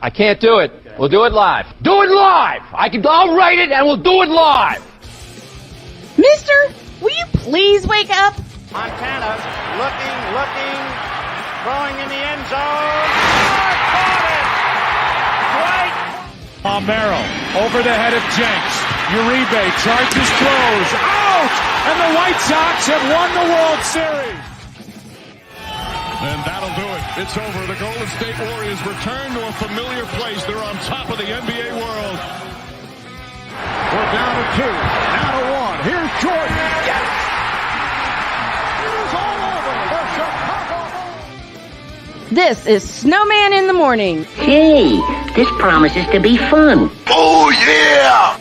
I can't do it. We'll do it live. Do it live! I'll write it and we'll do it live! Mister, will you please wake up? Montana looking, throwing in the end zone. Caught it! Right. Palmero over the head of Jenks. Uribe charges, throws, out! And the White Sox have won the World Series. And that'll do it. It's over. The Golden State Warriors return to a familiar place. They're on top of the NBA world. We're down to 2, now to 1. Here's Jordan. Yes! It's all over. The Chicago Bulls. This is Snowman in the Morning. Hey, this promises to be fun. Oh, yeah!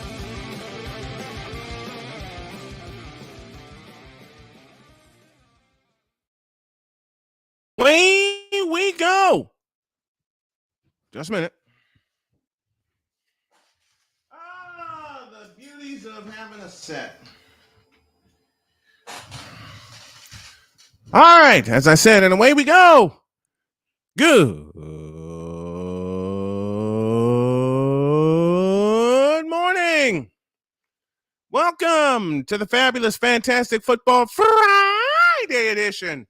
Away we go. Just a minute. The beauties of having a set. All right, as I said, and away we go. Good morning. Welcome to the fabulous, fantastic football Friday edition.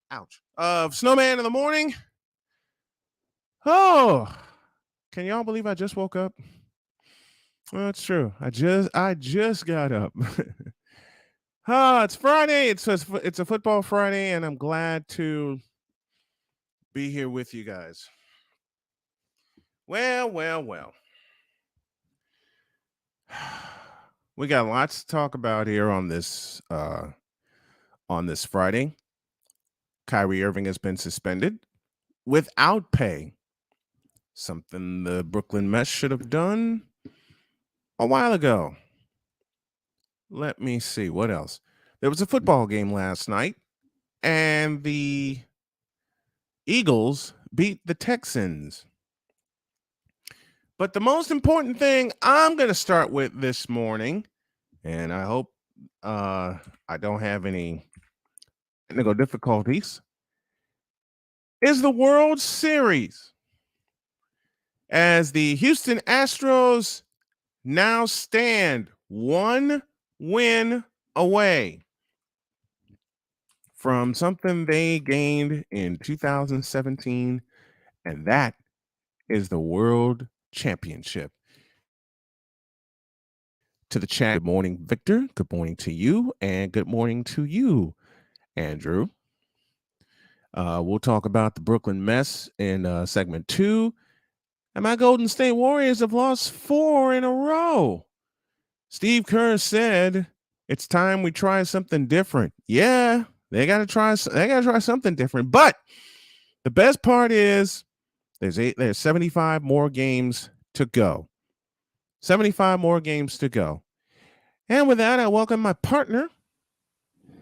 Ouch. Of Snowman in the Morning. Oh, can y'all believe I just woke up? Well, it's true. I just got up. It's Friday. It's a football Friday, and I'm glad to be here with you guys. Well. We got lots to talk about here on this Friday. Kyrie Irving has been suspended without pay. Something the Brooklyn Mets should have done a while ago. Let me see. What else? There was a football game last night, and the Eagles beat the Texans. But the most important thing I'm going to start with this morning, and I hope I don't have any technical difficulties, is the World Series, as the Houston Astros now stand 1 win away from something they gained in 2017, and that is the World Championship. To the chat, good morning, Victor. Good morning to you, and good morning to you, Andrew. We'll talk about the Brooklyn Mets in segment 2. And my Golden State Warriors have lost 4 in a row. Steve Kerr said it's time we try something different. Yeah, they gotta try something different. But the best part is there's 75 more games to go. 75 more games to go. And with that, I welcome my partner,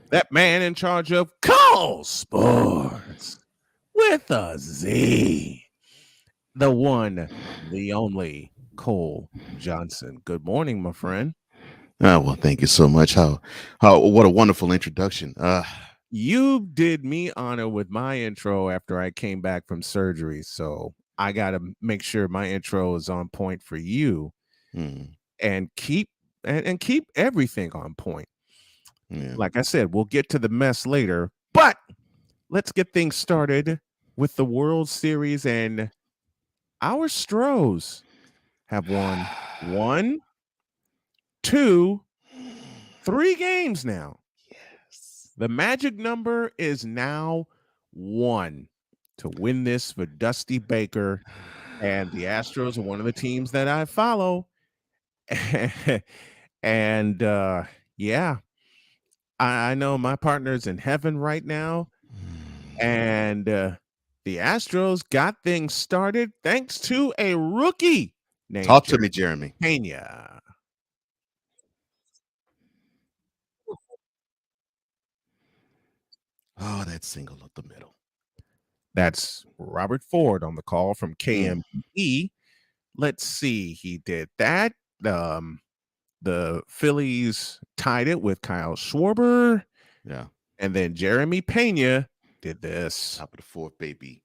that man in charge of Call Sports with a Z, the one, the only Cole Johnson. Good morning, my friend. Well, thank you so much. What a wonderful introduction. You did me honor with my intro after I came back from surgery, so I got to make sure my intro is on point for you, and keep everything on point. Yeah. Like I said, we'll get to the mess later, but let's get things started with the World Series, and our Stros have won 1, 2, 3 games now. Yes. The magic number is now 1 to win this for Dusty Baker, and the Astros are one of the teams that I follow. And yeah, I know my partner's in heaven right now, and the Astros got things started thanks to a rookie named Talk to me, Jeremy. Pena. Oh, that single up the middle. That's Robert Ford on the call from KME. Let's see. He did that. The Phillies tied it with Kyle Schwarber. Yeah. And then Jeremy Pena did this. Top of the 4th, baby.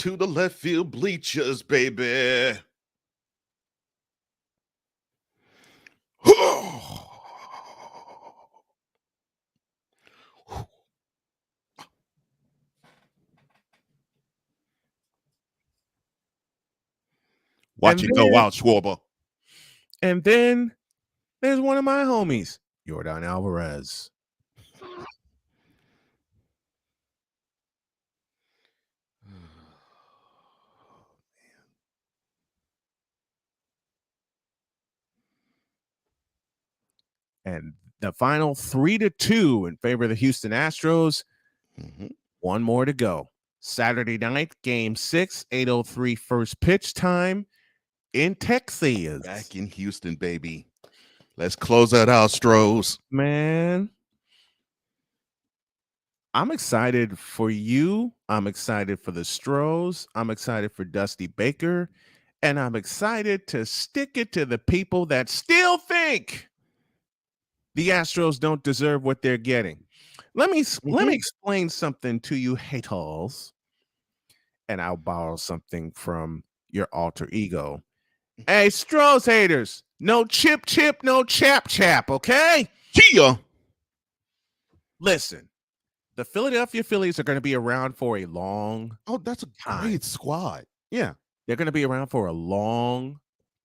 to the left field bleachers, baby. Watch And it go then, out, Schwarber. and then there's one of my homies, Yordan Alvarez. And the final 3-2 in favor of the Houston Astros. Mhm. One more to go. Saturday night, game 6, 8:03 first pitch time in Texas. Back in Houston, baby. Let's close that out, Stros. Man, I'm excited for you. I'm excited for the Stros. I'm excited for Dusty Baker. And I'm excited to stick it to the people that still think the Astros don't deserve what they're getting. Let me explain something to you, haters, and I'll borrow something from your alter ego. Hey, Stros haters, no chip, no chap, okay? Kia. Listen, the Philadelphia Phillies are going to be around for a long Oh, that's a time. great squad. Yeah, They're going to be around for a long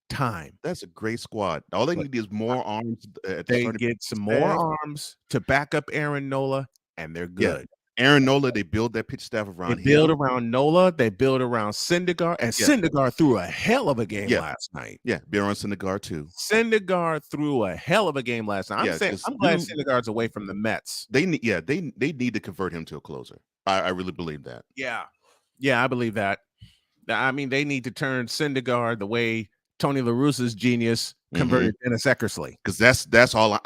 time. that's a great squad. All they need is more arms at the They starting get some pitch more staff. arms to back up Aaron Nola, and they're good. Aaron Nola, they build that pitch staff around They him. build around Nola. They build around Syndergaard. And Syndergaard threw a hell of a game last night. Yeah, Baron Syndergaard too. Syndergaard threw a hell of a game last night. I'm glad Syndergaard's away from the Mets. They need to convert him to a closer. I really believe that. Yeah, I believe that. I mean, they need to turn Syndergaard the way Tony La Russa's genius converted Dennis Eckersley. Because that's all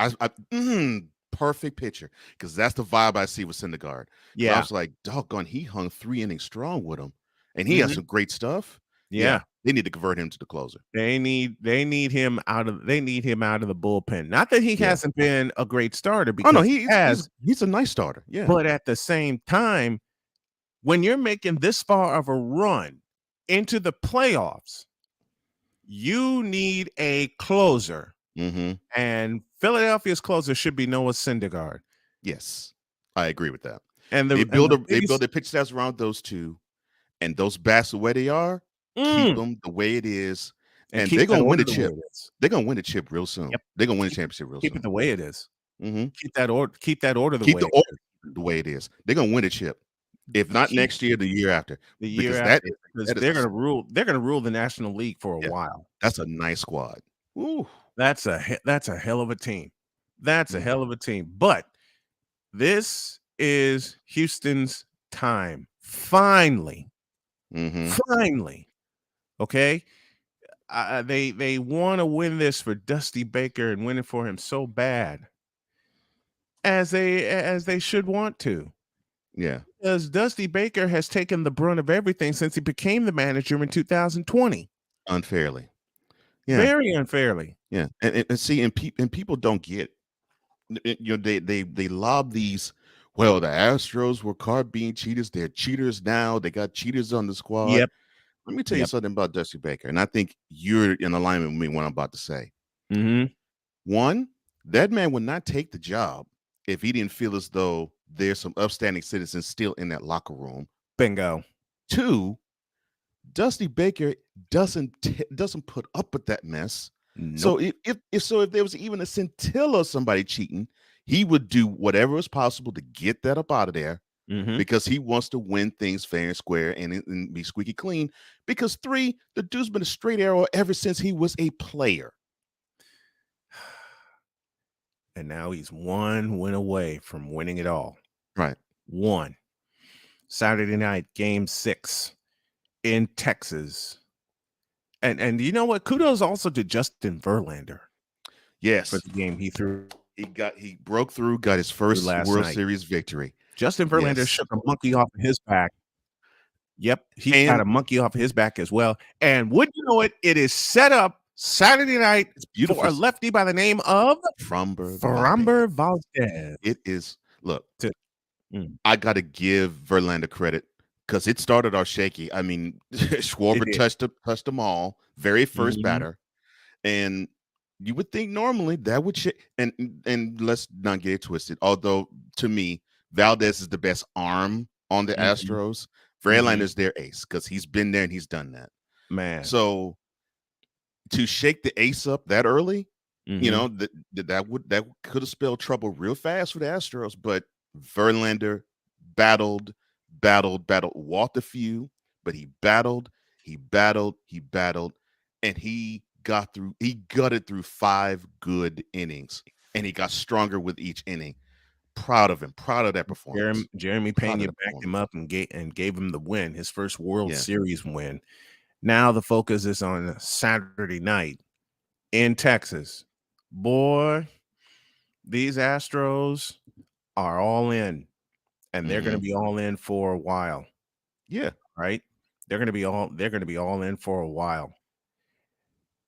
perfect pitcher. Because that's the vibe I see with Syndergaard. Yeah, I was like, doggone, he hung 3 innings strong with him, and he has some great stuff. Yeah, they need to convert him to the closer. They need him out of the bullpen. Not that he hasn't been a great starter, because he's a nice starter. Yeah, but at the same time, when you're making this far of a run into the playoffs, you need a closer. And Philadelphia's closer should be Noah Syndergaard. Yes, I agree with that. And they build their pitch stats around those two, and those bats the way they are, keep them the way it is, and they're gonna win a chip. They're gonna win a chip real soon. Yep. They're gonna win a championship real soon. Keep it the way it is. Keep that order the way it is. They're gonna win a chip. If not next year, the year after. Because they're gonna rule. They're gonna rule the National League for a while. That's a nice squad. Ooh. That's a hell of a team. That's a hell of a team. But this is Houston's time. Finally. Finally. Okay. They want to win this for Dusty Baker and win it for him so bad, as they should want to. Yeah. Because Dusty Baker has taken the brunt of everything since he became the manager in 2020. Unfairly. Yeah. Very unfairly. Yeah. And see, and people don't get it. You know, they lob these. Well, the Astros were caught being cheaters. They're cheaters now. They got cheaters on the squad. Yep. Let me tell you something about Dusty Baker, and I think you're in alignment with me what I'm about to say. One, that man would not take the job if he didn't feel as though there's some upstanding citizens still in that locker room. Bingo. 2, Dusty Baker doesn't put up with that mess. Nope. So if there was even a scintilla of somebody cheating, he would do whatever is possible to get that up out of there. Because he wants to win things fair and square and be squeaky clean. Because 3, the dude's been a straight arrow ever since he was a player. And now he's 1 win away from winning it all. Right. 1. Saturday night, game 6 in Texas. And you know what? Kudos also to Justin Verlander. Yes. For the game he threw. He broke through, got his first World Series victory. Justin Verlander shook a monkey off of his back. Yep, he got a monkey off of his back as well. And would you know it? It is set up Saturday night for a lefty by the name of Framber Valdez. It is. Look, I got to give Verlander credit. because it started off shaky. I mean, Schwarber touched them all, very 1st batter, and you would think normally that would and let's not get it twisted. Although to me, Valdez is the best arm on the Astros. Verlander's their ace because he's been there and he's done that. Man, so to shake the ace up that early, you know, that could have spelled trouble real fast for the Astros. But Verlander battled, walked a few, but he battled, and he gutted through 5 good innings, and he got stronger with each inning. Proud of him, proud of that performance. Jeremy Pena backed him up and gave him the win, his first World Series win. Now the focus is on Saturday night in Texas. Boy, these Astros are all in, and they're going to be all in for a while. Yeah, right. They're going to be all in for a while.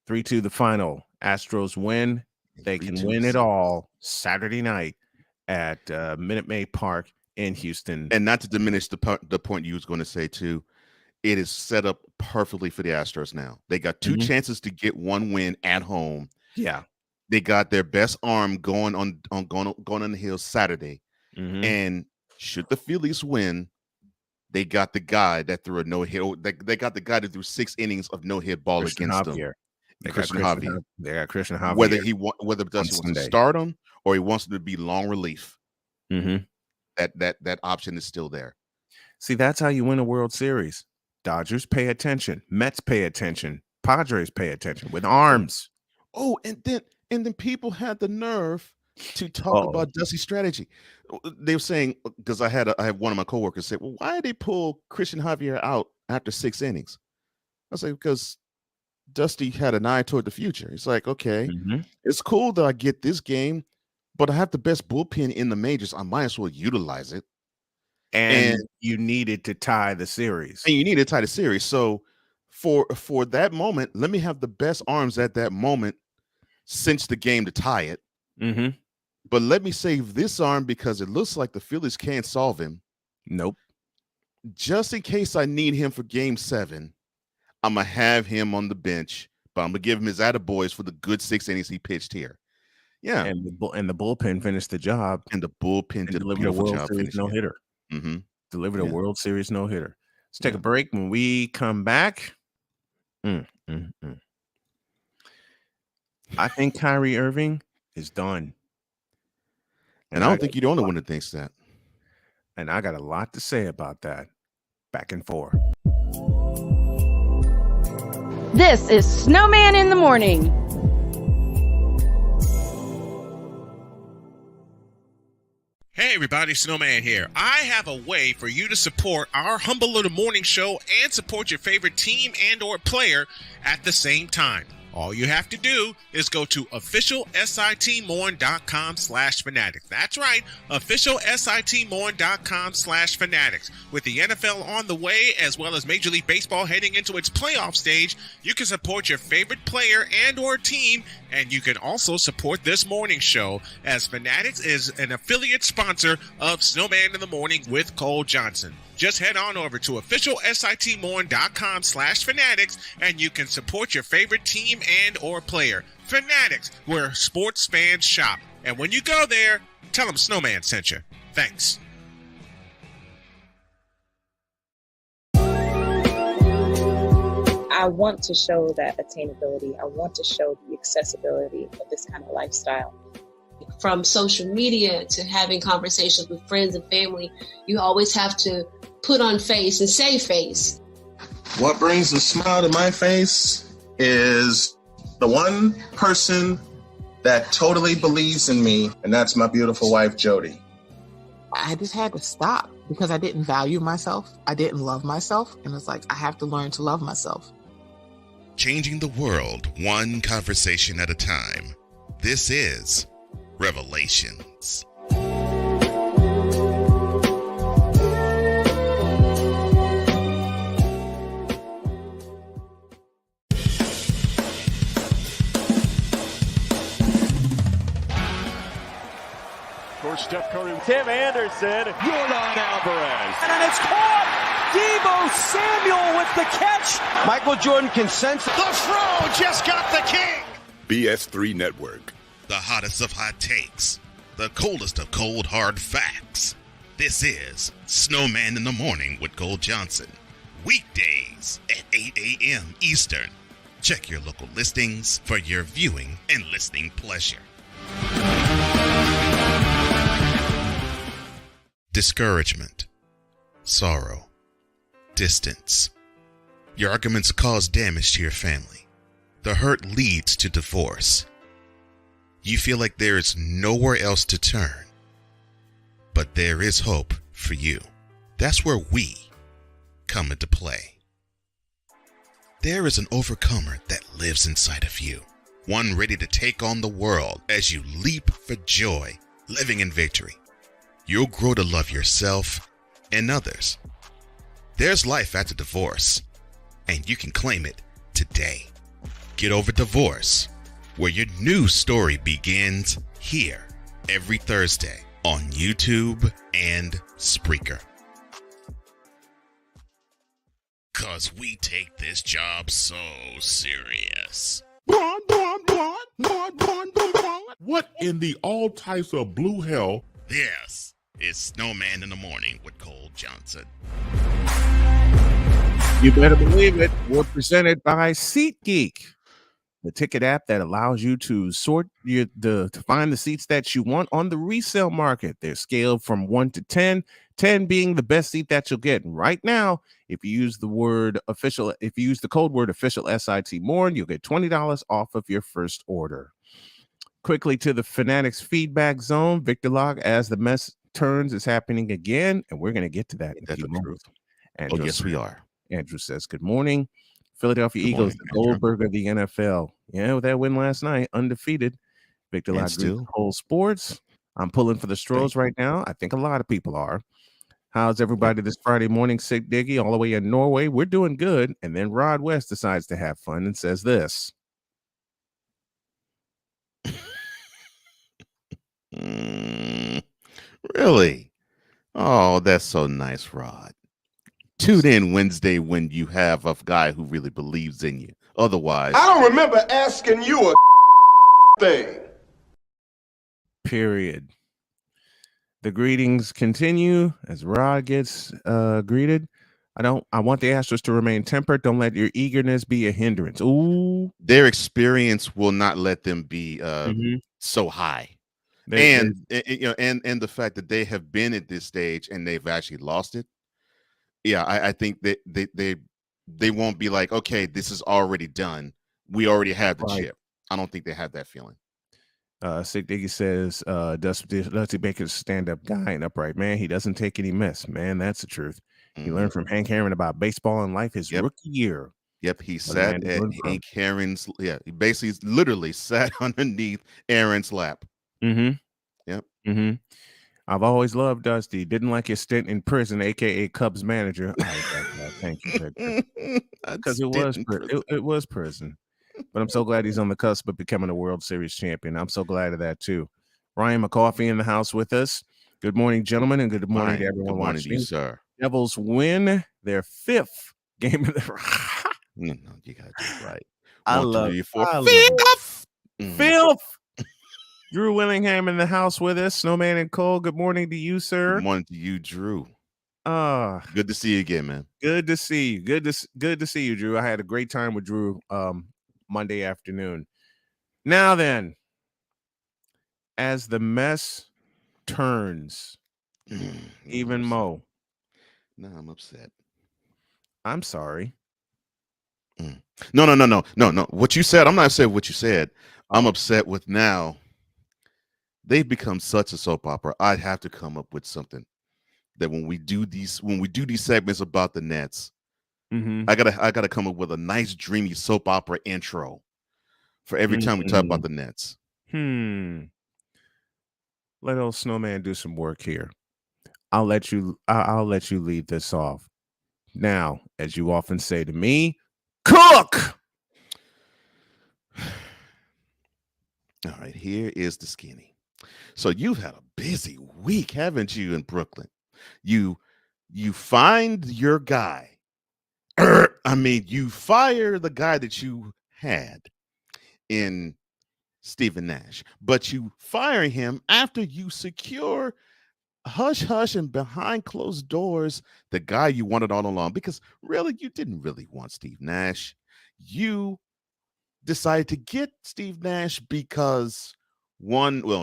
3-2 the final. Astros win. They can win it all Saturday night at Minute Maid Park in Houston. And not to diminish the point you was going to say too, it is set up perfectly for the Astros now. They got 2 chances to get 1 win at home. Yeah. They got their best arm going on the hill Saturday. And should the Phillies win, they got the guy that threw a no-hit. They got the guy that threw 6 innings of no-hit ball Christian against Javier. them. They Christian Javier. They got Christian Javier. Whether Dusty wants to start him or he wants him to be long relief, that option is still there. See, that's how you win a World Series. Dodgers pay attention. Mets pay attention. Padres pay attention with arms. Oh, and then people had the nerve to talk about Dusty's strategy. They were saying, because I had one of my coworkers say, well, why did they pull Christian Javier out after 6 innings? I was like, because Dusty had an eye toward the future. It's like, okay, it's cool that I get this game, but I have the best bullpen in the majors. I might as well utilize it. And you needed to tie the series. So for that moment, let me have the best arms at that moment cinch the game to tie it. But let me save this arm because it looks like the Phillies can't solve him. Nope. Just in case I need him for game 7, I'm going to have him on the bench, but I'm going to give him his attaboys for the good 6 innings he pitched here. Yeah. And the bullpen finished the job. And the bullpen did a delivered beautiful World job Series no-hitter. Delivered a World Series no-hitter. Let's take a break. When we come back, I think Kyrie Irving is done. And I don't think you're the only one that thinks that. And I got a lot to say about that. Back and forth. This is Snowman in the Morning. Hey everybody, Snowman here. I have a way for you to support our humble little morning show and support your favorite team and or player at the same time. All you have to do is go to officialsitmorn.com/fanatics. That's right, officialsitmorn.com/fanatics. With the NFL on the way, as well as Major League Baseball heading into its playoff stage, you can support your favorite player and or team, and you can also support this morning show, as Fanatics is an affiliate sponsor of Snowman in the Morning with Cole Johnson. Just head on over to officialsitmorn.com/fanatics and you can support your favorite team and or player. Fanatics, where sports fans shop. And when you go there, tell them Snowman sent you. Thanks. I want to show that attainability. I want to show the accessibility of this kind of lifestyle. From social media to having conversations with friends and family, you always have to put on face and say face. What brings a smile to my face is the one person that totally believes in me, and that's my beautiful wife, Jody. I just had to stop because I didn't value myself. I didn't love myself. And it's like, I have to learn to love myself. Changing the world one conversation at a time. This is Revelations. For Steph Curry, Tim Anderson, Jordan Alvarez, and it's caught deep Samuel with the catch. Michael Jordan can sense the throw. Just got the king. BS3 Network. The hottest of hot takes. The coldest of cold, hard facts. This is Snowman in the Morning with Cole Johnson. Weekdays at 8 a.m. Eastern. Check your local listings for your viewing and listening pleasure. Discouragement, sorrow, distance. Your arguments cause damage to your family. The hurt leads to divorce. You feel like there is nowhere else to turn. But there is hope for you. That's where we come into play. There is an overcomer that lives inside of you. One ready to take on the world as you leap for joy, living in victory. You'll grow to love yourself and others. There's life after divorce, and you can claim it today. Get Over Divorce, where your new story begins here every Thursday on YouTube and Spreaker. 'Cause we take this job so serious. What in the all types of blue hell? This is Snowman in the Morning with Cole Johnson. You better believe it. We're presented by SeatGeek, the ticket app that allows you to to find the seats that you want on the resale market. They're scaled from 1 to 10, 10 being the best seat that you'll get. And right now, if you use the code word official SIT more, you'll get $20 off of your first order. Quickly to the Fanatics feedback zone. Victor Locke, as the mess turns, is happening again, and we're going to get to that in a few moments. Oh, yes, we are. Andrew says, good morning. Philadelphia Good Eagles, morning, the Goldberg of the NFL. Yeah, with that win last night, undefeated. Victor Locke, whole sports. I'm pulling for the Stros right now. I think a lot of people are. How's everybody this Friday morning? Sig Diggy, all the way in Norway. We're doing good. And then Rod West decides to have fun and says this. Really? Oh, that's so nice, Rod. Tune in Wednesday when you have a guy who really believes in you. Otherwise, I don't remember asking you a thing. Period. The greetings continue as Rod gets greeted. I want the Astros to remain tempered. Don't let your eagerness be a hindrance. Ooh. Their experience will not let them be so high. And the fact that they have been at this stage and they've actually lost it. Yeah, I think that they won't be like, okay, this is already done. We already have the chip. I don't think they have that feeling. Sig Diggy says, Dusty Baker's stand-up guy and upright man. He doesn't take any mess, man. That's the truth. He learned from Hank Aaron about baseball and life his rookie year. Yep, he sat at Hank Aaron's. Yeah, he basically literally sat underneath Aaron's lap. Yep. I've always loved Dusty. Didn't like his stint in prison, aka Cubs manager. Thank you, Victor. Because it was prison. But I'm so glad he's on the cusp of becoming a World Series champion. I'm so glad of that too. Ryan McCoffey in the house with us. Good morning, gentlemen, and good morning to everyone watching. Good morning, sir. Devils win their 5th game of the. No, you gotta do it right. I 1, love 2, 3, 4, 5th. Filth. Drew Willingham in the house with us. Snowman and Cole. Good morning to you, sir. Good morning to you, Drew. Good to see you again, man. Good to see you. Good to see you, Drew. I had a great time with Drew Monday afternoon. Now then, as the mess turns, even Mo. No, I'm upset. I'm sorry. No. What you said, I'm not upset with what you said. I'm upset with now. They've become such a soap opera. I'd have to come up with something that when we do these segments about the Nets, I gotta come up with a nice dreamy soap opera intro for every time we talk about the Nets. Let old Snowman do some work here. I'll let you lead this off. Now, as you often say to me, cook. All right, here is the skinny. So you've had a busy week, haven't you, in Brooklyn? You find your guy I mean, you fire the guy that you had in Stephen Nash, but you fire him after you secure hush hush and behind closed doors the guy you wanted all along, because really you didn't really want Steve Nash. You decided to get Steve Nash because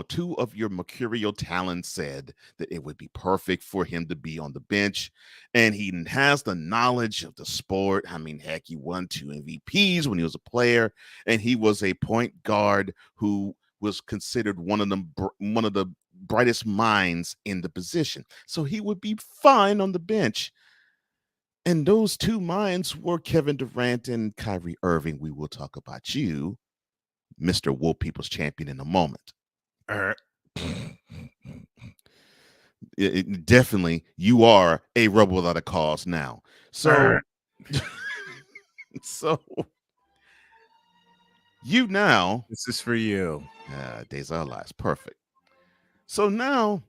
two of your mercurial talents said that it would be perfect for him to be on the bench. And he has the knowledge of the sport. I mean, heck, he won 2 MVPs when he was a player, and he was a point guard who was considered one of the brightest minds in the position. So he would be fine on the bench. And those 2 minds were Kevin Durant and Kyrie Irving. We will talk about you, Mr. Wool People's Champion, in a moment. Definitely, you are a rebel without a cause now. So, so you now. This is for you. Days of Our Lives. Perfect. So now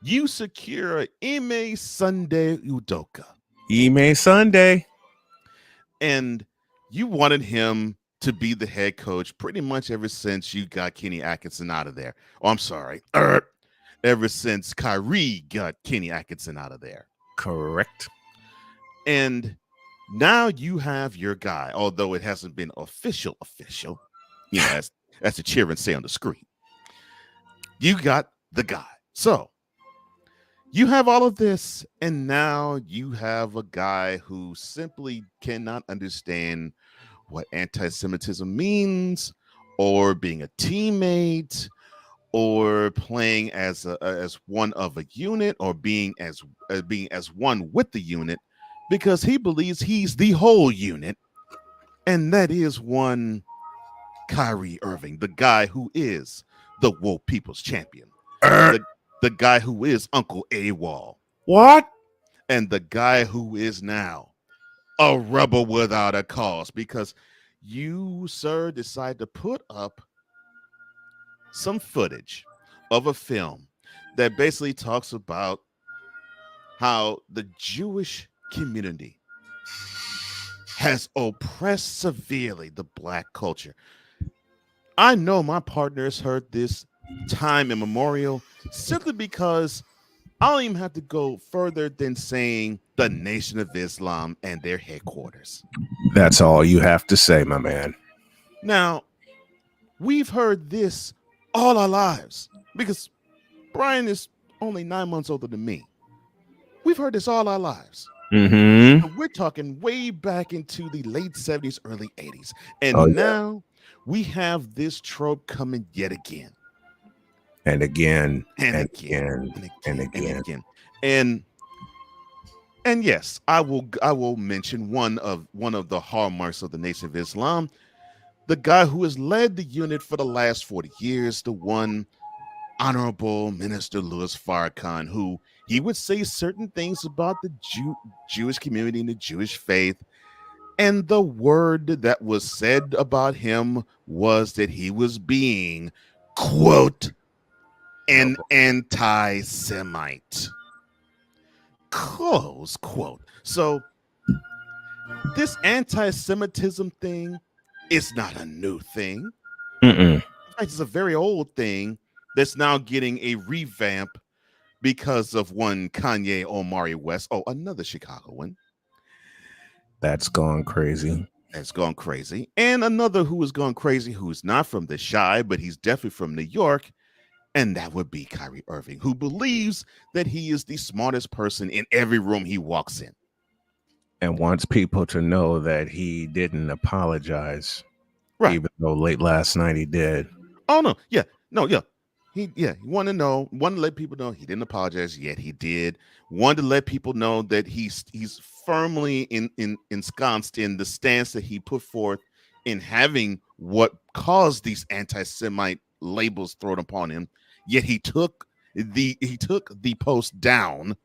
you secure Ime Sunday Udoka. Ime Sunday. And you wanted him to be the head coach pretty much ever since you got Kenny Atkinson out of there. Oh, I'm sorry. Ever since Kyrie got Kenny Atkinson out of there. Correct. And now you have your guy, although it hasn't been official, you know, as the children say on the screen. You got the guy. So you have all of this, and now you have a guy who simply cannot understand what anti-Semitism means, or being a teammate, or playing as one of a unit, or being as one with the unit, because he believes he's the whole unit, and that is one Kyrie Irving, the guy who is the Woke People's Champion. The guy who is Uncle AWOL. What? And the guy who is now a rebel without a cause, because you, sir, decide to put up some footage of a film that basically talks about how the Jewish community has oppressed severely the Black culture. I know my partners heard this time immemorial simply because I don't even have to go further than saying the Nation of Islam and their headquarters. That's all you have to say, my man. Now, we've heard this all our lives because Brian is only 9 months older than me. We've heard this all our lives. Mm-hmm. So we're talking way back into the late 70s, early 80s. And now we have this trope coming yet again. And again, and again. And yes, I will mention one of the hallmarks of the Nation of Islam, the guy who has led the unit for the last 40 years, the one Honorable Minister Louis Farrakhan, who he would say certain things about the Jewish community and the Jewish faith. And the word that was said about him was that he was being, quote, an anti-Semite, close quote. So this anti-Semitism thing is not a new thing. In fact, it's a very old thing that's now getting a revamp because of one Kanye Omari West. Oh, another Chicagoan. That's gone crazy. That's gone crazy. And another who has gone crazy, who's not from the Chi, but he's definitely from New York. And that would be Kyrie Irving, who believes that he is the smartest person in every room he walks in. And wants people to know that he didn't apologize. Right. Even though late last night he did. Oh, no. Yeah. No, yeah. He wanted to let people know he didn't apologize, yet he did. Wanted to let people know that he's firmly ensconced in the stance that he put forth in having what caused these anti-Semite labels thrown upon him. Yet he took the post down.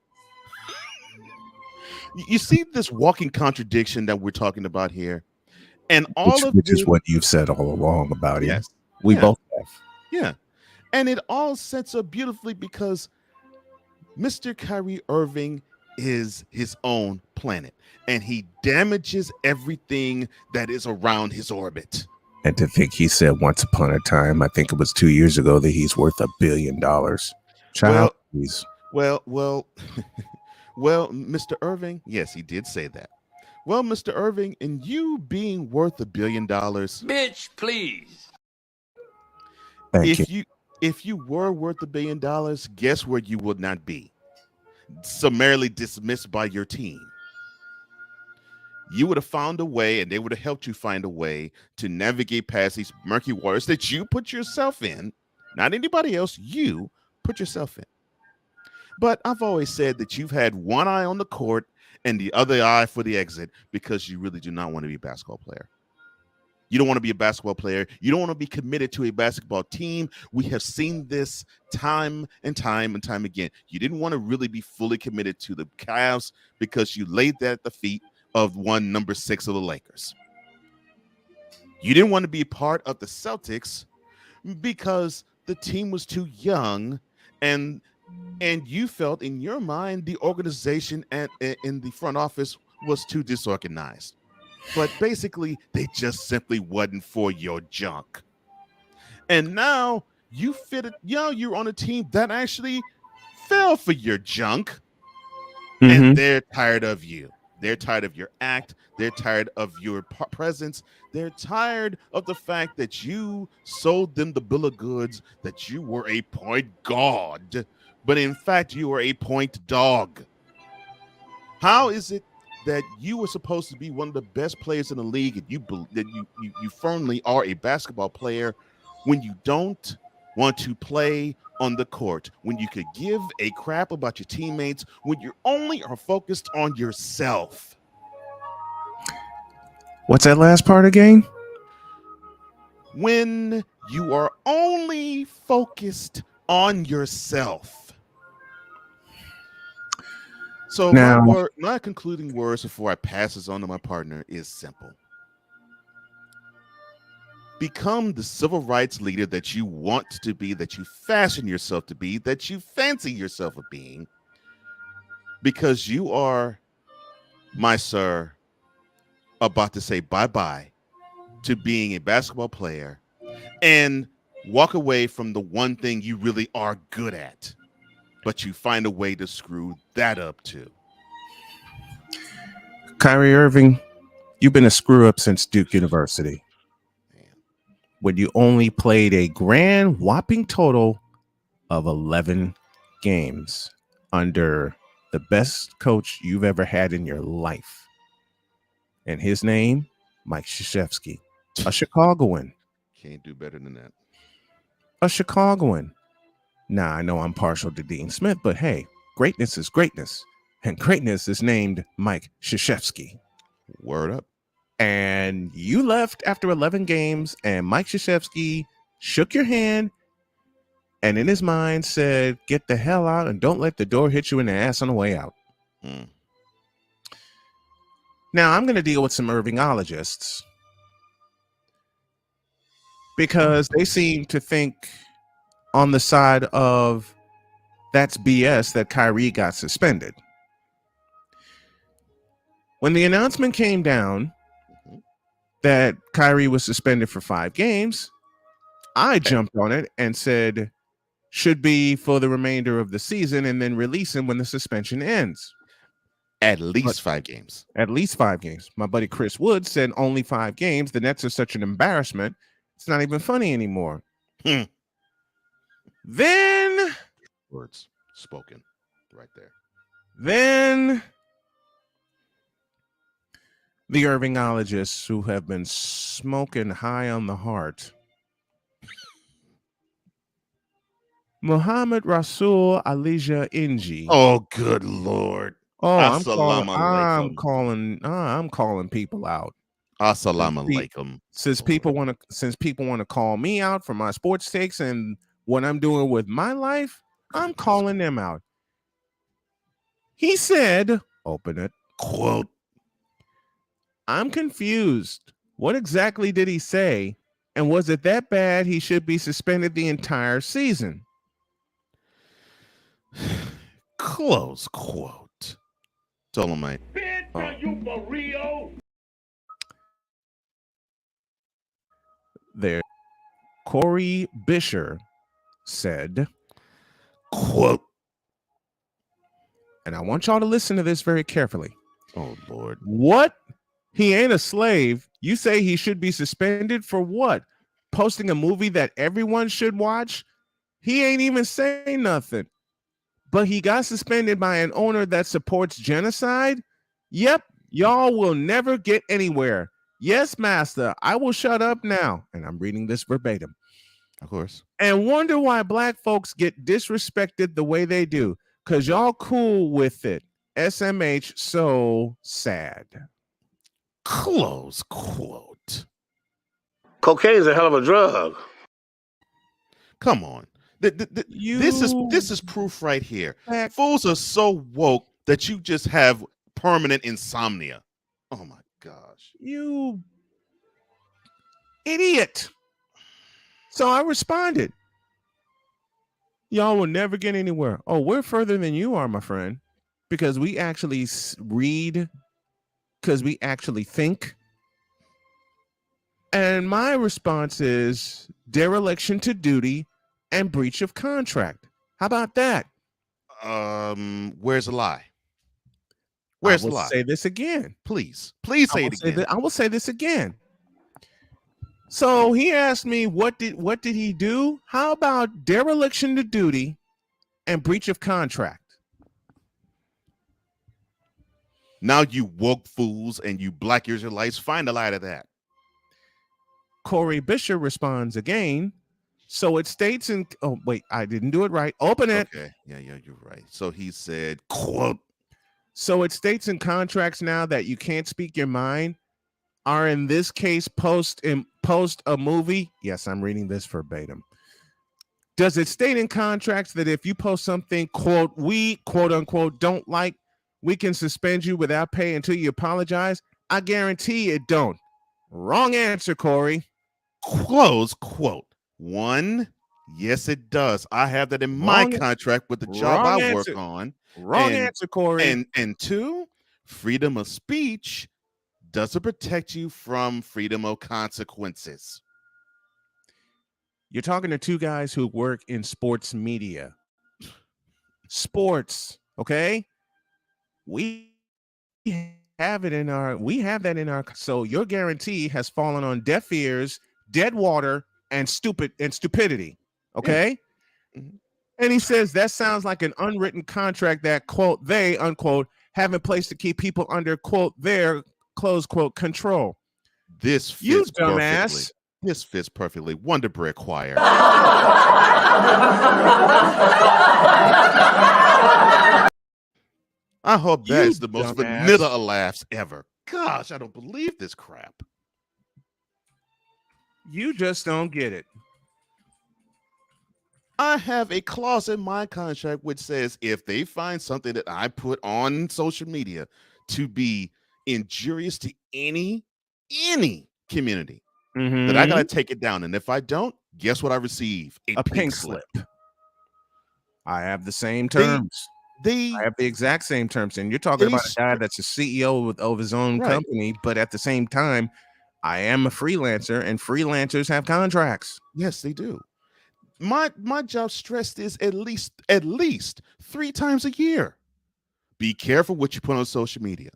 You see this walking contradiction that we're talking about here, and which is what you've said all along about him. Yes, we both have. Yeah, and it all sets up beautifully because Mr. Kyrie Irving is his own planet, and he damages everything that is around his orbit. And to think he said once upon a time, I think it was 2 years ago, that he's worth $1 billion. Child, please. Well, Mr. Irving, yes, he did say that. Well, Mr. Irving, and you being worth $1 billion, Bitch, please. If you were worth $1 billion, guess where you would not be? Summarily dismissed by your team. You would have found a way, and they would have helped you find a way to navigate past these murky waters that you put yourself in, not anybody else. You put yourself in. But I've always said that you've had one eye on the court and the other eye for the exit, because you really do not want to be a basketball player. You don't want to be a basketball player. You don't want to be committed to a basketball team. We have seen this time and time and time again. You didn't want to really be fully committed to the Cavs because you laid that at the feet of number 6 of the Lakers. You didn't want to be part of the Celtics because the team was too young, and you felt in your mind the organization and in the front office was too disorganized. But basically, they just simply wasn't for your junk. And now you you're on a team that actually fell for your junk, and they're tired of you. They're tired of your act. They're tired of your presence. They're tired of the fact that you sold them the bill of goods that you were a point guard, but in fact, you were a point dog. How is it that you were supposed to be one of the best players in the league, and you firmly are a basketball player, when you don't want to play on the court, when you could give a crap about your teammates, when you only are focused on yourself? What's that last part again? When you are only focused on yourself. So now, my concluding words before I pass this on to my partner is simple. Become the civil rights leader that you want to be, that you fashion yourself to be, that you fancy yourself of being, because you are, my sir, about to say bye-bye to being a basketball player and walk away from the one thing you really are good at, but you find a way to screw that up too. Kyrie Irving, you've been a screw-up since Duke University, when you only played a grand whopping total of 11 games under the best coach you've ever had in your life. And his name, Mike Krzyzewski, a Chicagoan. Can't do better than that. A Chicagoan. Now, I know I'm partial to Dean Smith, but hey, greatness is greatness. And greatness is named Mike Krzyzewski. Word up. And you left after 11 games, and Mike Krzyzewski shook your hand and in his mind said, get the hell out and don't let the door hit you in the ass on the way out. Now, I'm going to deal with some Irvingologists because they seem to think on the side of that's BS that Kyrie got suspended. When the announcement came down that Kyrie was suspended for 5 games, I jumped on it and said, should be for the remainder of the season and then release him when the suspension ends. At least 5 games. At least 5 games. My buddy Chris Wood said only 5 games. The Nets are such an embarrassment. It's not even funny anymore. Then words spoken right there. Then the Irvingologists who have been smoking high on the heart. Muhammad Rasul Elijah Inji. Oh, good Lord. Oh, I'm calling people out. Assalamu alaikum. Since people want to call me out for my sports takes and what I'm doing with my life, I'm calling them out. He said, open it, quote, I'm confused. What exactly did he say? And was it that bad he should be suspended the entire season? Close quote. Tell him, mate. Are you for real? There, Corey Bisher said, quote, and I want y'all to listen to this very carefully. Oh, Lord. What? He ain't a slave. You say he should be suspended for what? Posting a movie that everyone should watch? He ain't even saying nothing. But he got suspended by an owner that supports genocide? Yep, y'all will never get anywhere. Yes, master, I will shut up now. And I'm reading this verbatim. Of course. And wonder why black folks get disrespected the way they do. Because y'all cool with it. SMH, so sad. Close quote. Cocaine's a hell of a drug. Come on. This is proof right here. Fools are so woke that you just have permanent insomnia. Oh my gosh. You idiot. So I responded. Y'all will never get anywhere. Oh, we're further than you are, my friend, because we actually read, because we actually think. And my response is dereliction to duty and breach of contract. How about that? Where's the lie? Where's the lie? I will say this again. Please say it again. I will say this again. So he asked me, what did he do? How about dereliction to duty and breach of contract? Now you woke fools and you black Israelites, find a lie to that. Corey Bisher responds again. So it states in, oh, wait, I didn't do it right. Open it. Okay. Yeah, you're right. So he said, quote. So it states in contracts now that you can't speak your mind. Are in this case post a movie? Yes, I'm reading this verbatim. Does it state in contracts that if you post something, quote, we, quote unquote, don't like, we can suspend you without pay until you apologize? I guarantee it don't. Wrong answer, Corey. Close quote. One, yes, it does. I have that in my contract with the job I work on. Wrong answer, Corey. And two, freedom of speech doesn't protect you from freedom of consequences. You're talking to two guys who work in sports media. Sports, okay? We have that in our, so your guarantee has fallen on deaf ears, dead water, and stupidity, okay? Yeah. Mm-hmm. And he says that sounds like an unwritten contract that, quote, they, unquote, have in place to keep people under, quote, their, close quote, control. This fits you dumbass. Perfectly. This fits perfectly. Wonder Bread Choir. I hope that's the most vanilla of laughs ever. Gosh, I don't believe this crap. You just don't get it. I have a clause in my contract which says if they find something that I put on social media to be injurious to any community, that I gotta take it down. And if I don't, guess what I receive? A pink slip. I have the same terms. I have the exact same terms. And you're talking about a guy that's a CEO of his own company, but at the same time, I am a freelancer, and freelancers have contracts. Yes, they do. My job stressed is at least 3 times a year. Be careful what you put on social media.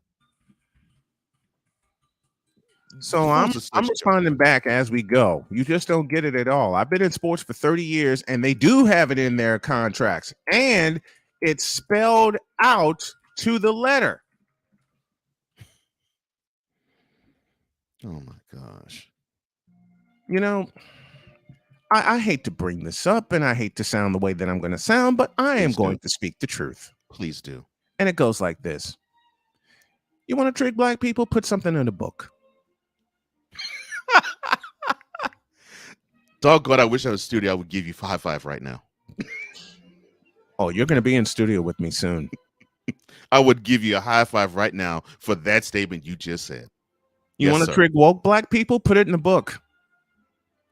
So I'm responding back as we go. You just don't get it at all. I've been in sports for 30 years, and they do have it in their contracts, and it's spelled out to the letter. Oh my gosh. You know, I hate to bring this up, and I hate to sound the way that I'm going to sound, but I am going to speak the truth. Please do. And it goes like this. You want to trick black people? Put something in a book. Doggone, I wish I was in studio. I would give you high five right now. Oh, you're going to be in studio with me soon. I would give you a high five right now for that statement you just said. You want to trick woke black people? Put it in a book.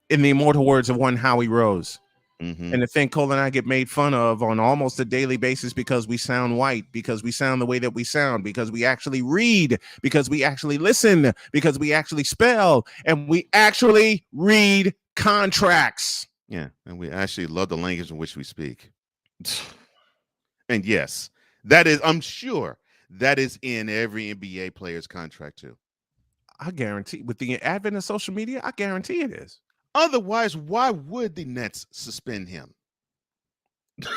In the immortal words of one Howie Rose. Mm-hmm. And to think Cole and I get made fun of on almost a daily basis because we sound white, because we sound the way that we sound, because we actually read, because we actually listen, because we actually spell, and we actually read contracts. Yeah, and we actually love the language in which we speak. And yes, that is, I'm sure that is in every NBA player's contract too. I guarantee, with the advent of social media, I guarantee it is. Otherwise, why would the Nets suspend him?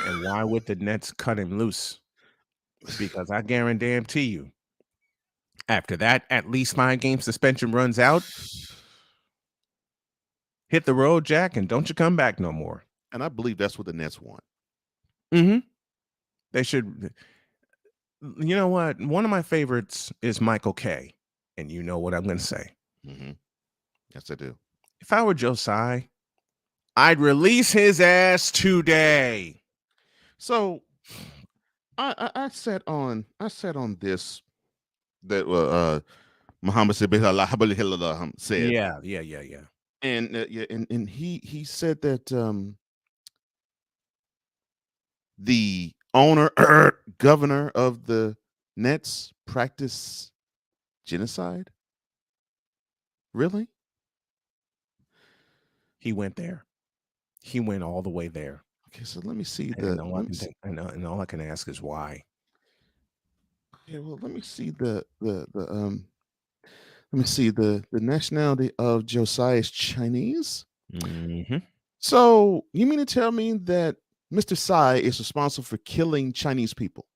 And why would the Nets cut him loose? Because I guarantee you, after that at least 5-game suspension runs out, hit the road, Jack, and don't you come back no more. And I believe that's what the Nets want. Mm-hmm. They should. You know what? One of my favorites is Michael K. And you know what I'm going to say. Mm-hmm. Yes, I do. If I were Joe Tsai, I'd release his ass today. So I said on this that Muhammad said. Yeah. And he said that the owner governor of the Nets practice genocide. Really? He went there. He went all the way there. Okay, so let me see and all I can ask is why. Okay, well, let me see the nationality of Josiah is Chinese. Mm-hmm. So you mean to tell me that Mr. Tsai is responsible for killing Chinese people?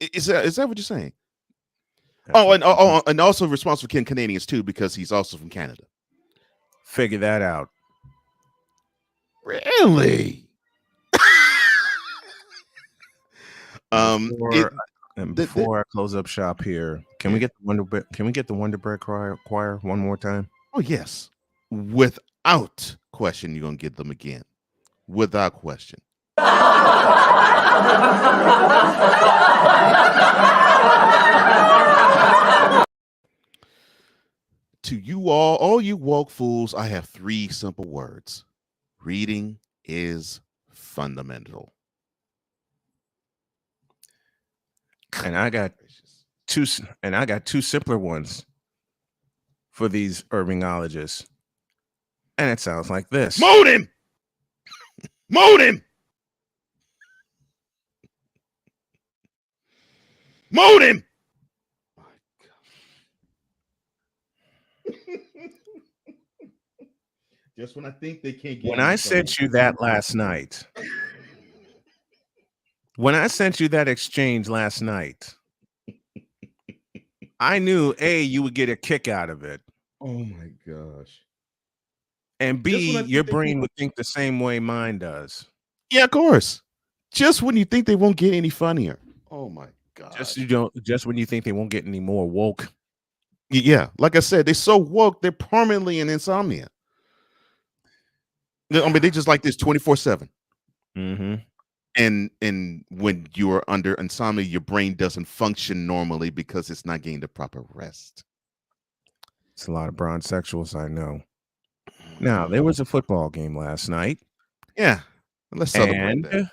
Is that what you're saying? And also responsible for killing Canadians too, because he's also from Canada. Figure that out. Really? Before I close up shop here, can we get the Wonder Bread choir one more time? Oh yes, without question, you're gonna get them again, without question. To you all you woke fools, I have 3 simple words: reading is fundamental. And I got two simpler ones for these Irvingologists. And it sounds like this. Mold him! Mold him! Mold him! Just when I think they can't get. When I sent you that last night, when I sent you that exchange last night, I knew A, you would get a kick out of it. Oh my gosh. And B, your brain would think the same way mine does. Yeah, of course. Just when you think they won't get any funnier. Oh my god. Just when you think they won't get any more woke. Yeah, like I said, they're so woke, they're permanently in insomnia. I mean, they just like this 24/7. Mm-hmm. And when you are under insomnia, your brain doesn't function normally because it's not getting the proper rest. It's a lot of bronzexuals, I know. Now, there was a football game last night. Yeah, let's celebrate that.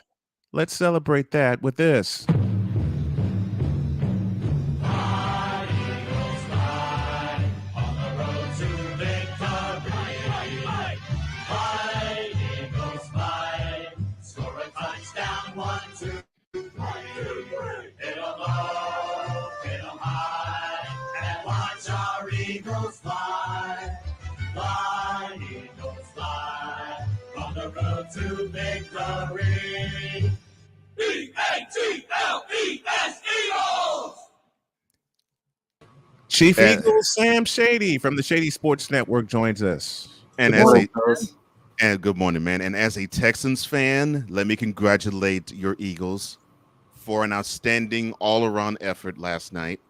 Let's celebrate that with this. To victory. E-A-T-L-E-S, Eagles! Chief Eagles Sam Shady from the Shady Sports Network joins us. And good morning, man. And as a Texans fan, let me congratulate your Eagles for an outstanding all-around effort last night.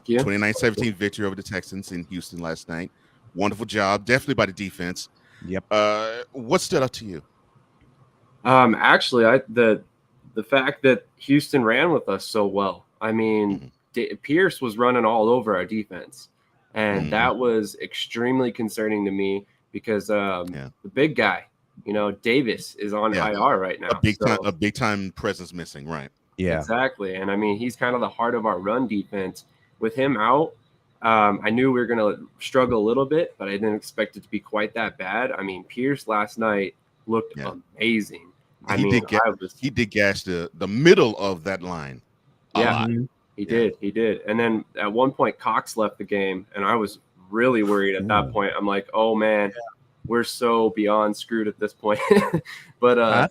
29-17 victory over the Texans in Houston last night. Wonderful job, definitely by the defense. Yep. What stood out to you? Actually, the fact that Houston ran with us so well. I mean, Pierce was running all over our defense, and that was extremely concerning to me because the big guy, Davis is on IR right now. A big time presence missing, right? Yeah, exactly. And I mean, he's kind of the heart of our run defense. With him out, I knew we were going to struggle a little bit, but I didn't expect it to be quite that bad. I mean, Pierce last night looked amazing. He did gash the middle of that line. He did. And then at one point, Cox left the game, and I was really worried at that point. I'm like, oh man, we're so beyond screwed at this point. But I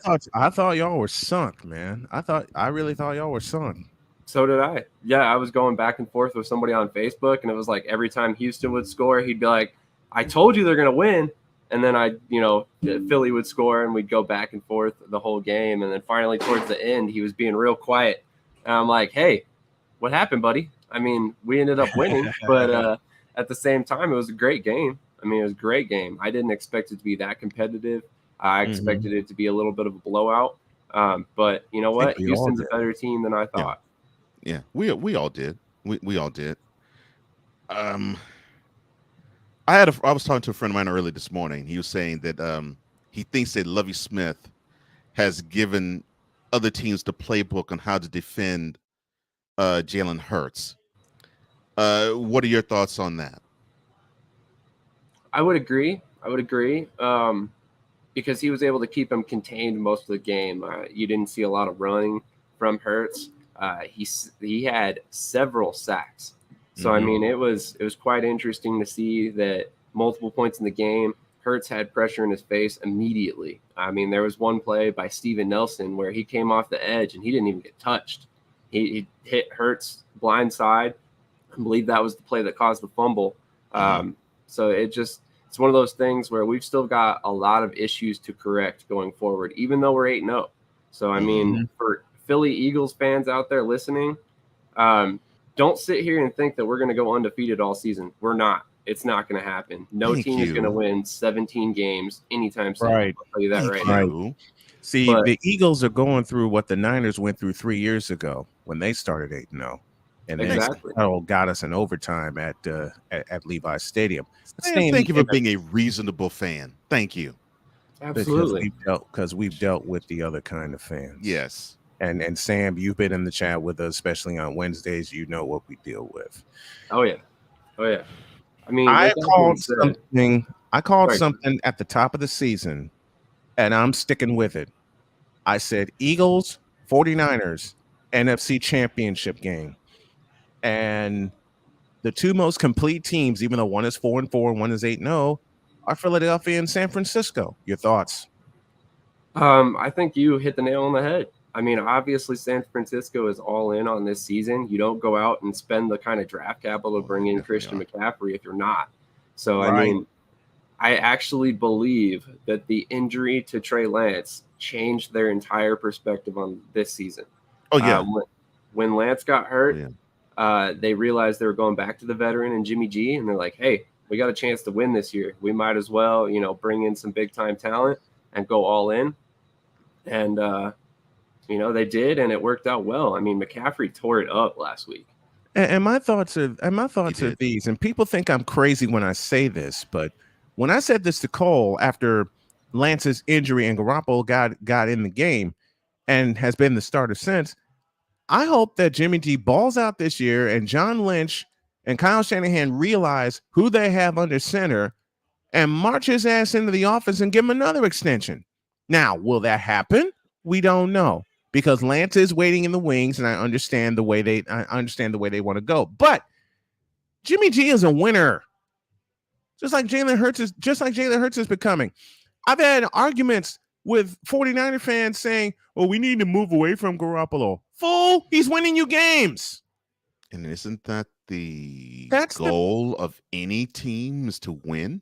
thought y'all were sunk, man. I really thought y'all were sunk. So did I. Yeah, I was going back and forth with somebody on Facebook, and it was like every time Houston would score, he'd be like, I told you they're gonna win. And then Philly would score, and we'd go back and forth the whole game. And then finally, towards the end, he was being real quiet. And I'm like, hey, what happened, buddy? I mean, we ended up winning, but at the same time, it was a great game. I mean, it was a great game. I didn't expect it to be that competitive. I expected it to be a little bit of a blowout. But you know what? Houston's a better team than I thought. Yeah, we all did. We all did. I was talking to a friend of mine early this morning. He was saying that he thinks that Lovie Smith has given other teams the playbook on how to defend Jalen Hurts. What are your thoughts on that? I would agree. Because he was able to keep him contained most of the game. You didn't see a lot of running from Hurts. He had several sacks. So, I mean, it was quite interesting to see that multiple points in the game, Hurts had pressure in his face immediately. I mean, there was one play by Steven Nelson where he came off the edge and he didn't even get touched. He hit Hurts blind side. I believe that was the play that caused the fumble. So it's one of those things where we've still got a lot of issues to correct going forward, even though we're 8-0. So, I mean, for Philly Eagles fans out there listening, don't sit here and think that we're going to go undefeated all season. We're not. It's not going to happen. No team is going to win 17 games anytime soon. Right. I'll tell you that right now. See, the Eagles are going through what the Niners went through 3 years ago when they started 8-0. And then got us in overtime at Levi's Stadium. Thank you for being a reasonable fan. Thank you. Absolutely. Because we've dealt with the other kind of fans. Yes. And Sam, you've been in the chat with us, especially on Wednesdays. You know what we deal with. Oh yeah. I mean, I called something at the top of the season, and I'm sticking with it. I said Eagles, 49ers, NFC Championship game. And the two most complete teams, even though one is 4-4 and one is 8-0, are Philadelphia and San Francisco. Your thoughts? I think you hit the nail on the head. I mean, obviously, San Francisco is all in on this season. You don't go out and spend the kind of draft capital to bring in Christian McCaffrey if you're not. So, I mean, I actually believe that the injury to Trey Lance changed their entire perspective on this season. Oh, yeah. When Lance got hurt, they realized they were going back to the veteran and Jimmy G, and they're like, hey, we got a chance to win this year. We might as well, bring in some big-time talent and go all in. And, they did, and it worked out well. I mean, McCaffrey tore it up last week. And my thoughts are these, and people think I'm crazy when I say this, but when I said this to Cole after Lance's injury and Garoppolo got in the game and has been the starter since, I hope that Jimmy G balls out this year and John Lynch and Kyle Shanahan realize who they have under center and march his ass into the office and give him another extension. Now, will that happen? We don't know, because Lance is waiting in the wings, and I understand the way they want to go. But Jimmy G is a winner, just like Jalen Hurts is becoming. I've had arguments with 49er fans saying, well, we need to move away from Garoppolo. Fool, he's winning you games. And isn't that the goal of any team, is to win?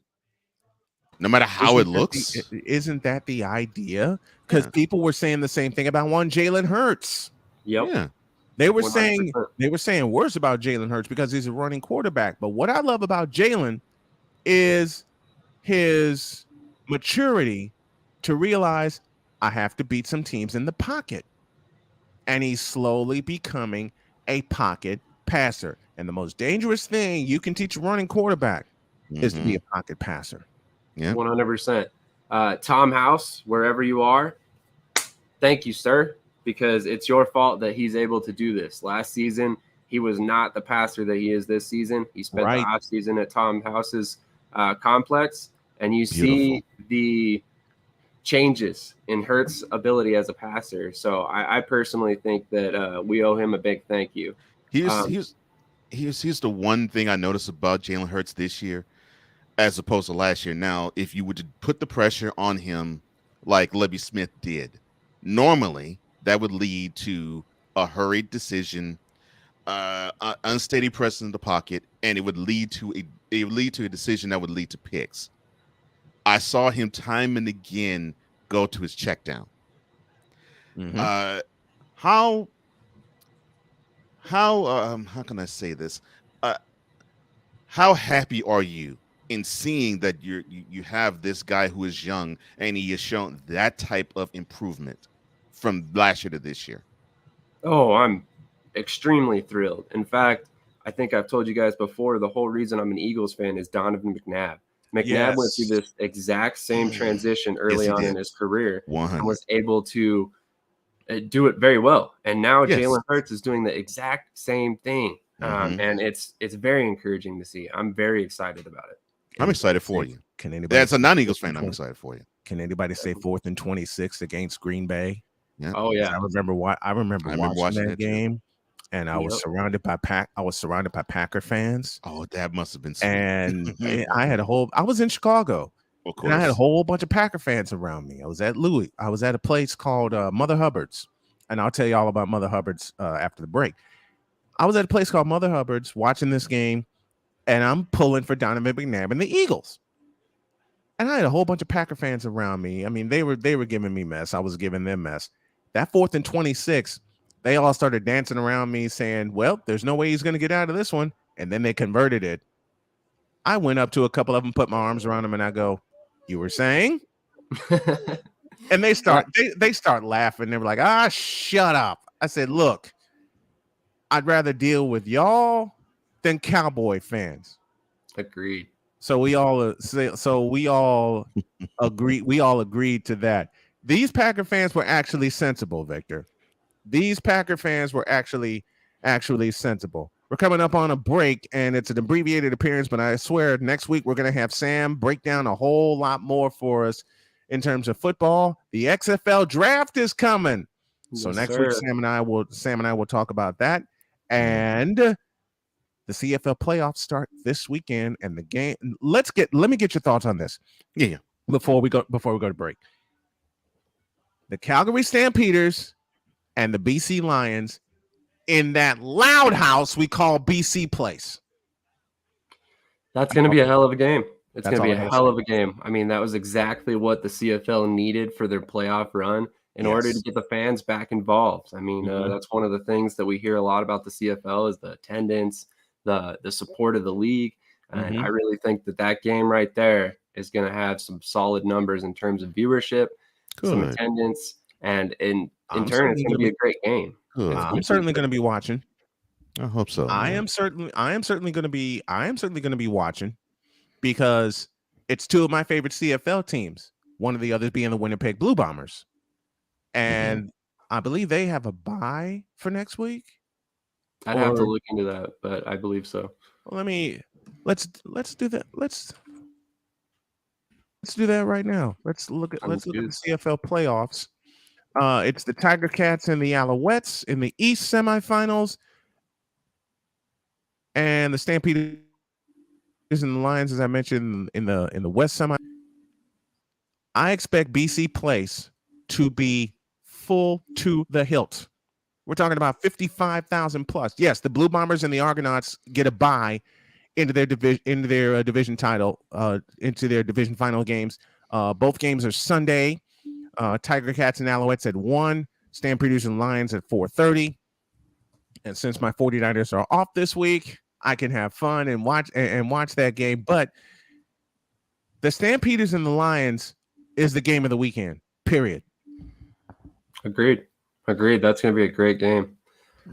No matter how it looks? Isn't that the idea? Because people were saying the same thing about one Jalen Hurts. Yep. Yeah. They were 100%. saying worse about Jalen Hurts because he's a running quarterback. But what I love about Jalen is his maturity to realize I have to beat some teams in the pocket. And he's slowly becoming a pocket passer. And the most dangerous thing you can teach a running quarterback is to be a pocket passer. Yeah, 100%. Tom House, wherever you are, thank you, sir, because it's your fault that he's able to do this. Last season, he was not the passer that he is this season. He spent the off season at Tom House's complex, and you see the changes in Hurts' ability as a passer. So I personally think that we owe him a big thank you. Here's the one thing I noticed about Jalen Hurts this year as opposed to last year. Now, if you would put the pressure on him like Lebby Smith did, normally that would lead to a hurried decision, unsteady presence in the pocket, and it would lead to a decision that would lead to picks. I saw him time and again go to his check down. How can I say this? How happy are you in seeing that you have this guy who is young and he has shown that type of improvement from last year to this year? Oh, I'm extremely thrilled. In fact, I think I've told you guys before, the whole reason I'm an Eagles fan is Donovan McNabb. McNabb went through this exact same transition early on in his career and was able to do it very well. And now Jalen Hurts is doing the exact same thing. And it's very encouraging to see. I'm very excited about it. I'm excited for you. Can anybody? That's a non-Eagles fan. I'm excited for you. Can anybody say 4th and 26 against Green Bay? Yeah. Oh yeah. I remember watching that game, and I was surrounded by Packer fans. Oh, that must have been sweet. And I was in Chicago. Of course. And I had a whole bunch of Packer fans around me. I was at a place called Mother Hubbard's, and I'll tell you all about Mother Hubbard's after the break. I was at a place called Mother Hubbard's watching this game, and I'm pulling for Donovan McNabb and the Eagles. And I had a whole bunch of Packer fans around me. I mean, they were giving me mess. I was giving them mess. That 4th and 26, they all started dancing around me saying, well, there's no way he's going to get out of this one. And then they converted it. I went up to a couple of them, put my arms around them, and I go, you were saying? And they start laughing. They were like, shut up. I said, look, I'd rather deal with y'all than Cowboy fans. Agreed. So we all agree. We all agreed to that. These Packer fans were actually sensible, Victor. These Packer fans were actually sensible. We're coming up on a break, and it's an abbreviated appearance, but I swear next week we're going to have Sam break down a whole lot more for us in terms of football. The XFL draft is coming. So next week, Sam and I will talk about that. And the CFL playoffs start this weekend, and the game. Let me get your thoughts on this. Yeah. Before we go to break. The Calgary Stampeders and the BC Lions in that loud house we call BC Place. That's going to be a hell of a game. It's going to be a hell of a game. I mean, that was exactly what the CFL needed for their playoff run in order to get the fans back involved. I mean, that's one of the things that we hear a lot about the CFL is the attendance, the support of the league. And I really think that game right there is going to have some solid numbers in terms of viewership, some attendance, and in turn, it's going to be a great game. I'm certainly going to be watching. I hope so. I am certainly going to be watching because it's two of my favorite CFL teams. One of the others being the Winnipeg Blue Bombers, and I believe they have a bye for next week. I'd have to look into that, but I believe so. Well, let's do that. Let's do that right now. Let's look at the CFL playoffs. It's the Tiger Cats and the Alouettes in the East semifinals, and the Stampeders and the Lions, as I mentioned, in the West semi. I expect BC Place to be full to the hilt. We're talking about 55,000 plus. Yes, the Blue Bombers and the Argonauts get a bye into their division title, into their division final games. Both games are Sunday. Tiger Cats and Alouettes at 1, Stampeders and Lions at 4:30. And since my 49ers are off this week, I can have fun and watch that game. But the Stampeders and the Lions is the game of the weekend, period. Agreed. That's going to be a great game.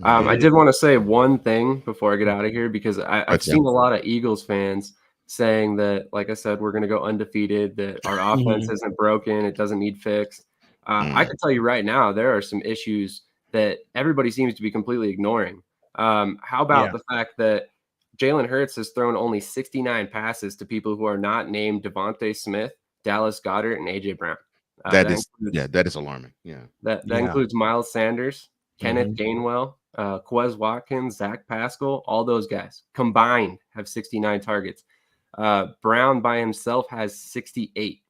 I did want to say one thing before I get out of here, because I've seen a lot of Eagles fans saying that, like I said, we're going to go undefeated, that our offense isn't broken, it doesn't need fixed. I can tell you right now, there are some issues that everybody seems to be completely ignoring. How about the fact that Jalen Hurts has thrown only 69 passes to people who are not named Devontae Smith, Dallas Goedert, and AJ Brown? That is alarming. Yeah. That includes Miles Sanders, Kenneth Gainwell, Quez Watkins, Zach Pascal, all those guys combined have 69 targets. Brown by himself has 68.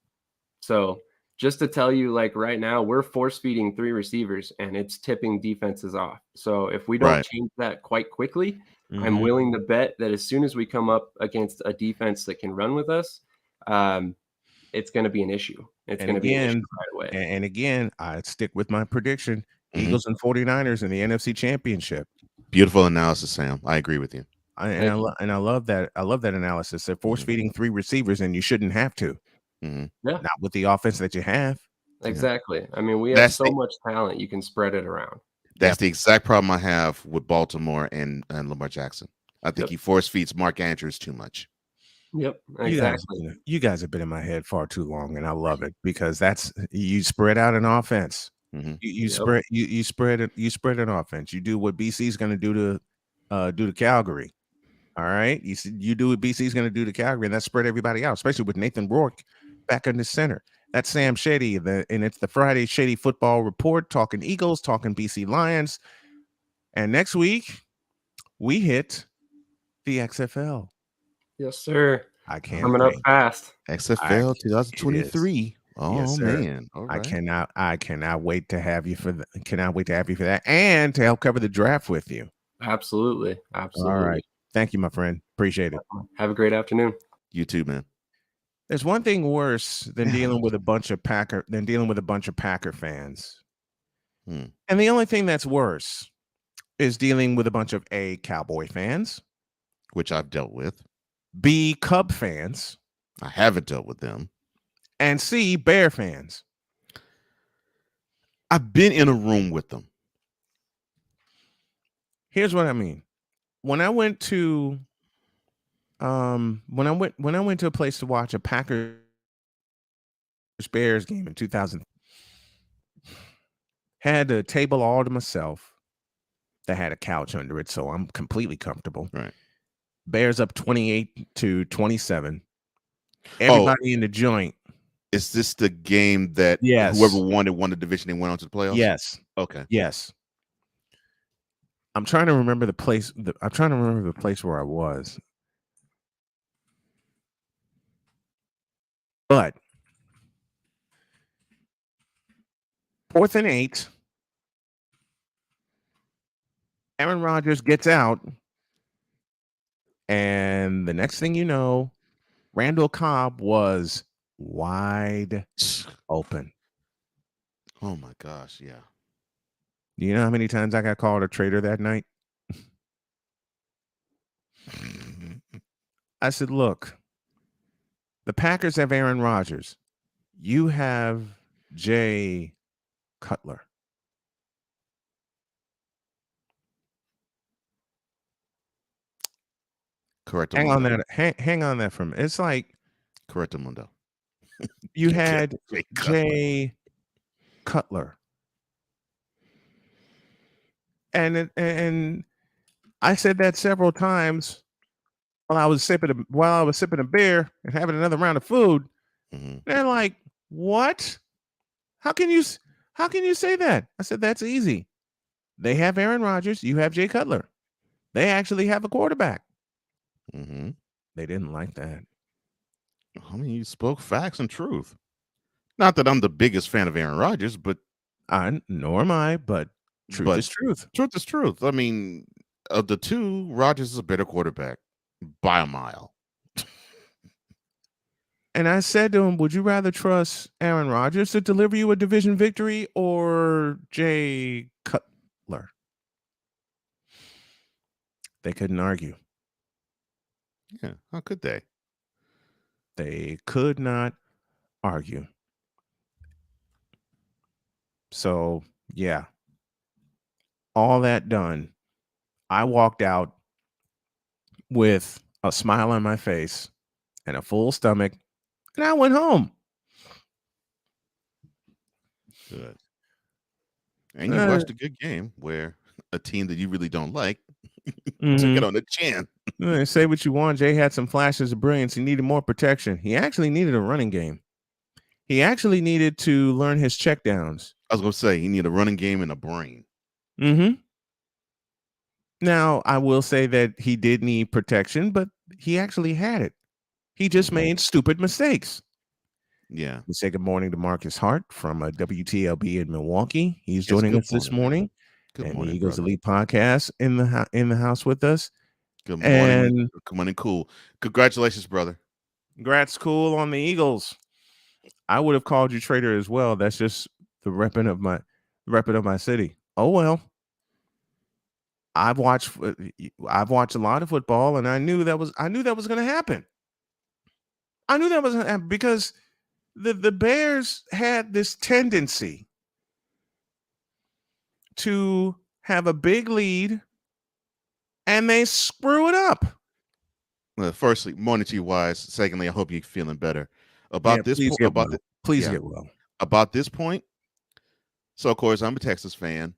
So just to tell you, like right now, we're force feeding 3 receivers and it's tipping defenses off. So if we don't change that quite quickly, I'm willing to bet that as soon as we come up against a defense that can run with us, it's going to be an issue. It's going to be an issue right away. And again, I stick with my prediction. Eagles and 49ers in the NFC Championship. Beautiful analysis, Sam. I agree with you. I love that. I love that analysis. They're force feeding 3 receivers, and you shouldn't have to. Not with the offense that you have. Exactly. I mean, we have so much talent. You can spread it around. That's the exact problem I have with Baltimore and Lamar Jackson. I think he force feeds Mark Andrews too much. Yep, exactly. You guys have been in my head far too long, and I love it because that's you spread out an offense. You spread an offense. You do what BC's going to do to Calgary. All right, you do what BC's going to do to Calgary, and that spread everybody out, especially with Nathan Rourke back in the center. That's Sam Shady, and it's the Friday Shady Football Report, talking Eagles, talking BC Lions, and next week we hit the XFL. Yes, sir. I can't coming up fast. XFL 2023. Oh yes, man! All right. I cannot wait to have you for that, and to help cover the draft with you. Absolutely. All right. Thank you, my friend. Appreciate it. Have a great afternoon. You too, man. There's one thing worse than dealing with a bunch of Packer fans. And the only thing that's worse is dealing with a bunch of A, Cowboy fans, which I've dealt with, B, Cub fans, I haven't dealt with them, and C, Bear fans. I've been in a room with them. Here's what I mean. When I went to when I went to a place to watch a Packers Bears game in 2000, had a table all to myself that had a couch under it, so I'm completely comfortable. Right. Bears up 28-27. Everybody in the joint. Is this the game that whoever won the division and went on to the playoffs? Yes. Okay. Yes. I'm trying to remember the place. I'm trying to remember the place where I was. But 4th and 8. Aaron Rodgers gets out. And the next thing you know, Randall Cobb was wide open. Oh my gosh, yeah. Do you know how many times I got called a traitor that night? I said, look, the Packers have Aaron Rodgers. You have Jay Cutler. Correct. Hang on that. Hang on that for a minute. It's like Correctamundo. You had Jay Cutler. And I said that several times while I was sipping a beer and having another round of food. They're like, "What? How can you say that?" I said, "That's easy. They have Aaron Rodgers. You have Jay Cutler. They actually have a quarterback." They didn't like that. I mean, you spoke facts and truth. Not that I'm the biggest fan of Aaron Rodgers, but nor am I. But truth is truth. Truth is truth. I mean, of the two, Rodgers is a better quarterback by a mile. And I said to him, "Would you rather trust Aaron Rodgers to deliver you a division victory or Jay Cutler?" They couldn't argue. Yeah, how could they? They could not argue. So, yeah. All that done, I walked out with a smile on my face and a full stomach, and I went home. Good. And you watched a good game where a team that you really don't like took it on the chin. Say what you want. Jay had some flashes of brilliance. He needed more protection. He actually needed a running game. He actually needed to learn his checkdowns. I was going to say he needed a running game and a brain. Now, I will say that he did need protection, but he actually had it. He just made stupid mistakes. Yeah. We say good morning to Marcus Hart from WTLB in Milwaukee. He's joining us this morning. Good morning, Eagles brother. Elite Podcast in the house with us. Good morning. Good morning, cool. Congratulations, brother. Congrats, cool, on the Eagles. I would have called you traitor as well. That's just the repping of my city. Oh well. I've watched a lot of football, and I knew that was going to happen. I knew that was going to happen because the Bears had this tendency to have a big lead, and they screw it up. Well, firstly, morning to you, Wise. Secondly, I hope you're feeling better. About this point, get well. About this point. So, of course, I'm a Texas fan,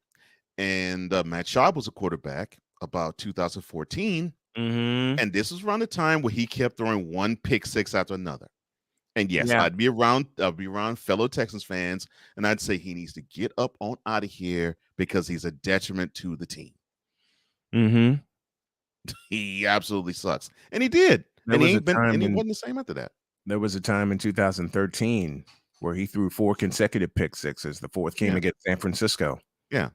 and Matt Schaub was a quarterback about 2014, and this was around the time where he kept throwing one pick six after another. And yes, I'd be around fellow Texans fans, and I'd say he needs to get up on out of here because he's a detriment to the team. He absolutely sucks, and he did. He wasn't the same after that. There was a time in 2013 where he threw 4 consecutive pick sixes. The fourth came against San Francisco. Yeah,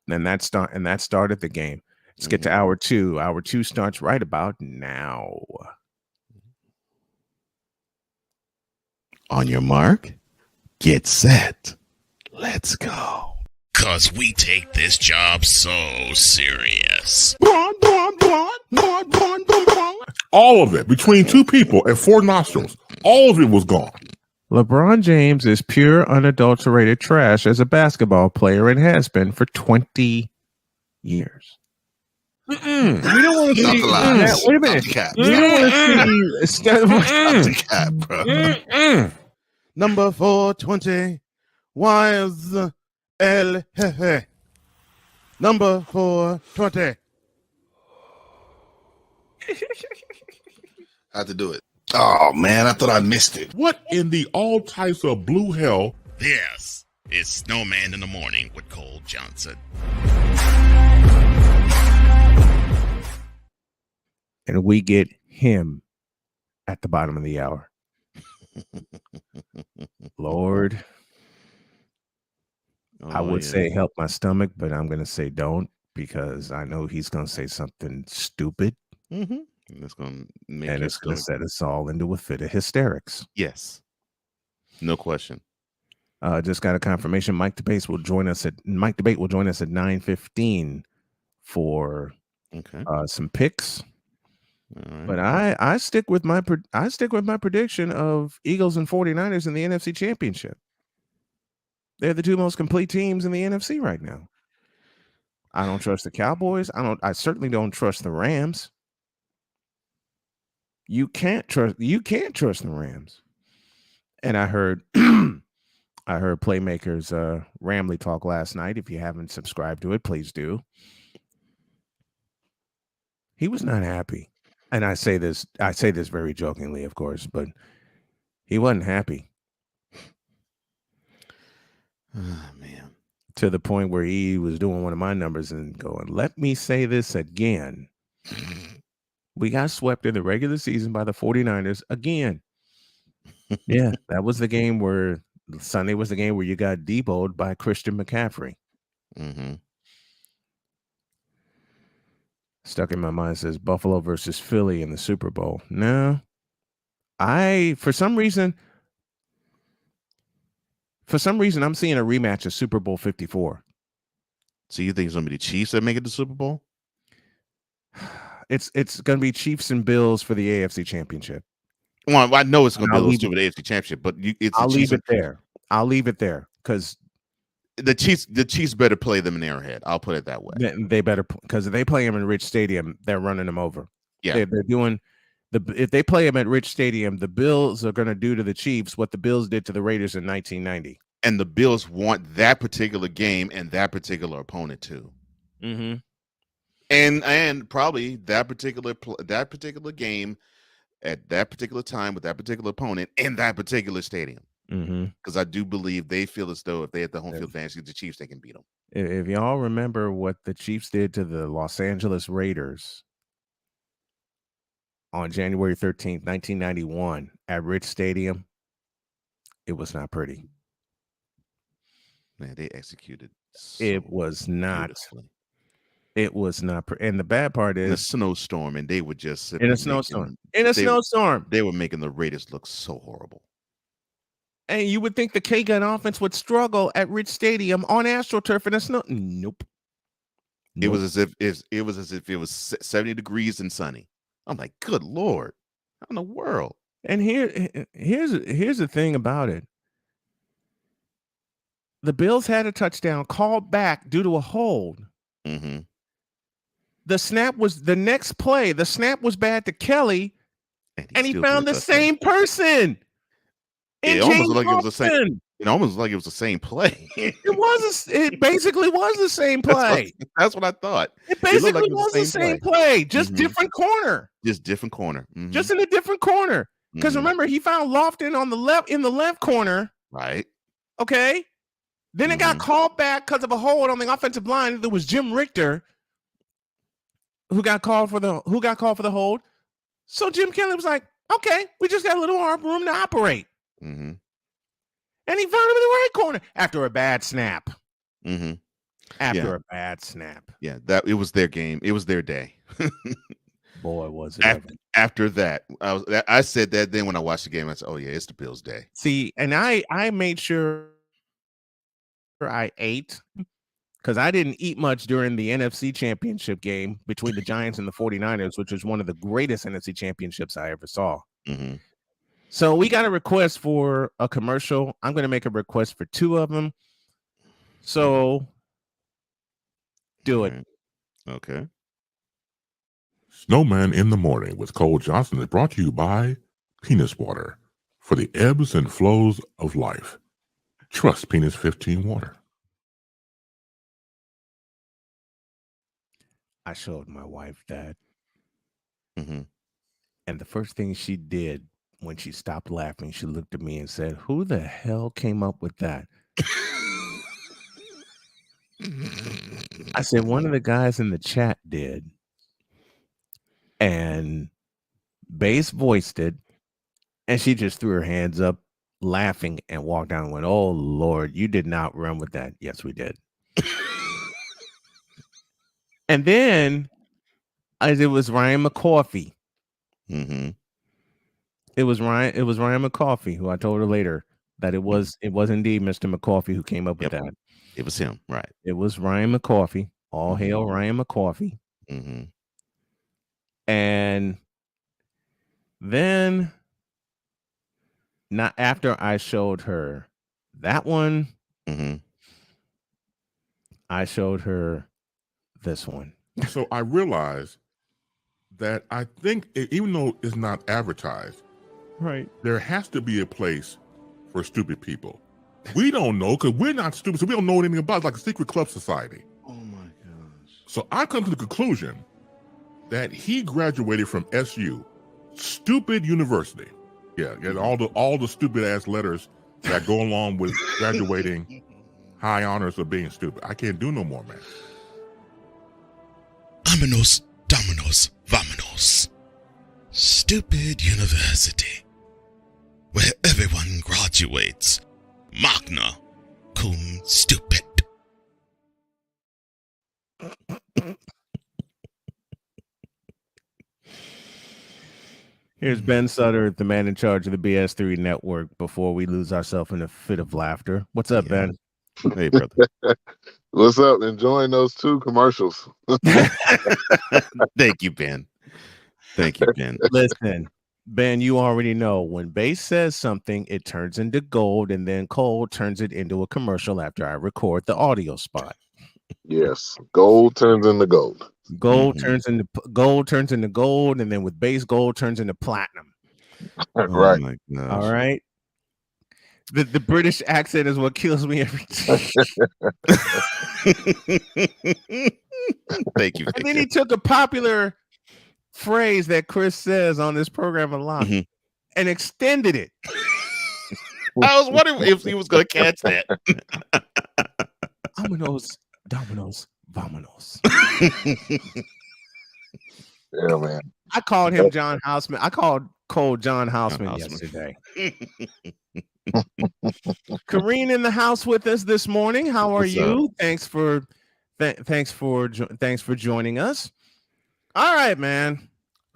and that started the game. Let's get to hour 2. Hour 2 starts right about now. On your mark, get set, let's go. 'Cause we take this job so serious. All of it, between 2 people and 4 nostrils, all of it was gone. LeBron James is pure, unadulterated trash as a basketball player and has been for 20 years. We don't want to see that. Wait a minute. We don't want to see bro. Number 420. Wise El Jefe. Number 420. I had to do it. Oh, man, I thought I missed it. What in the all types of blue hell? Yes, it's Snowman in the Morning with Cole Johnson. And we get him at the bottom of the hour. Lord, I would say help my stomach, but I'm going to say don't, because I know he's going to say something stupid. And it's going to set us all into a fit of hysterics. Yes. No question. Just got a confirmation. Mike Debate will join us at 9:15 for some picks. Right. But I stick with my prediction of Eagles and 49ers in the NFC Championship. They're the 2 most complete teams in the NFC right now. I don't trust the Cowboys. I certainly don't trust the Rams. You can't trust the Rams. And I heard Playmakers Ramley talk last night. If you haven't subscribed to it, please do. He was not happy. And I say this very jokingly, of course, but he wasn't happy. Oh, man. To the point where he was doing one of my numbers and going, let me say this again. We got swept in the regular season by the 49ers again. Yeah, that was the game where Sunday was the game where you got deboed by Christian McCaffrey. Stuck in my mind says Buffalo versus Philly in the Super Bowl. No, for some reason, I'm seeing a rematch of Super Bowl 54. So you think it's going to be the Chiefs that make it to Super Bowl? It's going to be Chiefs and Bills for the AFC Championship. Well, I know it's going to be those 2 for the AFC Championship, but I'll leave it there. I'll leave it there because the Chiefs better play them in Arrowhead. I'll put it that way. They better, because if they play them in Rich Stadium, they're running them over. Yeah, they're doing if they play them at Rich Stadium, the Bills are going to do to the Chiefs what the Bills did to the Raiders in 1990. And the Bills want that particular game and that particular opponent too. Mm-hmm. And probably that particular game at that particular time with that particular opponent in that particular stadium. Because I do believe they feel as though if they had the home field advantage against the Chiefs, they can beat them. If y'all remember what the Chiefs did to the Los Angeles Raiders on January 13th, 1991 at Rich Stadium, it was not pretty. Man, they executed. It was not. It was not. And the bad part is in a snowstorm, and they would just in a snowstorm. They were making the Raiders look so horrible. And you would think the K-Gun offense would struggle at Rich Stadium on AstroTurf in the snow. Nope. It was as if it was 70 degrees and sunny. I'm like, good Lord, how in the world? And here's the thing about it. The Bills had a touchdown called back due to a hold. Mm-hmm. The snap was the next play. The snap was bad to Kelly, and he found the same person. It almost looked like it was the same. It almost like it was the same play. It basically was the same play. That's what I thought. It basically was the same play, just different corner. Just different corner. Just in a different corner. Because remember, he found Lofton on the left in the left corner. Right. Okay. Then it got called back because of a hold on the offensive line. There was Jim Richter who got called for the hold. So Jim Kelly was like, "Okay, we just got a little more room to operate." Mm-hmm. And he found him in the right corner after a bad snap. Mm-hmm. After a bad snap. Yeah, it was their game. It was their day. Boy, was it after that. I said that then when I watched the game, I said, "Oh yeah, it's the Bills' day." See, and I made sure I ate because I didn't eat much during the NFC Championship game between the Giants and the 49ers, which was one of the greatest NFC Championships I ever saw. Mm-hmm. So we got a request for a commercial. I'm going to make a request for 2 of them. So do it. Okay. Snowman in the Morning with Cole Johnson is brought to you by Penis Water for the ebbs and flows of life. Trust Penis 15 Water. I showed my wife that. Mm-hmm. And the first thing she did when she stopped laughing, she looked at me and said, "Who the hell came up with that?" I said, "One of the guys in the chat did." And Base voiced it, and she just threw her hands up, laughing, and walked down and went, "Oh, Lord, you did not run with that." Yes, we did. And then it was Ryan McCoffey. Mm-hmm. It was Ryan McCoffey, who I told her later that it was indeed Mr. McCoffey who came up with that. It was him, right? It was Ryan McCoffey. All hail Ryan McCoffey. Mm-hmm. And then, not after I showed her that one, I showed her this one. So I realized that I think even though it's not advertised, right, there has to be a place for stupid people. We don't know because we're not stupid, so we don't know anything about it, like a secret club society. Oh my gosh. So I come to the conclusion that he graduated from SU, stupid university. Yeah, all the stupid ass letters that go along with graduating high honors of being stupid. I can't do no more, man. Vámonos, dominos, vámonos. Stupid university, where everyone graduates magna cum stupid. Here's Ben Sutter, the man in charge of the BS3 network, before we lose ourselves in a fit of laughter. What's up, Ben? Hey, brother. What's up? Enjoying those 2 commercials. Thank you, Ben. Thank you, Ben. Listen, Ben, you already know when Base says something, it turns into gold, and then Cole turns it into a commercial after I record the audio spot. Yes, gold turns into gold. Gold turns into gold, and then with base gold turns into platinum. Right. Oh my gosh. All right. The British accent is what kills me every time. Thank you. And then he took a popular phrase that Chris says on this program a lot and extended it. I was wondering if he was going to catch that. Vámonos, Domino's, vámonos. Yeah, man. I called him John Houseman. I called Cole John Houseman yesterday. Kareen in the house with us this morning. How are What's you? up? Thanks for joining us. All right, man.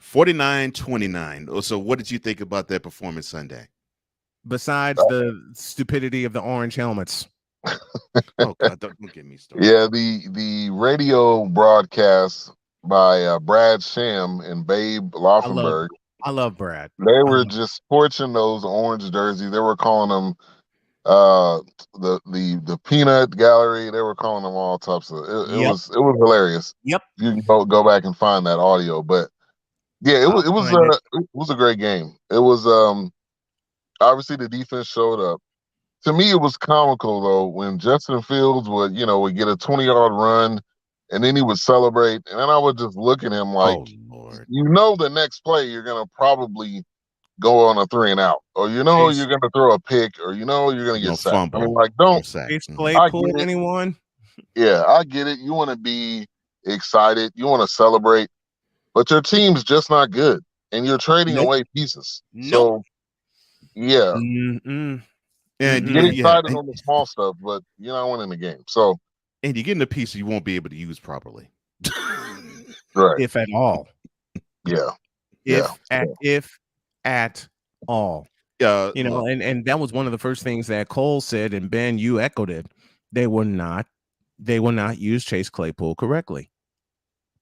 49-29. So what did you think about that performance Sunday? Besides the stupidity of the orange helmets. Oh God, don't get me started. Yeah, the radio broadcast by Brad Sham and Babe Laufenberg. I love Brad. They were just torching those orange jerseys. They were calling them the peanut gallery. They were calling them all types of it was hilarious. Yep. You can go back and find that audio. But yeah, it was a great game. It was obviously the defense showed up. To me, it was comical though when Justin Fields would get a 20-yard run and then he would celebrate, and then I would just look at him like, the next play you're gonna probably go on a 3-and-out, or you're gonna throw a pick, or you're gonna get sacked. Fumble. I mean, like, don't Claypool anyone? Yeah, I get it. You want to be excited, you want to celebrate, but your team's just not good, and you're trading away pieces. So, yeah. Mm-mm. And you get excited on the small stuff, but you're not winning the game. So, and you're getting a piece you won't be able to use properly, right? If at all. Yeah. If at all. And that was one of the first things that Cole said, and Ben, you echoed it. They will not use Chase Claypool correctly.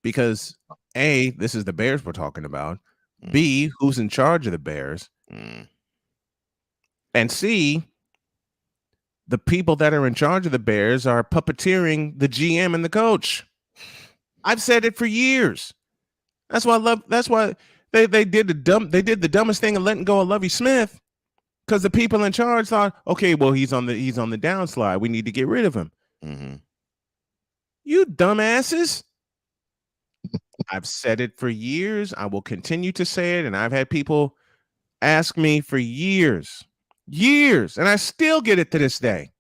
Because A, this is the Bears we're talking about. B, who's in charge of the Bears? And C, the people that are in charge of the Bears are puppeteering the GM and the coach. I've said it for years. That's why they did the dumbest thing of letting go of Lovie Smith, because the people in charge thought, okay, well, he's on the downslide. We need to get rid of him. Mm-hmm. You dumbasses. I've said it for years. I will continue to say it, and I've had people ask me for years, and I still get it to this day.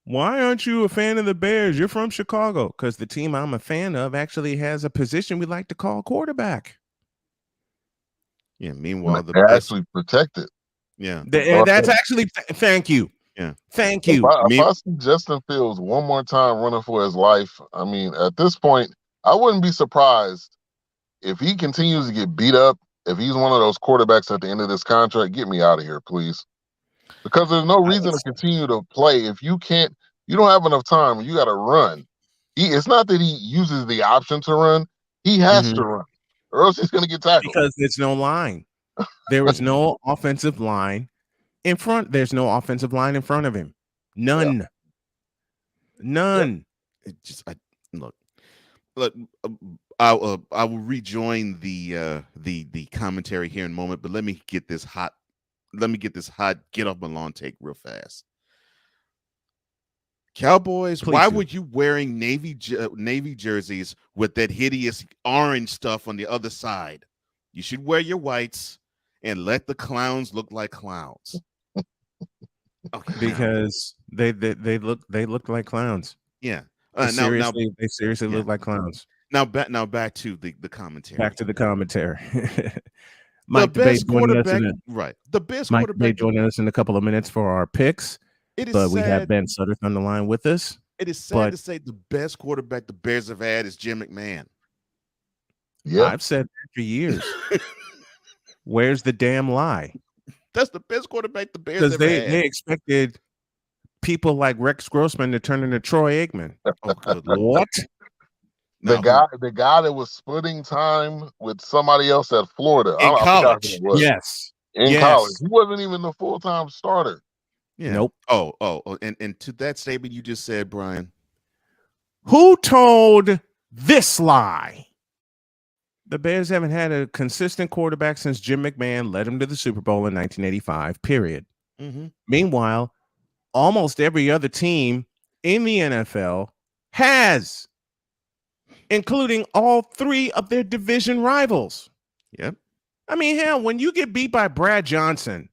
Why aren't you a fan of the Bears? You're from Chicago. Because the team I'm a fan of actually has a position we like to call quarterback. Yeah. Meanwhile, they're actually protected. Yeah. That's actually. Thank you. Yeah. Thank you. If I see Justin Fields one more time running for his life, I mean, at this point, I wouldn't be surprised if he continues to get beat up. If he's one of those quarterbacks at the end of this contract, get me out of here, please. Because there's no reason to continue to play if you don't have enough time. You got to run. It's not that he uses the option to run. He has to run, or else he's going to get tackled. Because there's no line. There is no offensive line in front. There's no offensive line in front of him. None. Yeah. None. It just look. I will rejoin the commentary here in a moment, but let me get this hot get off my lawn take real fast. Cowboys, Please why do. were you wearing navy jerseys with that hideous orange stuff on the other side? You should wear your whites and let the clowns look like clowns. Okay, because they look like clowns. Yeah. They seriously look like clowns. Now back to the commentary. Back to the commentary. The best quarterback, right? The best Mike quarterback joining us in a couple of minutes for our picks. We have Ben Sutter on the line with us. It is sad to say the best quarterback the Bears have had is Jim McMahon. Yeah, I've said that for years. Where's the damn lie? That's the best quarterback the Bears Because ever had. They expected people like Rex Grossman to turn into Troy Aikman. Oh, good What? The guy that was splitting time with somebody else at Florida in college. Yes. In college. He wasn't even the full-time starter. Yeah. Nope. Oh, and to that statement you just said, Brian. Who told this lie. The Bears haven't had a consistent quarterback since Jim McMahon led them to the Super Bowl in 1985, period. Mm-hmm. Meanwhile, almost every other team in the NFL has, including all three of their division rivals. Yep. I mean, hell, when you get beat by Brad Johnson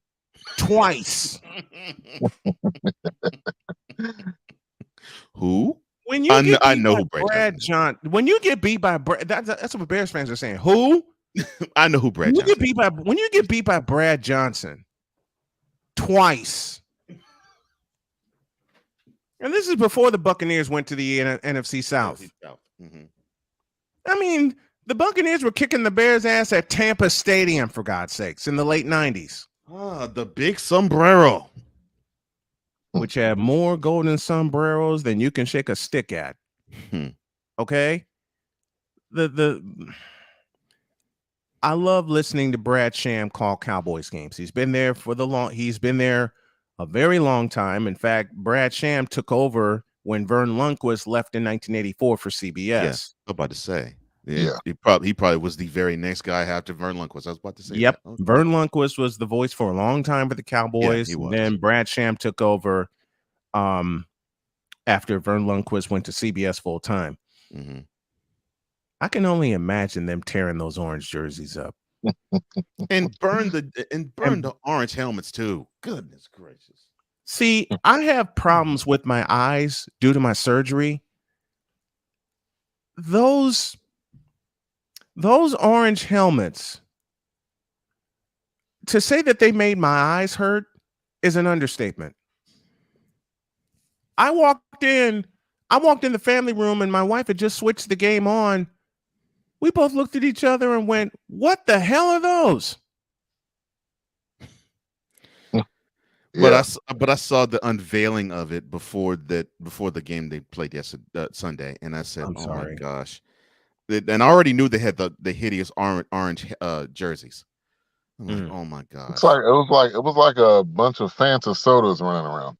twice. Who? When you get I beat know by who Brad Johnson. When you get beat by Brad, that's what Bears fans are saying. Who? I know who Brad When Johnson. when you get beat by Brad Johnson twice, and this is before the Buccaneers went to the NFC South. Mm-hmm. I mean, the Buccaneers were kicking the Bears' ass at Tampa Stadium, for God's sakes, in the late 90s. Ah, the big sombrero. Which had more golden sombreros than you can shake a stick at. Okay? I love listening to Brad Sham call Cowboys games. He's been there a very long time. In fact, Brad Sham took over when Vern Lundquist left in 1984 for CBS. Yeah, I was about to say. Yeah. He probably was the very next guy after Vern Lundquist. I was about to say. Yep. That. Okay. Vern Lundquist was the voice for a long time for the Cowboys. Yeah, he was. Then Brad Sham took over after Vern Lundquist went to CBS full time. Mm-hmm. I can only imagine them tearing those orange jerseys up and burn the orange helmets too. Goodness gracious. See, I have problems with my eyes due to my surgery. Those orange helmets, to say that they made my eyes hurt is an understatement. I walked in the family room and my wife had just switched the game on. We both looked at each other and went, "What the hell are those?" But I saw the unveiling of it before the game they played yesterday Sunday, and I said, "Oh my gosh!" And I already knew they had the hideous orange jerseys. I'm like, "Oh my gosh!" It was like a bunch of Fanta sodas running around.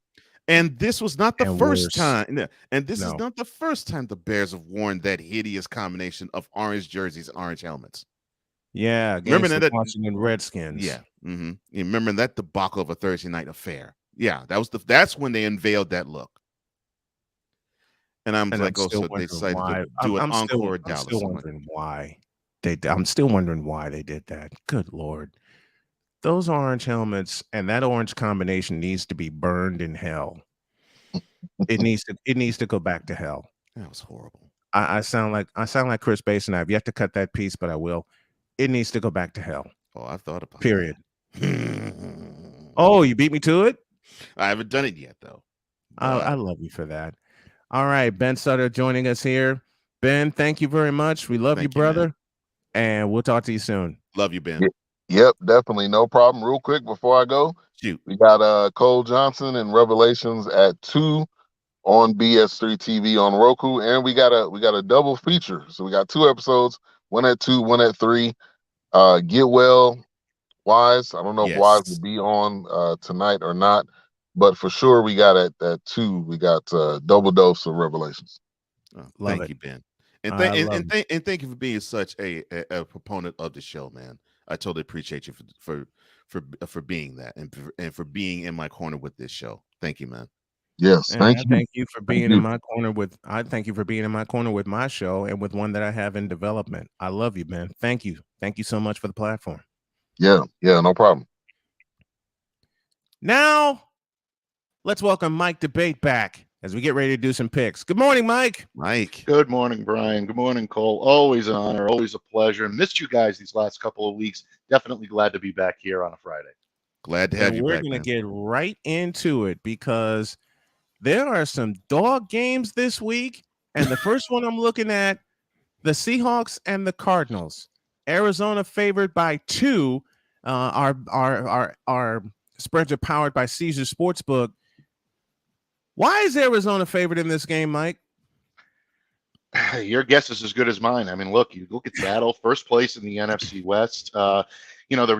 And this was not the first time. And this is not the first time the Bears have worn that hideous combination of orange jerseys and orange helmets. Yeah, remember that Washington Redskins. Yeah, mm-hmm. You remember that debacle of a Thursday night affair? Yeah, that's when they unveiled that look. And I'm like, so they decided to do an encore at Dallas. I'm still wondering why I'm still wondering why they did that. Good Lord. Those orange helmets and that orange combination needs to be burned in hell. It needs to go back to hell. That was horrible. I sound like Chris Basin. I've yet to cut that piece, but I will. It needs to go back to hell. Oh, I've thought about period. Oh, you beat me to it? I haven't done it yet, though. I love you for that. All right, Ben Sutter joining us here. Ben, thank you very much. We love you, brother. And we'll talk to you soon. Love you, Ben. Yep, definitely. No problem. Real quick before I go, shoot. We got Cole Johnson and Revelations at 2 on BS3 TV on Roku, and we got a double feature. So we got 2 episodes, one at 2, one at 3. Get Well, Wise. I don't know if Wise will be on tonight or not, but for sure we got at 2. We got double dose of Revelations. Thank you, Ben, and thank you for being such a proponent of the show, man. I totally appreciate you for being that and for being in my corner with this show. Thank you, man. Yes, thank you. Thank you for being in my corner with. I thank you for being in my corner with my show and with one that I have in development. I love you, man. Thank you so much for the platform. Yeah, no problem. Now, let's welcome Mike Debate back as we get ready to do some picks. Good morning, Mike. Good morning, Brian. Good morning, Cole. Always an honor, always a pleasure. Missed you guys these last couple of weeks. Definitely glad to be back here on a Friday. Glad to have you back. We're going to get right into it because there are some dog games this week. And the first one I'm looking at, the Seahawks and the Cardinals. Arizona favored by 2. Our spreads are powered by Caesar Sportsbook. Why is Arizona favored in this game, Mike? Your guess is as good as mine. I mean, look, you look at Seattle, first place in the NFC West. They're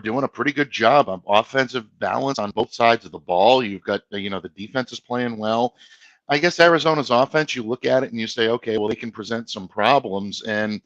doing a pretty good job on offensive balance on both sides of the ball. You've got, the defense is playing well. I guess Arizona's offense, you look at it and you say, okay, well, they can present some problems, and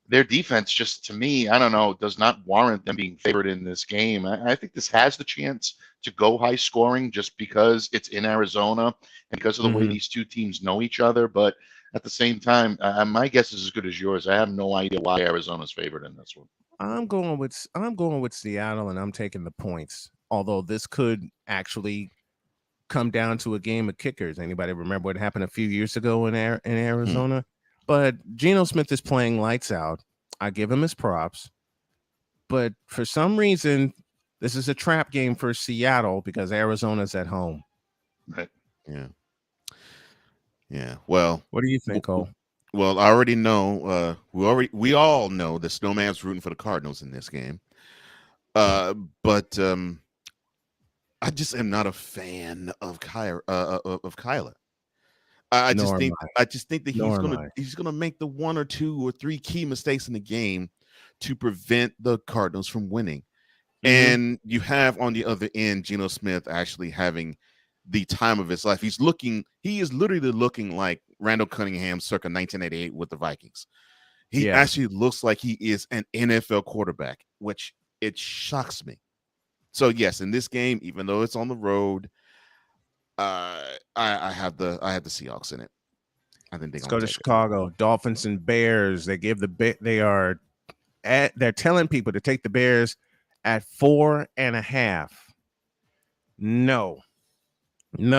their defense, just to me, I don't know, does not warrant them being favored in this game. I think this has the chance to go high scoring just because it's in Arizona and because of the way these two teams know each other. But at the same time, my guess is as good as yours. I have no idea why Arizona's favored in this one. I'm going with Seattle, and I'm taking the points. Although this could actually come down to a game of kickers. Anybody remember what happened a few years ago in Arizona? But Geno Smith is playing lights out. I give him his props. But for some reason, this is a trap game for Seattle because Arizona's at home. Right. Yeah. Yeah. Well, what do you think, Cole? Well, I already know. We all know that Snowman's rooting for the Cardinals in this game. But I just am not a fan of Kyler. I just think that he's gonna make the 1 or 2 or 3 key mistakes in the game to prevent the Cardinals from winning. And you have on the other end Geno Smith actually having the time of his life. He is literally looking like Randall Cunningham circa 1988 with the Vikings. He actually looks like he is an NFL quarterback, which it shocks me. So yes, in this game, even though it's on the road, I have the Seahawks in it. I think Let's go to Chicago. Dolphins and Bears. They're telling people to take the Bears at 4.5. No. Wait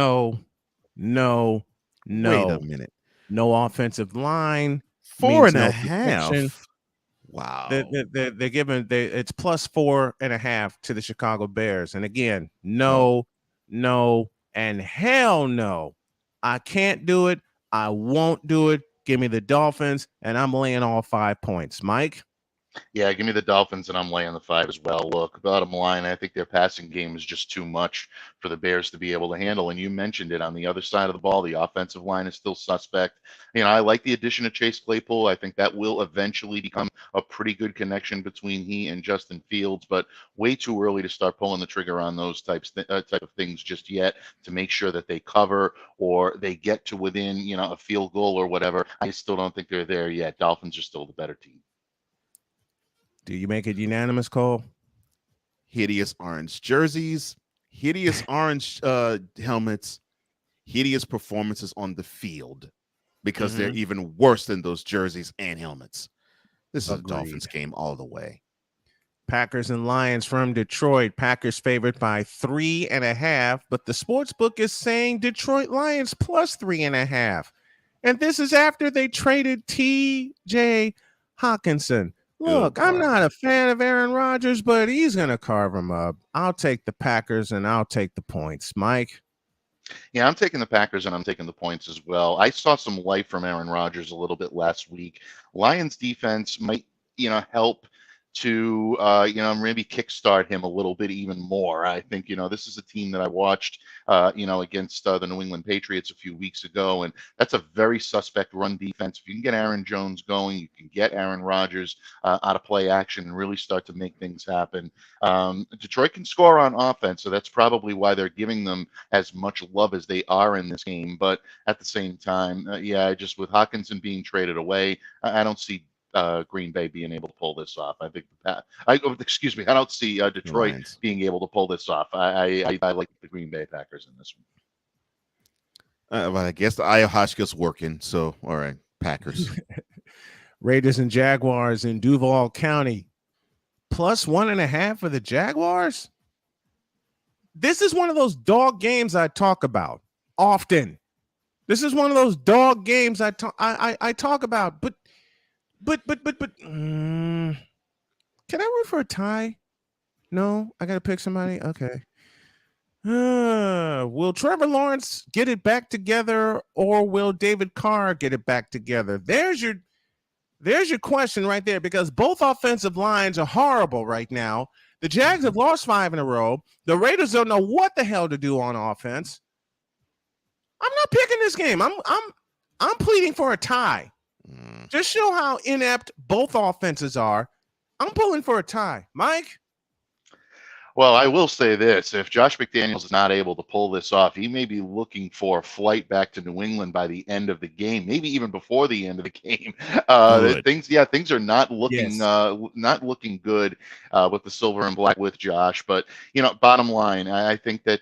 a minute. No offensive line. 4.5. Wow. They're giving it's plus 4.5 to the Chicago Bears. And again, no, and hell no. I can't do it. I won't do it. Give me the Dolphins, and I'm laying all 5 points. Mike? Yeah, give me the Dolphins, and I'm laying the 5 as well. Look, bottom line, I think their passing game is just too much for the Bears to be able to handle. And you mentioned it, on the other side of the ball, the offensive line is still suspect. I like the addition of Chase Claypool. I think that will eventually become a pretty good connection between he and Justin Fields, but way too early to start pulling the trigger on those type of things just yet to make sure that they cover or they get to within, a field goal or whatever. I still don't think they're there yet. Dolphins are still the better team. Do you make it unanimous, Cole? Hideous orange jerseys, hideous orange helmets, hideous performances on the field because they're even worse than those jerseys and helmets. This is a Dolphins game all the way. Packers and Lions from Detroit. Packers favored by 3.5, but the sports book is saying Detroit Lions plus 3.5. And this is after they traded T.J. Hawkinson. Look, I'm not a fan of Aaron Rodgers, but he's going to carve him up. I'll take the Packers, and I'll take the points. Mike? Yeah, I'm taking the Packers, and I'm taking the points as well. I saw some life from Aaron Rodgers a little bit last week. Lions defense might, help to, maybe kickstart him a little bit even more. I think, this is a team that I watched, against the New England Patriots a few weeks ago, and that's a very suspect run defense. If you can get Aaron Jones going, you can get Aaron Rodgers out of play action and really start to make things happen. Detroit can score on offense, so that's probably why they're giving them as much love as they are in this game. But at the same time, just with Hawkinson being traded away, I don't see Green Bay being able to pull this off. I think I don't see Detroit being able to pull this off. I like the Green Bay Packers in this one. Well, I guess the ayahuasca's working. So, all right, Packers. Raiders and Jaguars in Duval County. Plus 1.5 for the Jaguars. This is one of those dog games I talk about often. This is one of those dog games I talk about, but can I root for a tie? No, I gotta pick somebody. Okay. Will Trevor Lawrence get it back together, or will David Carr get it back together? There's your question right there, because both offensive lines are horrible right now. The Jags have lost 5 in a row. The Raiders don't know what the hell to do on offense. I'm not picking this game. I'm pleading for a tie. Just show how inept both offenses are. I'm pulling for a tie. Mike? Well, I will say this. If Josh McDaniels is not able to pull this off, he may be looking for a flight back to New England by the end of the game, maybe even before the end of the game. Good. Things are not looking Yes. good with the silver and black with Josh. But bottom line, I think that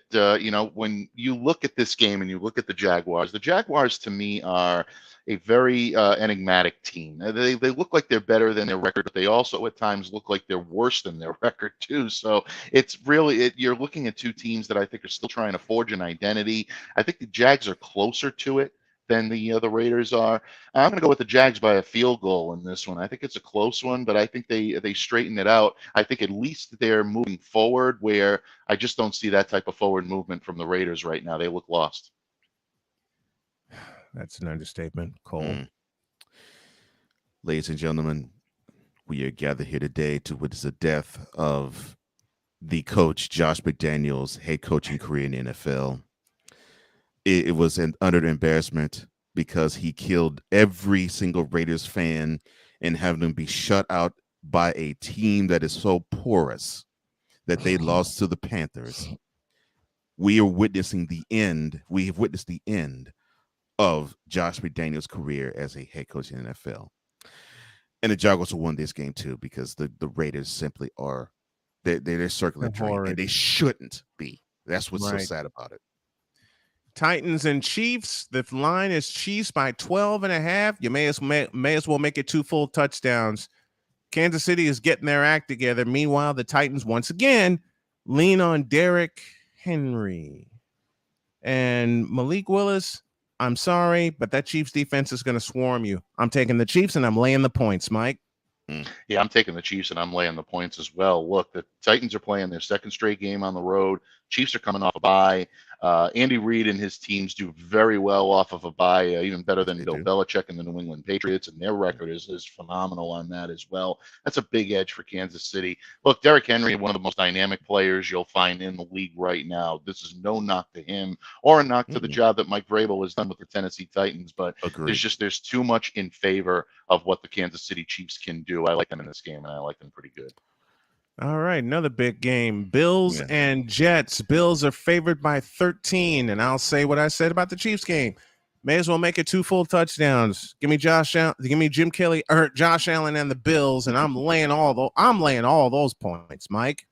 when you look at this game and you look at the Jaguars to me are a very enigmatic team. They look like they're better than their record, but they also at times look like they're worse than their record too. So it's really you're looking at two teams that I think are still trying to forge an identity. I think the Jags are closer to it than the Raiders are. I'm going to go with the Jags by a field goal in this one. I think it's a close one, but I think they straighten it out. I think at least they're moving forward, where I just don't see that type of forward movement from the Raiders right now. They look lost. That's an understatement, Cole. Ladies and gentlemen, we are gathered here today to witness the death of the coach, Josh McDaniels' head coaching career in the NFL. It was an utter embarrassment because he killed every single Raiders fan and having them be shut out by a team that is so porous that they lost to the Panthers. We are witnessing the end. We have witnessed the end of Josh McDaniels' career as a head coach in the NFL. And the Jaguars will win this game too, because the Raiders simply are they're circling train, and they shouldn't be. That's what's so sad about it. Titans and Chiefs. The line is Chiefs by 12.5. You may as well make it 2 full touchdowns. Kansas City is getting their act together. Meanwhile, the Titans once again lean on Derrick Henry and Malik Willis. I'm sorry, but that Chiefs defense is going to swarm you. I'm taking the Chiefs and I'm laying the points, Mike. Yeah, I'm taking the Chiefs and I'm laying the points as well. Look, the Titans are playing their second straight game on the road. Chiefs are coming off a bye. Andy Reid and his teams do very well off of a bye, even better than Bill Belichick and the New England Patriots, and their record is phenomenal on that as well. That's a big edge for Kansas City. Look, Derrick Henry, one of the most dynamic players you'll find in the league right now. This is no knock to him or a knock to the job that Mike Vrabel has done with the Tennessee Titans, but there's too much in favor of what the Kansas City Chiefs can do. I like them in this game, and I like them pretty good. All right, another big game. Bills and Jets. Bills are favored by 13, and I'll say what I said about the Chiefs game. May as well make it 2 full touchdowns. Give me Jim Kelly or Josh Allen and the Bills, and I'm laying all those points, Mike.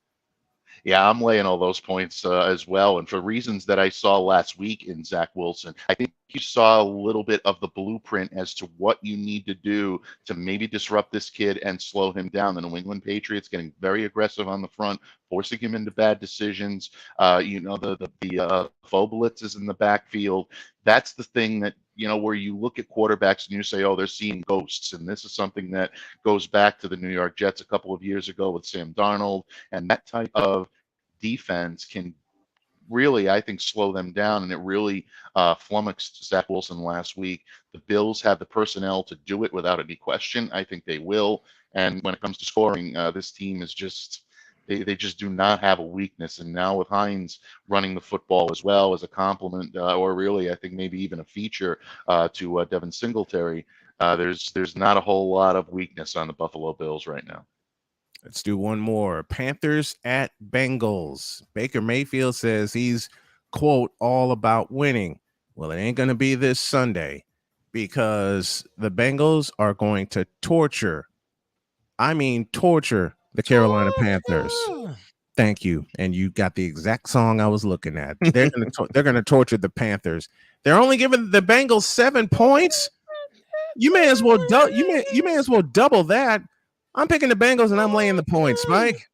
Yeah, I'm laying all those points as well. And for reasons that I saw last week in Zach Wilson, I think you saw a little bit of the blueprint as to what you need to do to maybe disrupt this kid and slow him down. The New England Patriots getting very aggressive on the front, forcing him into bad decisions. The faux blitzes in the backfield. That's the thing that, where you look at quarterbacks and you say, oh, they're seeing ghosts. And this is something that goes back to the New York Jets a couple of years ago with Sam Darnold. And that type of defense can really, I think, slow them down. And it really flummoxed Zach Wilson last week. The Bills have the personnel to do it without any question. I think they will. And when it comes to scoring, this team is just... They just do not have a weakness. And now with Hines running the football as well as a compliment, or really, I think maybe even a feature to Devin Singletary, there's not a whole lot of weakness on the Buffalo Bills right now. Let's do one more. Panthers at Bengals. Baker Mayfield says he's, quote, all about winning. Well, it ain't going to be this Sunday because the Bengals are going to torture the Carolina Panthers. Thank you. And you got the exact song I was looking at. They're going to torture the Panthers. They're only giving the Bengals 7 points. You may as well double that. I'm picking the Bengals and I'm laying the points, Mike.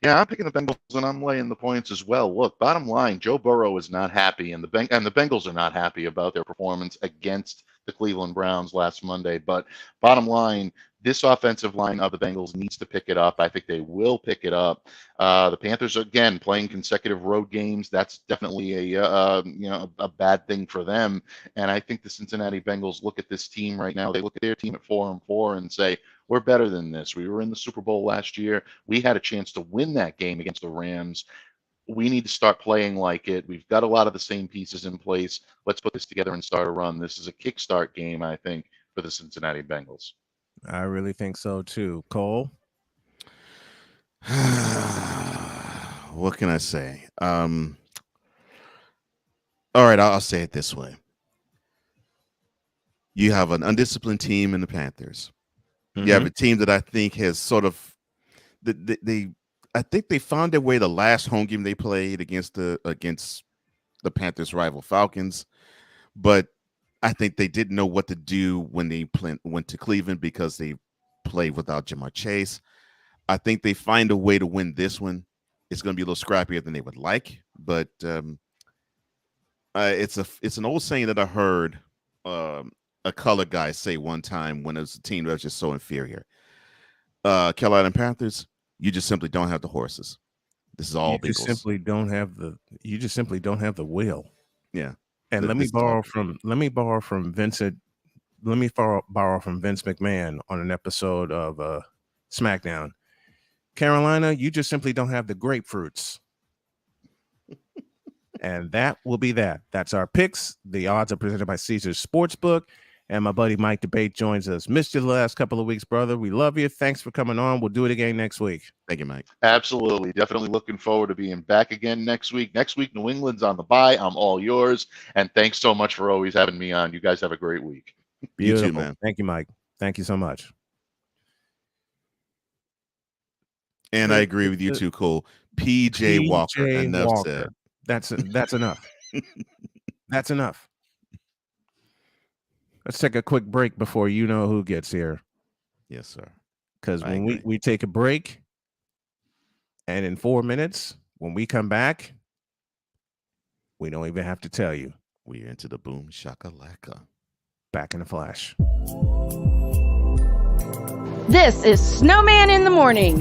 Yeah, I'm picking the Bengals and I'm laying the points as well. Look, bottom line, Joe Burrow is not happy, and the Bengals are not happy about their performance against the Cleveland Browns last Monday. But bottom line, this offensive line of the Bengals needs to pick it up. I think they will pick it up. The Panthers, again, playing consecutive road games. That's definitely a bad thing for them. And I think the Cincinnati Bengals look at this team right now. They look at their team at 4-4 and say, we're better than this. We were in the Super Bowl last year. We had a chance to win that game against the Rams. We need to start playing like it. We've got a lot of the same pieces in place. Let's put this together and start a run. This is a kickstart game, I think, for the Cincinnati Bengals. I really think so too. Cole? what can I say? All right, I'll say it this way. You have an undisciplined team in the Panthers. You have a team that I think has sort of I think they found their way the last home game they played against the Panthers' rival Falcons, but I think they didn't know what to do when they went to Cleveland because they played without Jamar Chase. I think they find a way to win this one. It's going to be a little scrappier than they would like, but it's an old saying that I heard a color guy say one time when it was a team that was just so inferior. Carolina Panthers, you just simply don't have the horses. This is all you Bengals. just simply don't have the will. Yeah. And let me borrow from Vincent. Let me borrow from Vince McMahon on an episode of SmackDown. Carolina, you just simply don't have the grapefruits. And that will be that. That's our picks. The odds are presented by Caesars Sportsbook. And my buddy Mike Debate joins us. Missed you the last couple of weeks, brother. We love you. Thanks for coming on. We'll do it again next week. Thank you, Mike. Absolutely. Definitely looking forward to being back again next week. Next week, New England's on the bye. I'm all yours. And thanks so much for always having me on. You guys have a great week. Beautiful. You too, man. Thank you, Mike. Thank you so much. And I agree with you too, Cole. PJ Walker. Enough said. That's enough. That's enough. Let's take a quick break before you know who gets here. Yes, sir. Because when we take a break, and in 4 minutes, when we come back, we don't even have to tell you. We're into the boom shakalaka. Back in a flash. This is Snowman in the Morning.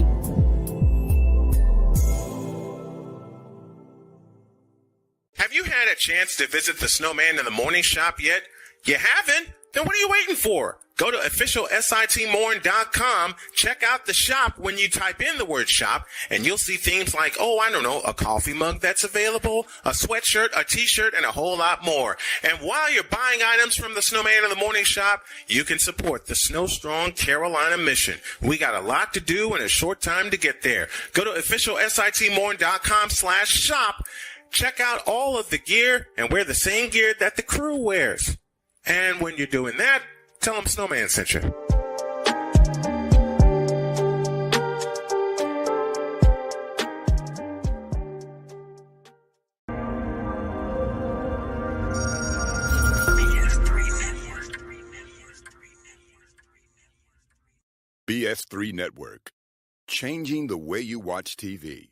Have you had a chance to visit the Snowman in the Morning shop yet? You haven't? Then what are you waiting for? Go to officialsitmorn.com, check out the shop when you type in the word shop, and you'll see things like, a coffee mug that's available, a sweatshirt, a t-shirt, and a whole lot more. And while you're buying items from the Snowman in the Morning shop, you can support the Snow Strong Carolina mission. We got a lot to do and a short time to get there. Go to officialsitmorn.com/shop. Check out all of the gear and wear the same gear that the crew wears. And when you're doing that, tell them Snowman sent you. BS3 Network. Changing the way you watch TV.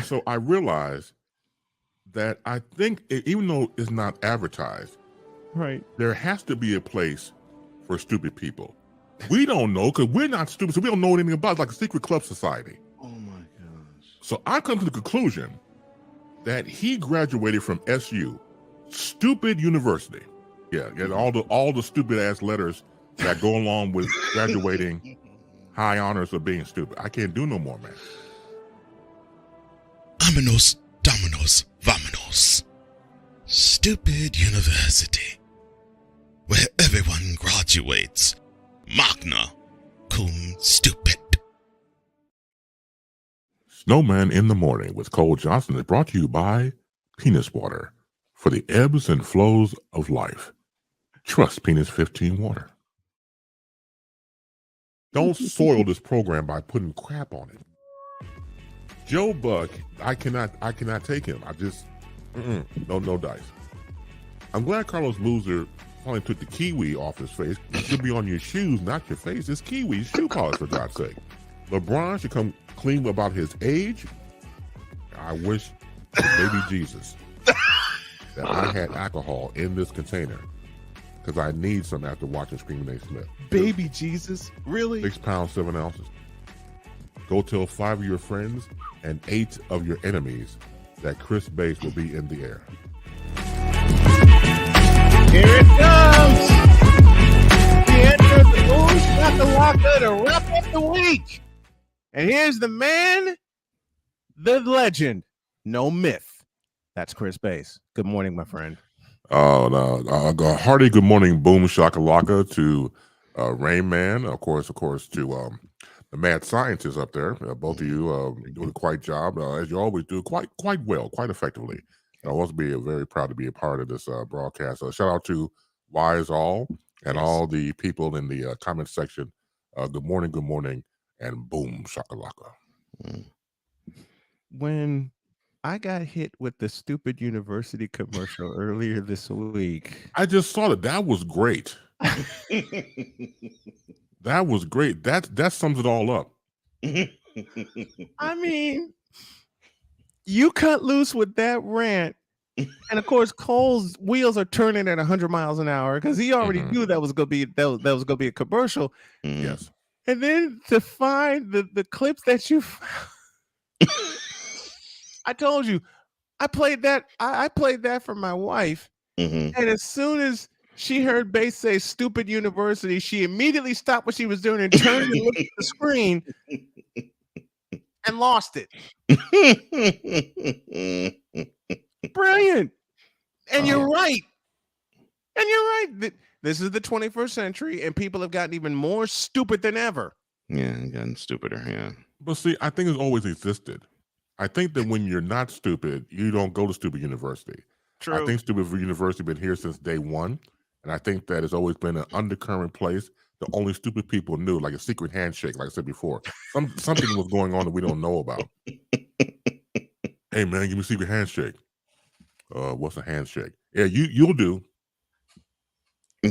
So I realized that I think even though it's not advertised, right, there has to be a place for stupid people. We don't know because we're not stupid, so we don't know anything about it. It's like a secret club society. Oh my gosh. So I come to the conclusion that he graduated from SU, stupid university. Yeah, and all the stupid ass letters that go along with graduating high honors of being stupid. I can't do no more, man. Vámonos, dominos, vámonos. Stupid university, where everyone graduates magna cum stupid. Snowman in the Morning with Cole Johnson is brought to you by Penis Water for the ebbs and flows of life. Trust Penis 15 Water. Don't soil this program by putting crap on it. Joe Buck, I cannot take him. I just no dice. I'm glad Carlos Boozer finally took the kiwi off his face. It should be on your shoes, not your face. It's kiwi shoe polish, for God's sake. LeBron should come clean about his age. I wish baby Jesus that I had alcohol in this container because I need some after watching Screaming A. Smith. Baby Jesus? Really? 6 pounds, 7 ounces. Go tell 5 of your friends and 8 of your enemies that Chris Bass will be in the air. Here it comes. He enters the Boom Shakalaka to wrap up the week. And here's the man, the legend, no myth. That's Chris Bass. Good morning, my friend. A hearty good morning, Boom Shakalaka to Rain Man, of course, to the mad scientists up there. Both of you doing a quite job, as you always do, quite well, quite effectively. I also be very proud to be a part of this broadcast. Shout out to Wise All and all the people in the comment section. Good morning, and Boom Shakalaka. When I got hit with the stupid university commercial earlier this week, I just saw that. That was great. That was great. That sums it all up. I mean, you cut loose with that rant, and of course, Cole's wheels are turning at 100 miles an hour because he already knew that was gonna be a commercial. Yes, and then to find the clips that you, I told you, I played that. I played that for my wife, and as soon as she heard Bass say "stupid university," she immediately stopped what she was doing and turned and looked at the screen and lost it. Brilliant. And you're right. This is the 21st century, and people have gotten even more stupid than ever. Yeah, gotten stupider. Yeah. But see, I think it's always existed. I think that when you're not stupid, you don't go to stupid university. True. I think stupid university been here since day one. And I think that it's always been an undercurrent place that only stupid people knew, like a secret handshake, like I said before. Something was going on that we don't know about. Hey man, give me a secret handshake. What's a handshake? Yeah, you'll do.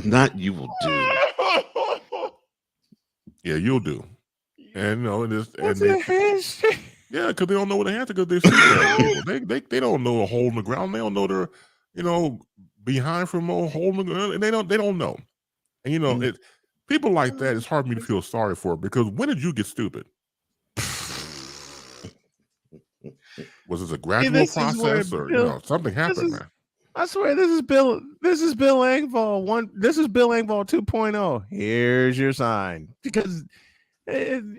Not you will do. Yeah, you'll do. And What's a handshake? Yeah, because they don't know what a handshake is. They're people. They don't know a hole in the ground. They don't know they're behind from a hole in the ground. And they don't know. And people like that, it's hard for me to feel sorry for, because when did you get stupid? Was this a gradual process or something happened, man? I swear this is Bill Engvall this is Bill Engvall 2.0. Here's your sign. Because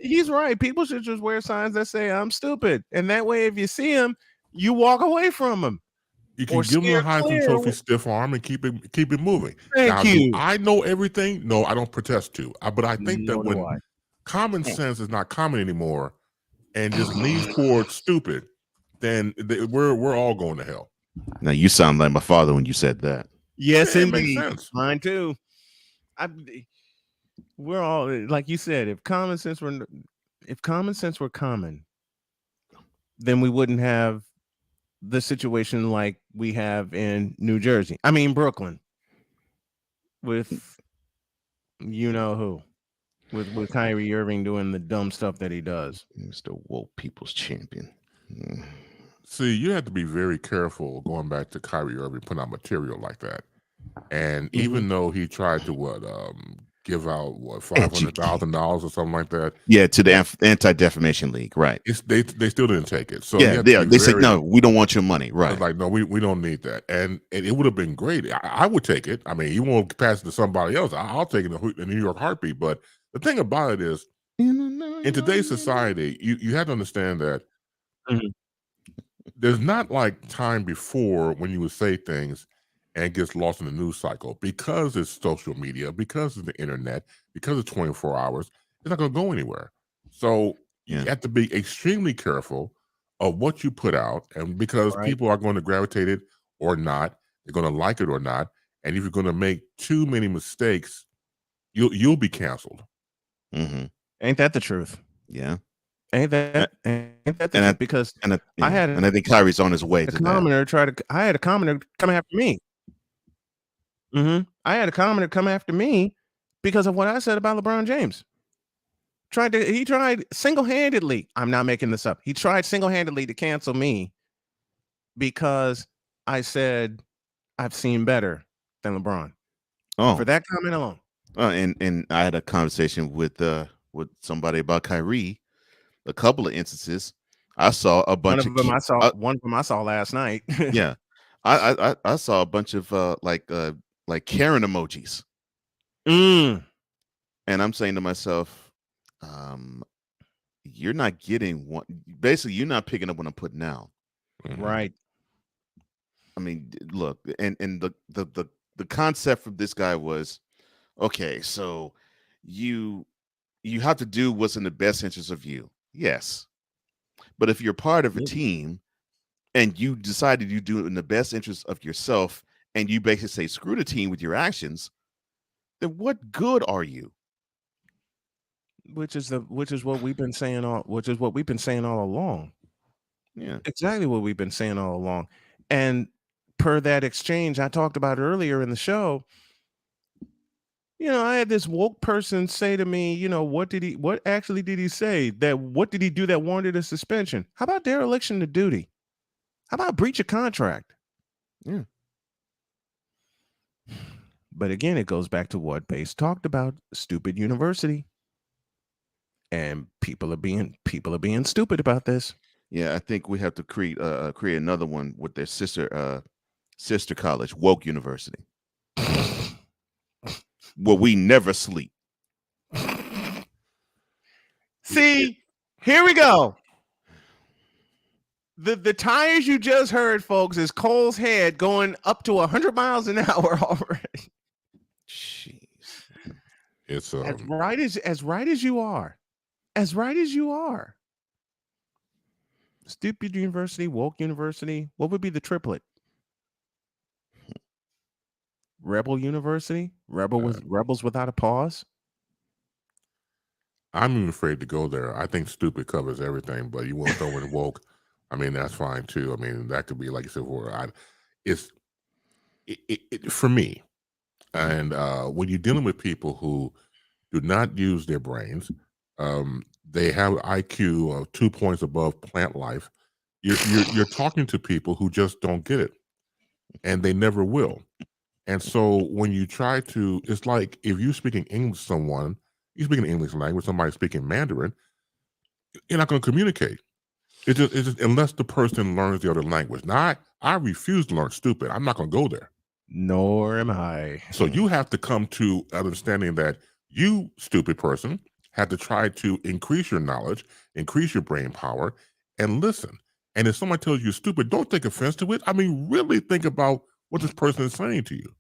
he's right. People should just wear signs that say I'm stupid. And that way, if you see him, you walk away from him. You can give him a Heisman Trophy stiff arm and keep it moving. Thank you. Do I know everything? No, I don't protest to. But I think that when common sense is not common anymore and just leans towards stupid, then we're all going to hell. Now you sound like my father when you said that. Yes, yeah, indeed. It makes sense. Mine too. We're all, like you said, if common sense were common, then we wouldn't have the situation like we have in Brooklyn, with who, with Kyrie Irving doing the dumb stuff that he does. He's the woke people's champion. See, you have to be very careful going back to Kyrie Irving putting out material like that. And even though he tried to give out $500,000 or something like that, to the Anti-Defamation League, right? They still didn't take it. So they said no, we don't want your money, right? Like no, we don't need that, and it would have been great. I would take it. I mean, you won't pass it to somebody else. I'll take it in the New York heartbeat. But the thing about it is, in today's society, you have to understand that there's not like time before when you would say things and it gets lost in the news cycle, because it's social media, because it's the internet, because it's 24 hours. It's not going to go anywhere. So you have to be extremely careful of what you put out, and because people are going to gravitate it or not, they're going to like it or not, and if you're going to make too many mistakes, you'll be canceled. Mm-hmm. Ain't that the truth? Yeah. Ain't that the truth? Because I had and I think Kyrie's on his way a to commenter I had a commenter come after me. I had a commenter come after me because of what I said about LeBron James. He tried single-handedly. I'm not making this up. He tried single-handedly to cancel me because I said I've seen better than LeBron. Oh, For that comment alone. And I had a conversation with somebody about Kyrie. A couple of instances, I saw a bunch One of them I saw last night. Yeah, I saw a bunch of like Karen emojis. And I'm saying to myself, you're not getting one. Basically, you're not picking up what I'm putting down. Right. I mean, look, and the concept from this guy was, okay, so you have to do what's in the best interest of you. Yes. But if you're part of a team and you decided you do it in the best interest of yourself and you basically say, screw the team with your actions, then what good are you? Which is what we've been saying all along. Yeah. Exactly what we've been saying all along. And per that exchange I talked about earlier in the show, I had this woke person say to me, what actually did he say? What did he do that warranted a suspension? How about dereliction of duty? How about breach of contract? Yeah. But again, it goes back to what Base talked about, stupid university. And people are being stupid about this. Yeah, I think we have to create another one with their sister college, Woke University. Where we never sleep. See, here we go. The tires you just heard, folks, is Cole's head going up to 100 miles an hour already. Jeez. It's as right as you are. As right as you are. Stupid university, woke university. What would be the triplet? Rebel University? Rebels without a pause? I'm even afraid to go there. I think stupid covers everything, but you want to throw in woke. I mean, that's fine too. I mean, that could be like you said before. For me, and when you're dealing with people who do not use their brains, they have IQ of 2 points above plant life. You're talking to people who just don't get it, and they never will. And so when you try to, it's like if you're speaking English to someone, you speak an English language, somebody speaking Mandarin, you're not going to communicate. It's just unless the person learns the other language. Now, I refuse to learn stupid. I'm not going to go there. Nor am I. So you have to come to understanding that you, stupid person, have to try to increase your knowledge, increase your brain power, and listen. And if someone tells you stupid, don't take offense to it. I mean, really think about what this person is saying to you.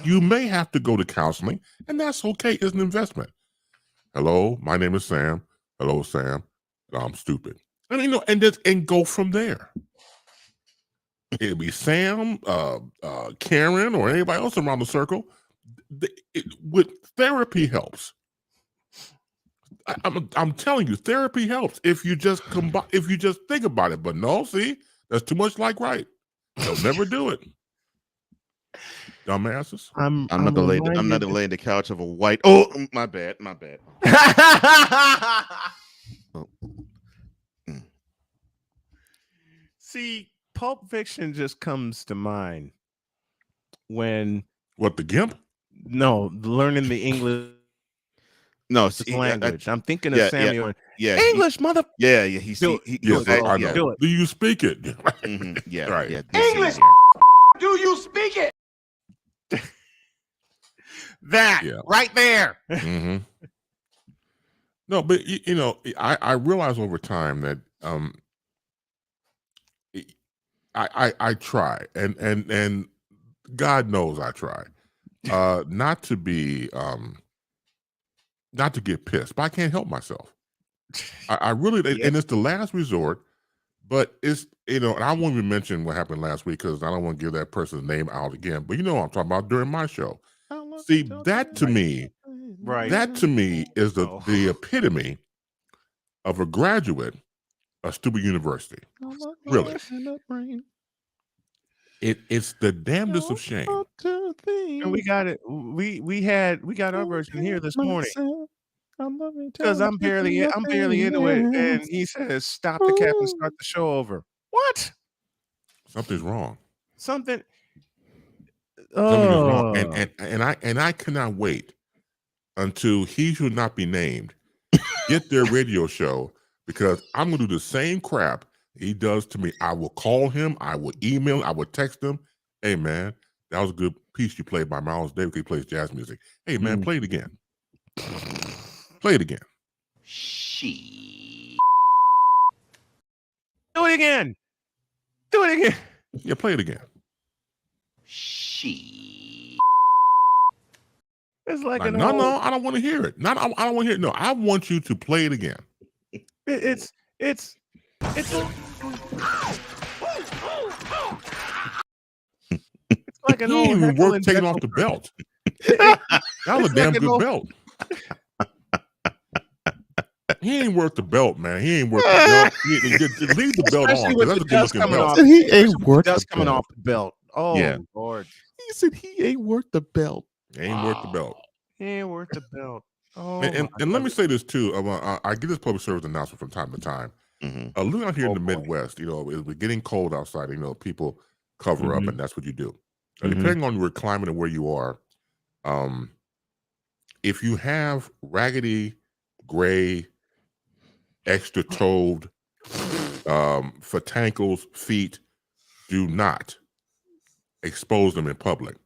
You may have to go to counseling, and that's okay. It's an investment. Hello, my name is Sam. Hello, Sam. I'm stupid. And and go from there. It'll be Sam, Karen, or anybody else around the circle. With therapy helps. I'm telling you, therapy helps if you just think about it. But no, see, that's too much like right. They'll never do it. Dumbasses. I'm not gonna lay the couch of a white. Oh, my bad. Oh. See, Pulp Fiction just comes to mind when the Gimp? No, learning the English. No, language. I'm thinking of Samuel. Yeah, English, mother. Yeah. Do you speak it? Mm-hmm. Yeah, right. Yeah, English. Do you speak it? That right there. Mm-hmm. No, but I realize over time that I try, and God knows I try not to be not to get pissed, but I can't help myself. I really, and it's the last resort. But it's, and I won't even mention what happened last week because I don't want to give that person's name out again. But what I'm talking about during my show. See, that to me is the epitome of a graduate of stupid university. Really. It's the damnedest of shame. And we got it. We got our version here this morning. Because I'm barely into it. And he says, stop the cap and start the show over. What? Something's wrong. Something is wrong. And I cannot wait until he should not be named get their radio show, because I'm gonna do the same crap he does to me. I will call him, I will email, I will text him. Hey man, that was a good piece you played by Miles Davis. He plays jazz music. Hey man, play it again. Play it again. Do it again. Do it again. Yeah, play it again. It's like no, I don't want to hear it. I don't want to hear it. No, I want you to play it again. It's like an he old ain't even heckle worth and taking jekyll off the person. belt. That was a damn like an good old- belt. He ain't worth the belt, man. He ain't worth the belt. Leave the belt Especially on. with That's the a good dust looking coming belt. off. He ain't worth Dust the coming belt. off the belt. Oh Yeah. Lord. He said he ain't worth the belt. He ain't worth the belt. He ain't worth the belt. Oh, And let me say this too. I get this public service announcement from time to time. Living out here in the Midwest, it's getting cold outside. People cover up, and that's what you do. Depending on your climate and where you are, if you have raggedy, gray, extra-toed, fatankles feet, do not expose them in public.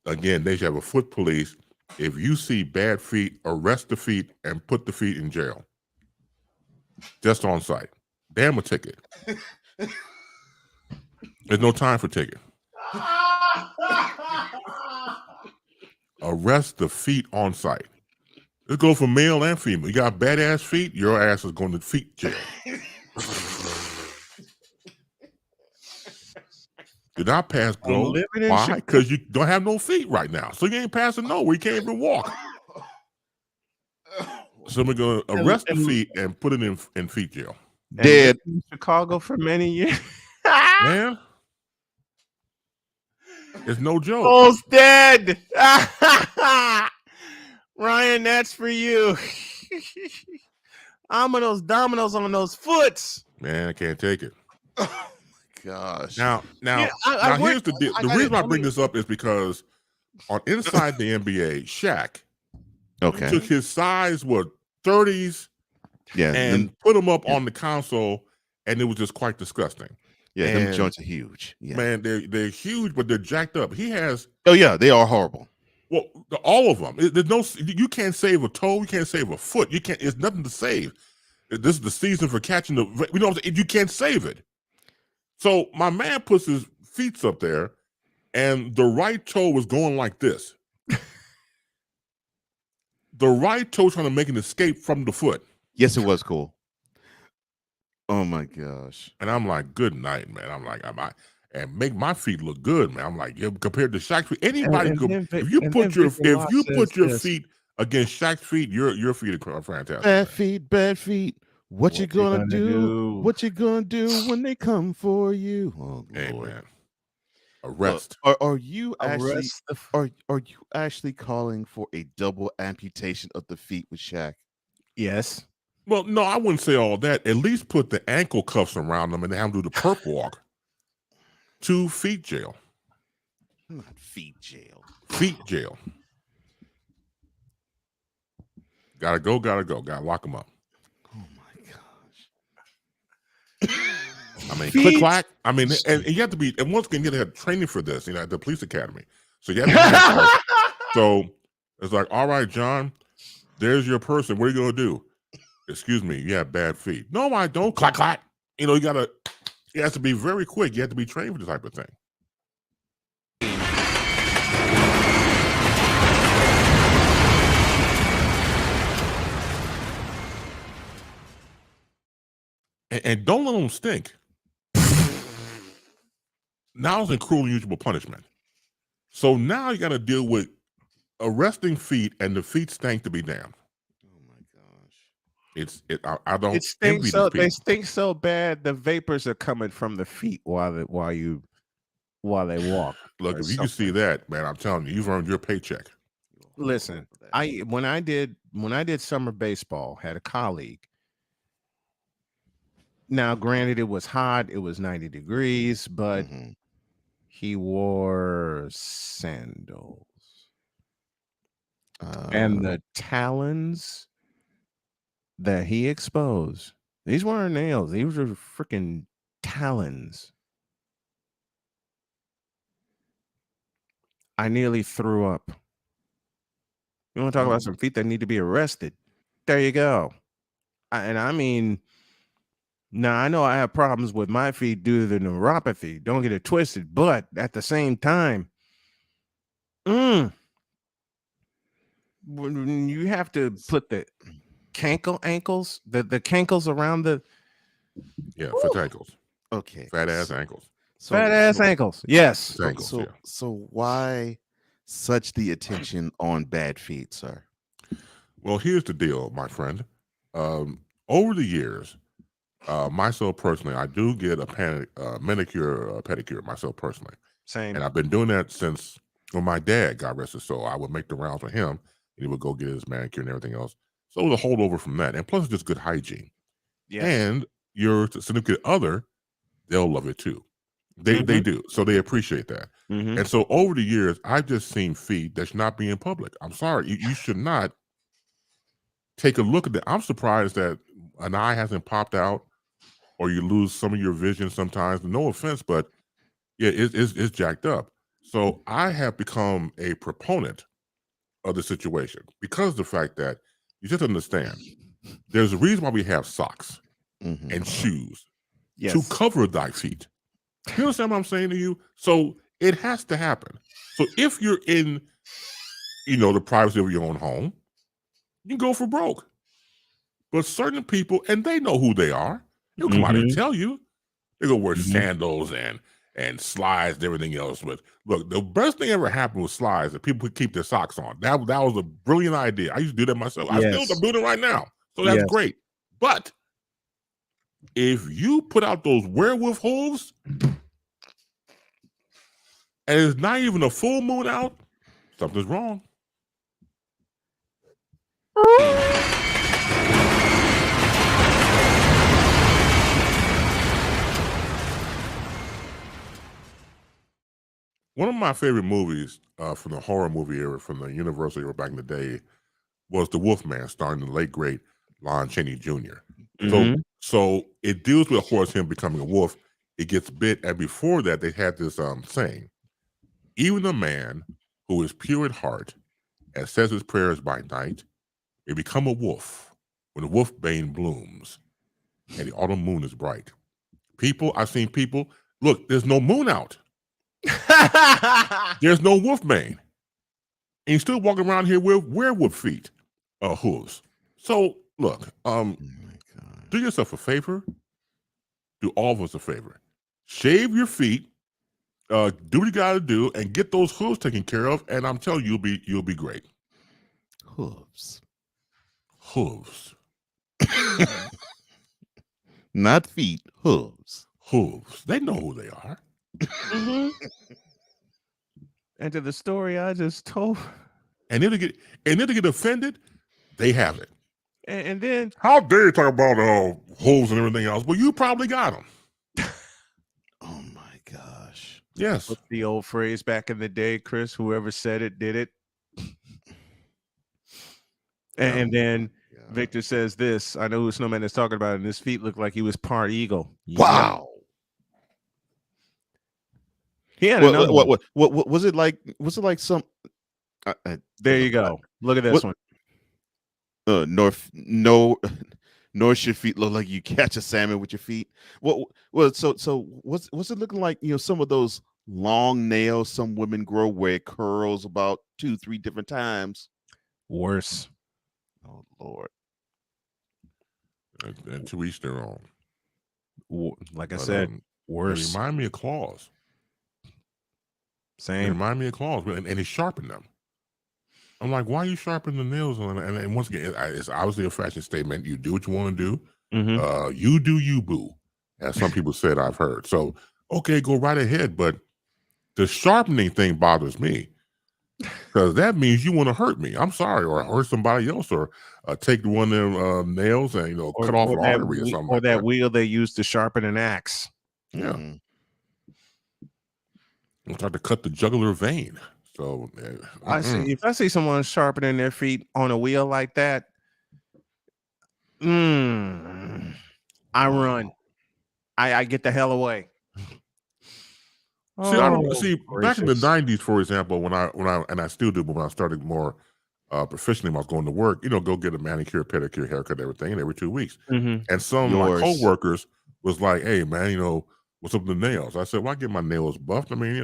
Again, they should have a foot police. If you see bad feet, arrest the feet and put the feet in jail. Just on site. Damn a ticket. There's no time for ticket. Arrest the feet on site. Let's go for male and female. You got badass feet, your ass is going to feet jail. Did not pass go. Why? Because you don't have no feet right now. So you ain't passing nowhere. You can't even walk. So we're going to arrest the feet and put it in feet jail. Dead. In Chicago for many years. Man. It's no joke. Almost dead. Ryan, that's for you. I'm those dominoes on those foots. Man, I can't take it. Gosh. Now, here's the deal. The reason I bring this up is because on Inside the NBA, Shaq took his size, 30s, and put them up on the console, and it was just quite disgusting. Yeah, and them joints are huge. Yeah. Man, they're huge, but they're jacked up. He has. Oh yeah, they are horrible. Well, all of them. There's no. You can't save a toe. You can't save a foot. You can't. It's nothing to save. This is the season for catching the. You know what I'm saying? You can't save it. So my man puts his feet up there, and the right toe was going like this. The right toe trying to make an escape from the foot. Yes, it was cool. Oh my gosh. And I'm like, good night, man. I'm like, and make my feet look good, man. I'm like, compared to Shaq's feet, anybody if you put your feet against Shaq's feet, your feet are fantastic. Bad feet. What you gonna do? What you gonna do when they come for you? Oh hey, Lord. Man. Arrest. Are you actually are you actually calling for a double amputation of the feet with Shaq? Yes. Well, no, I wouldn't say all that. At least put the ankle cuffs around them and have them do the perp walk. 2 feet jail. Not feet jail. Feet jail. Gotta go. Gotta lock them up. Oh my gosh. I mean, click clack. I mean, and you have to be. And once again, you have to have training for this. At the police academy. So you have to. So it's like, all right, John. There's your person. What are you gonna do? Excuse me, you have bad feet. No, I don't. Clack, clack. You have to be very quick. You have to be trained for this type of thing. And don't let them stink. Now it's in cruel and unusual punishment. So now you got to deal with arresting feet, and the feet stank to be damned. Oh my gosh! I don't It stinks envy so these people. they stink so bad the vapors are coming from the feet while they walk. Look, if you can see that, man, I'm telling you, you've earned your paycheck. Listen, when I did summer baseball, had a colleague. Now, granted, it was hot, it was 90 degrees, but he wore sandals. And the talons that he exposed, these weren't nails, these were freaking talons. I nearly threw up. You want to talk about some feet that need to be arrested? There you go. I mean, now I know I have problems with my feet due to the neuropathy. Don't get it twisted, but at the same time, when you have to put the ankles, the cankles around the foot ankles. Okay, fat ass ankles. Fat ass ankles. Yes. Ankles, yeah. So why such the attention on bad feet, sir? Well, here's the deal, my friend. Over the years, myself personally, I do get a manicure, pedicure myself personally. Same. And I've been doing that since when my dad got arrested. So I would make the rounds with him, and he would go get his manicure and everything else. So it was a holdover from that. And plus, it's just good hygiene. Yes. And your significant other, they'll love it too. They do. So they appreciate that. And so over the years, I've just seen feet that should not be in public. I'm sorry. You should not take a look at that. I'm surprised that an eye hasn't popped out, or you lose some of your vision sometimes. No offense, but yeah, it's jacked up. So I have become a proponent of the situation because of the fact that you just understand there's a reason why we have socks and shoes to cover thy feet. You understand what I'm saying to you? So it has to happen. So if you're in, the privacy of your own home, you go for broke. But certain people, and they know who they are, they'll come out and tell you. They're gonna wear sandals and slides and everything else. But look, the best thing ever happened with slides that people could keep their socks on. That was a brilliant idea. I used to do that myself. I'm doing it right now. So that's great. But if you put out those werewolf hooves and it's not even a full moon out, something's wrong. One of my favorite movies from the horror movie era, from the Universal era back in the day, was The Wolfman, starring the late great Lon Chaney Jr. So it deals with, of course, him becoming a wolf. It gets bit, and before that, they had this saying: "Even a man who is pure at heart and says his prayers by night may become a wolf when the wolfbane blooms and the autumn moon is bright." I've seen people. Look, there's no moon out. There's no wolfbane, and you still walk around here with werewolf feet, hooves. So look, do yourself a favor. Do all of us a favor. Shave your feet. Do what you got to do, and get those hooves taken care of. And I'm telling you, you'll be great. Hooves. Not feet. Hooves. They know who they are. And to the story I just told, and then to get offended, they have it. And then, how dare you talk about holes and everything else? Well, you probably got them. Oh my gosh! Yes. What's the old phrase back in the day, Chris? Whoever said it did it. And then Victor says this. I know who Snowman is talking about, and his feet look like he was part eagle. Wow. Yeah. What was it like? Was it like some? There you go. Look at this one. Nor should feet look like you catch a salmon with your feet. So what's it looking like? Some of those long nails some women grow where it curls about 2-3 different times. Worse. Oh Lord. And to each their own. Like I said, They worse. remind me of claws. They Same. remind me of claws, and he sharpened them. I'm like, why are you sharpening the nails on it? And once again, it's obviously a fashion statement. You do what you want to do. You do you, boo, as some people said I've heard. So, okay, go right ahead. But the sharpening thing bothers me because that means you want to hurt me. I'm sorry, or hurt somebody else, or take one of them nails and cut off an artery or something like that. Wheel they use to sharpen an axe. Yeah. I'll try to cut the jugular vein. So if I see someone sharpening their feet on a wheel like that, I run. I get the hell away. See, back in the 90s, for example, when I and I still do, but when I started more proficiently, when I was going to work, go get a manicure, pedicure, haircut, everything, and every 2 weeks. And some of my coworkers was like, "Hey, man, what's up with the nails?" I said, "Well, I get my nails buffed. I mean,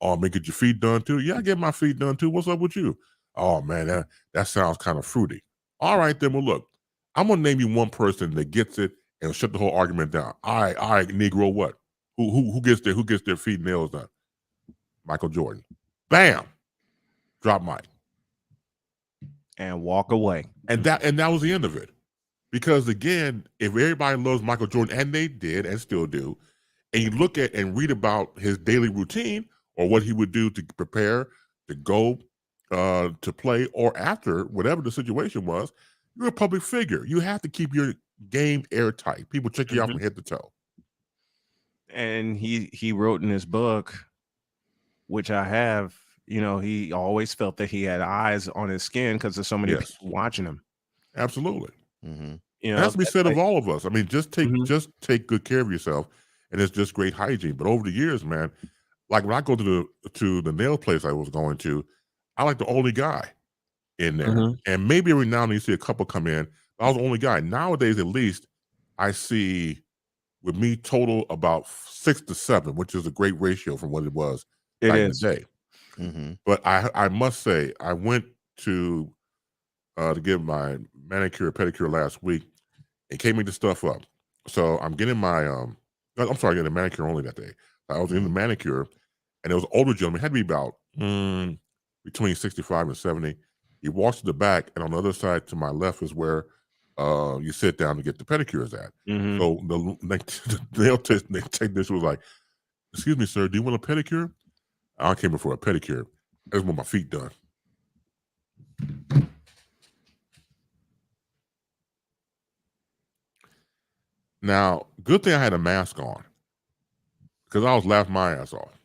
oh, man, get your feet done too." "Yeah, I get my feet done too. What's up with you?" "Oh, man, that sounds kind of fruity." "All right, then. Well, look, I'm gonna name you one person that gets it and shut the whole argument down." All right, Negro, what? Who gets their feet and nails done? Michael Jordan. Bam. Drop mic. And walk away. And that was the end of it. Because again, if everybody loves Michael Jordan, and they did and still do, and you look at and read about his daily routine or what he would do to prepare to go to play or after, whatever the situation was, you're a public figure. You have to keep your game airtight. People check you out from head to toe. And he wrote in his book, which I have, he always felt that he had eyes on his skin because there's so many people watching him. Absolutely. It has to be said of all of us. I mean, just take good care of yourself, and it's just great hygiene. But over the years, man, like when I go to the nail place I was going to, I like the only guy in there. And maybe every now and then you see a couple come in. I was the only guy. Nowadays, at least, I see with me total about 6 to 7, which is a great ratio from what it was back in the day. But I must say, I went to get my manicure, pedicure last week, and came me the stuff up. So I'm getting my getting a manicure only that day. I was in the manicure, and it was an older gentleman. He had to be about between 65 and 70. He walks to the back, and on the other side to my left is where you sit down to get the pedicures at. So the nail technician was like, "Excuse me, sir, do you want a pedicure?" I came in for a pedicure. I just want my feet done. Now, good thing I had a mask on because I was laughing my ass off.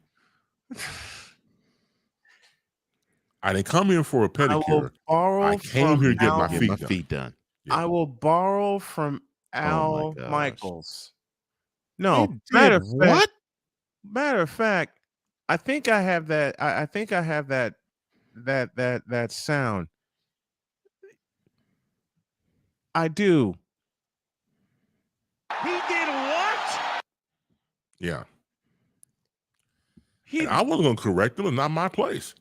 I didn't come here for a pedicure. I came here to get my feet done. Yeah. I will borrow from Al Michaels. No, matter of fact, I think I have that. I think I have that sound. I do. He did what? Yeah. I wasn't going to correct him. It's not my place.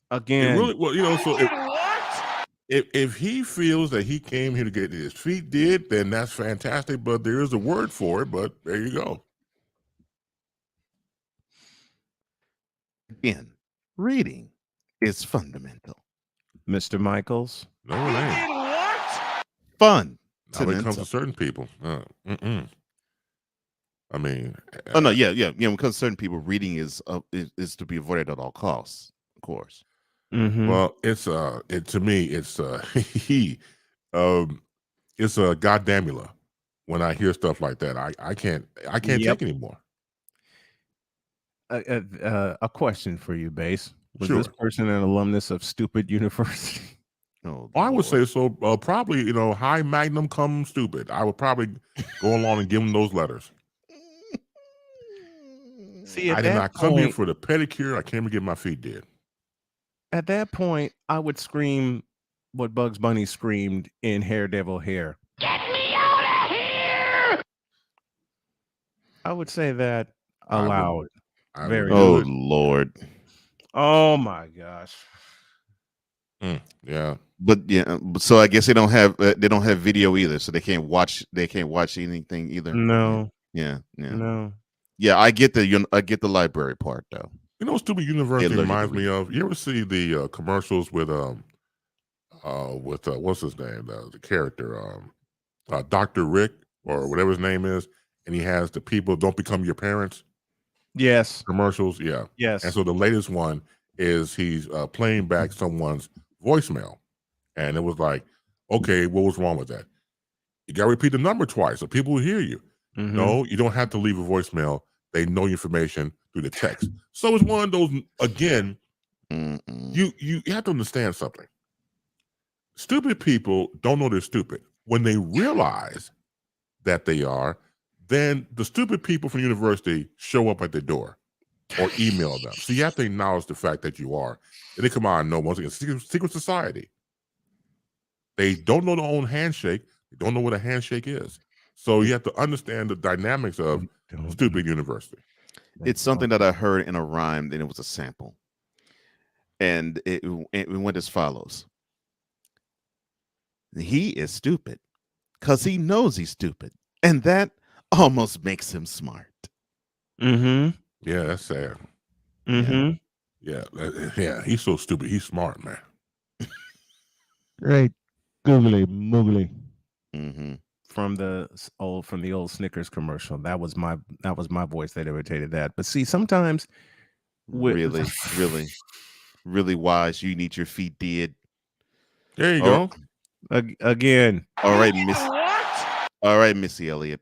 Again. It really, well, so if he feels that he came here to get his feet did, then that's fantastic. But there is a word for it. But there you go. Again, reading is fundamental. Mr. Michaels. No, it ain't. What? Fun. Now when it comes to certain people. I mean. Oh, no, yeah. When it comes to certain people, reading is to be avoided at all costs, of course. Well, it's to me, it's it's a goddamnula when I hear stuff like that. I can't take anymore. A question for you, Base. Was Sure. this person an alumnus of Stupid University? Oh, I would say so. Probably, high magnum cum stupid. I would probably go along and give them those letters. See, I did not come here for the pedicure. I came to get my feet did. At that point, I would scream what Bugs Bunny screamed in Haredevil Hair. Get me out of here! I would say that aloud. Very Oh, good. Lord. Oh my gosh. Yeah. But yeah, so I guess they don't have video either, so they can't watch anything either. No. Yeah. No. Yeah, I get the library part though. You know what Stupid University They alert you to reminds me of? You ever see the commercials with what's his name? The character, Dr. Rick or whatever his name is, and he has the people don't become your parents. Yes. Commercials, yeah. Yes. And so the latest one is he's playing back someone's voicemail, and it was like, okay, what was wrong with that? You got to repeat the number twice so people will hear you. Mhm. No, you don't have to leave a voicemail. They know your information through the text. So it's one of those, again, you have to understand something. Stupid people don't know they're stupid. When they realize that they are, then the stupid people from university show up at the door or email them. So you have to acknowledge the fact that you are. And they come on, no, once again, secret society. They don't know their own handshake. They don't know what a handshake is. So you have to understand the dynamics of stupid university. It's something that I heard in a rhyme, and it was a sample. And it went as follows. He is stupid because he knows he's stupid. And that almost makes him smart. Mm-hmm. Yeah, that's sad. Mm-hmm. Yeah, he's so stupid. He's smart, man. Right. Googly moogly. Mm-hmm. From the old Snickers commercial. That was my voice that imitated that. But see, sometimes really wise. You need your feet dead. There you go. Again. All right, Miss. All right, Missy Elliott.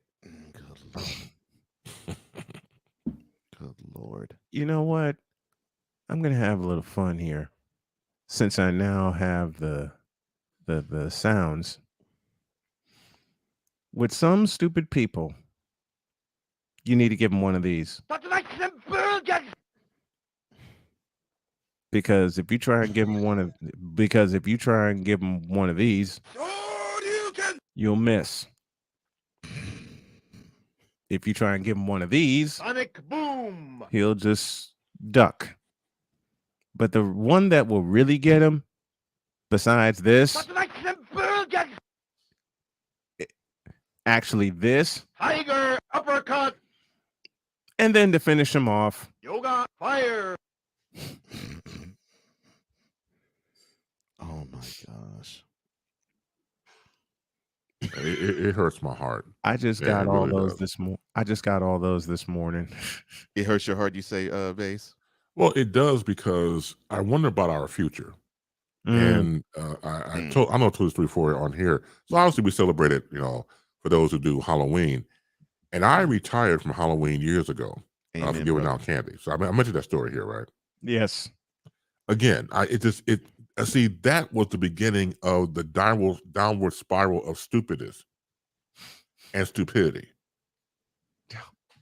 Good Lord. You know what? I'm gonna have a little fun here, since I now have the sounds. With some stupid people, you need to give them one of these. Because if you try and give them one of these, you'll miss. If you try and give him one of these, Sonic boom. He'll just duck. But the one that will really get him, besides this, actually this, Tiger uppercut. and then to finish him off, Yoga fire. Oh my gosh. It hurts my heart. I just got all those this morning. I just got all those this morning. It hurts your heart, you say, Bass? Well, it does, because I wonder about our future. And I know I told this 3-4 on here. So obviously we celebrated, for those who do Halloween. And I retired from Halloween years ago for giving out candy. So I mentioned that story here, right? Yes. Again, see, that was the beginning of the downward spiral of stupidness and stupidity.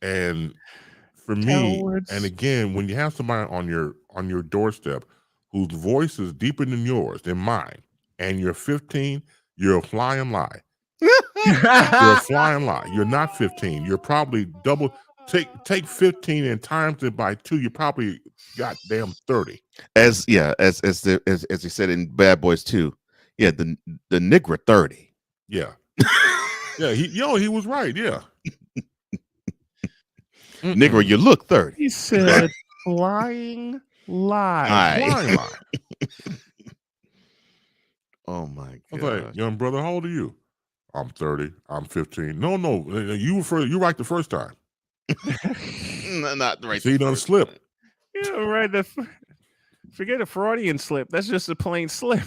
And for me, and again, when you have somebody on your doorstep whose voice is deeper than mine, and you're 15, you're a flying lie. You're a flying lie. You're not 15. You're probably double. Take 15 and times it by 2. You probably goddamn 30. As he said in Bad Boys 2. Yeah, the nigger 30. Yeah. Yeah, he was right. Yeah. Nigger, you look 30. He said flying lie. Flying lie. Oh my I was god. like, young brother, how old are you? I'm 30. I'm 15. No, you right the first time. Not right. So you done slip. Yeah, right. Forget a Freudian slip. That's just a plain slip.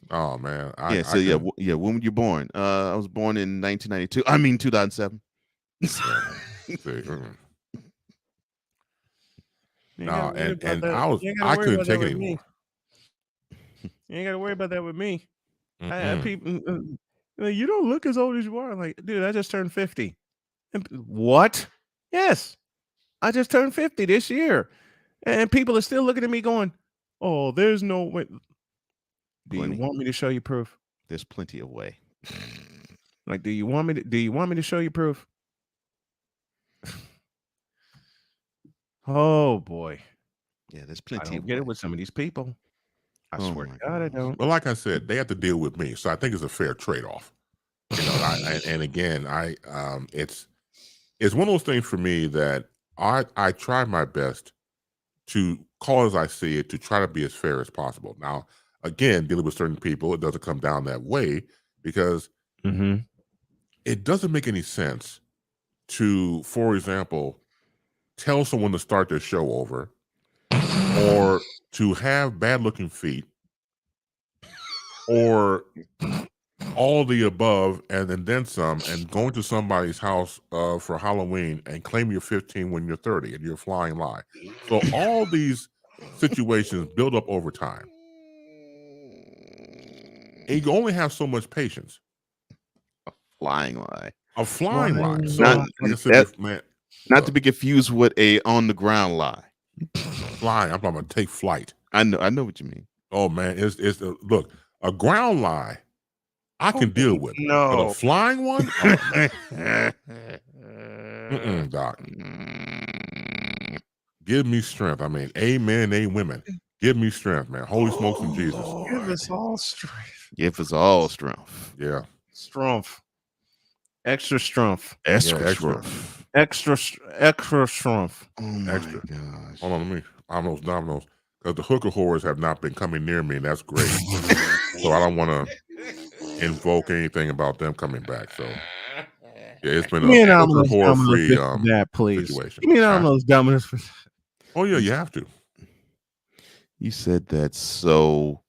Oh man. When were you born? I was born in 1992. I mean 2007. No, and I couldn't take it anymore. You ain't got to worry about that with me. I had people. You don't look as old as you are. I'm like, dude, I just turned 50. What? Yes, I just turned 50 this year, and people are still looking at me going, "Oh, there's no way." Do you want me to show you proof? There's plenty of way. Like, do you want me to show you proof? Oh boy. Yeah, there's plenty. I don't get it with some of these people. I swear to God, I don't. Well, like I said, they have to deal with me, so I think it's a fair trade-off. And again, it's it's one of those things for me that I try my best to call as I see it, to try to be as fair as possible. Now, again, dealing with certain people, it doesn't come down that way because it doesn't make any sense to, for example, tell someone to start their show over or to have bad looking feet or all the above and then some, and going to somebody's house for Halloween and claim you're 15 when you're 30 and you're a flying lie. So all these situations build up over time. And you only have so much patience. Flying lie. A flying lie. So, Not, like I said, not to be confused with a on the ground lie. Flying. I'm talking about take flight. I know what you mean. Oh man, it's look, a ground lie I can deal with. No. But a flying one? Oh, Doc. Give me strength. I mean, amen, women. Give me strength, man. Holy smokes and Jesus. Give us all strength. Give us all strength. Yeah. Strength. Extra strength. Extra strength. Extra strength. Oh my Extra. gosh. Hold on, let me. I'm those. Because the hooker whores have not been coming near me, and that's great. So I don't want to invoke anything about them coming back. So yeah, it's been a hooker whore free situation. Give me an almost dominance for that. Oh yeah, you have to. You said that so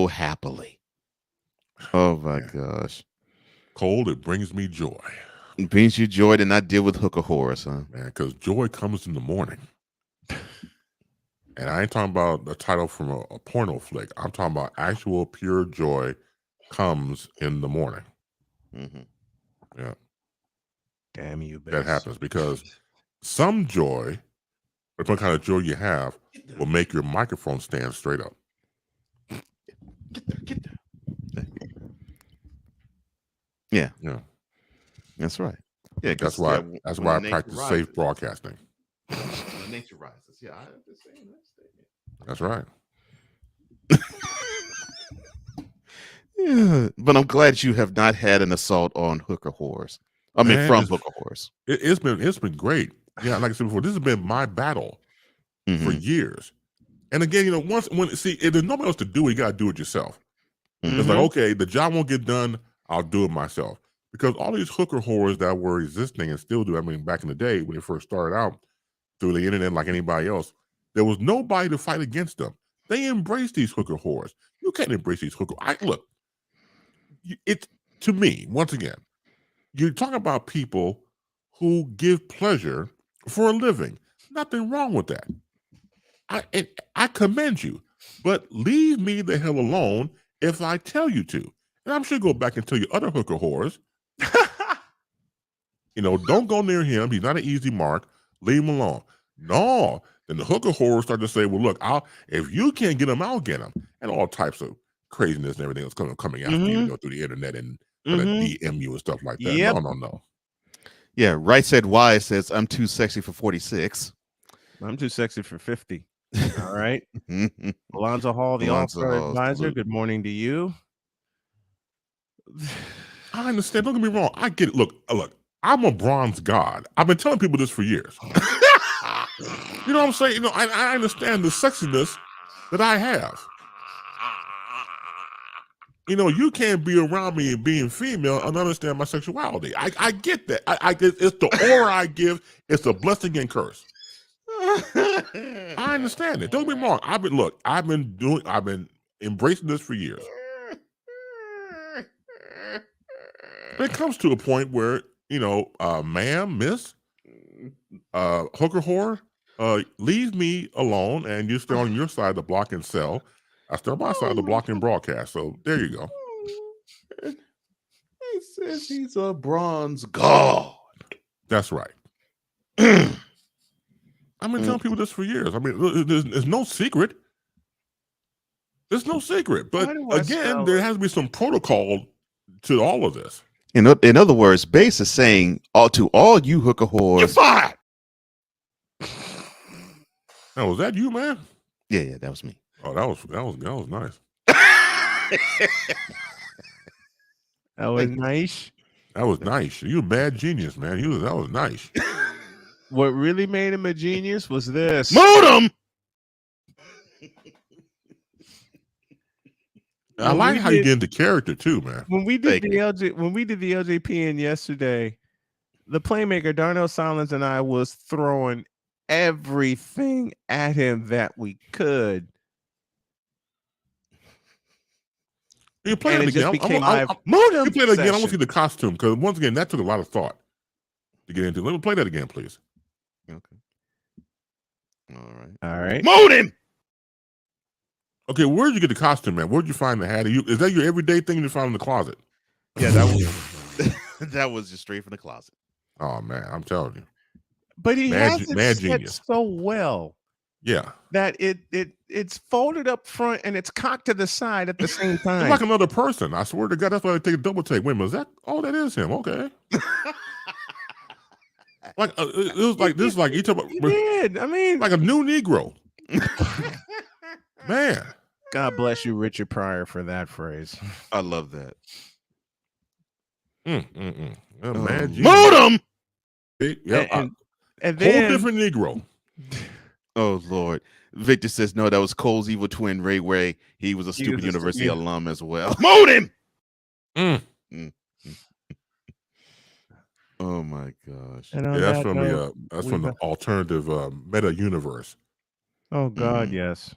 happily. Oh my gosh. Cold, it brings me joy. It brings you joy to not deal with hooker whores, huh? Man, because joy comes in the morning. And I ain't talking about the title from a porno flick. I'm talking about actual pure joy comes in the morning. Yeah. Damn you, that happens because some joy, what kind of joy you have, will make your microphone stand straight up. Get there. Yeah. Yeah. That's right. Yeah, that's why I practice safe broadcasting. When nature rises. Yeah, I understand that statement. That's right. Yeah, but I'm glad you have not had an assault on hooker whores. I mean, from hooker whores. It's been great. Yeah, like I said before, this has been my battle for years. And again, you know, if there's nobody else to do it, you gotta do it yourself. It's like, okay, the job won't get done, I'll do it myself. Because all these hooker whores that were existing and still do, I mean, back in the day when they first started out through the internet like anybody else, there was nobody to fight against them. They embraced these hooker whores. You can't embrace these hooker. Look, it's to me, once again, you're talking about people who give pleasure for a living. Nothing wrong with that. I commend you, but leave me the hell alone if I tell you to. And I'm sure go back and tell you other hooker whores. You know, don't go near him. He's not an easy mark. Leave him alone. No. Then the hooker whores start to say, well, look, if you can't get him, I'll get him. And all types of craziness and everything that's coming after you, know, through the internet and DM you and stuff like that. Yep. No. Yeah, Right Said Why says, I'm too sexy for 46. I'm too sexy for 50. All right. Alonzo Hall, the All-Star Advisor. Good morning to you. I understand. Don't get me wrong. I get it. Look, I'm a bronze god. I've been telling people this for years. You know what I'm saying? You know, I understand the sexiness that I have. You know, you can't be around me and being female and understand my sexuality. I get that. I get it's the aura I give. It's a blessing and curse. I understand it. Don't get me wrong. I've been embracing this for years. It comes to a point where, you know, ma'am, miss, hooker whore, leave me alone and you stay on your side of the block and sell. I stay on my side of the block and broadcast. So there you go. He says he's a bronze god. That's right. I've been telling people this for years. I mean, there's no secret. There's no secret. But again, there has to be some protocol to all of this. In other words, Bass is saying to all you hooker whores, you're fired. Now, was that you, man? Yeah, that was me. Oh, that was nice. That was nice. That was nice. You a bad genius, man. That was nice. What really made him a genius was this. Modem. I like how you get into character too, man. When we did the LJPN yesterday, the playmaker Darnell Silence and I was throwing everything at him that we could. You play And it it just again. became You play it again. I want to session. see the costume because once again, that took a lot of thought to get into. Let me play that again, please. Okay. All right. Modem. Okay, where'd you get the costume, man? Where'd you find the hat? Is that your everyday thing you found in the closet? Yeah, that was that was just straight from the closet. Oh man, I'm telling you. But he has it mad set genius. so well Yeah. that it's folded up front and it's cocked to the side at the same time. It's like another person. I swear to God, that's why I take a double take. Wait a minute, is that? Oh, that is him. Okay. Like it was like this. Like you talk about. He did. I mean, like a new Negro. Man. God bless you, Richard Pryor, for that phrase. I love that. Man, Modem. Yeah, and then whole different Negro. Oh Lord. Victor says no, that was Cole's evil twin Ray Way. He was a stupid university alum as well. Modem. Oh my gosh. And Yeah, that's from the alternative meta universe. Oh God, yes.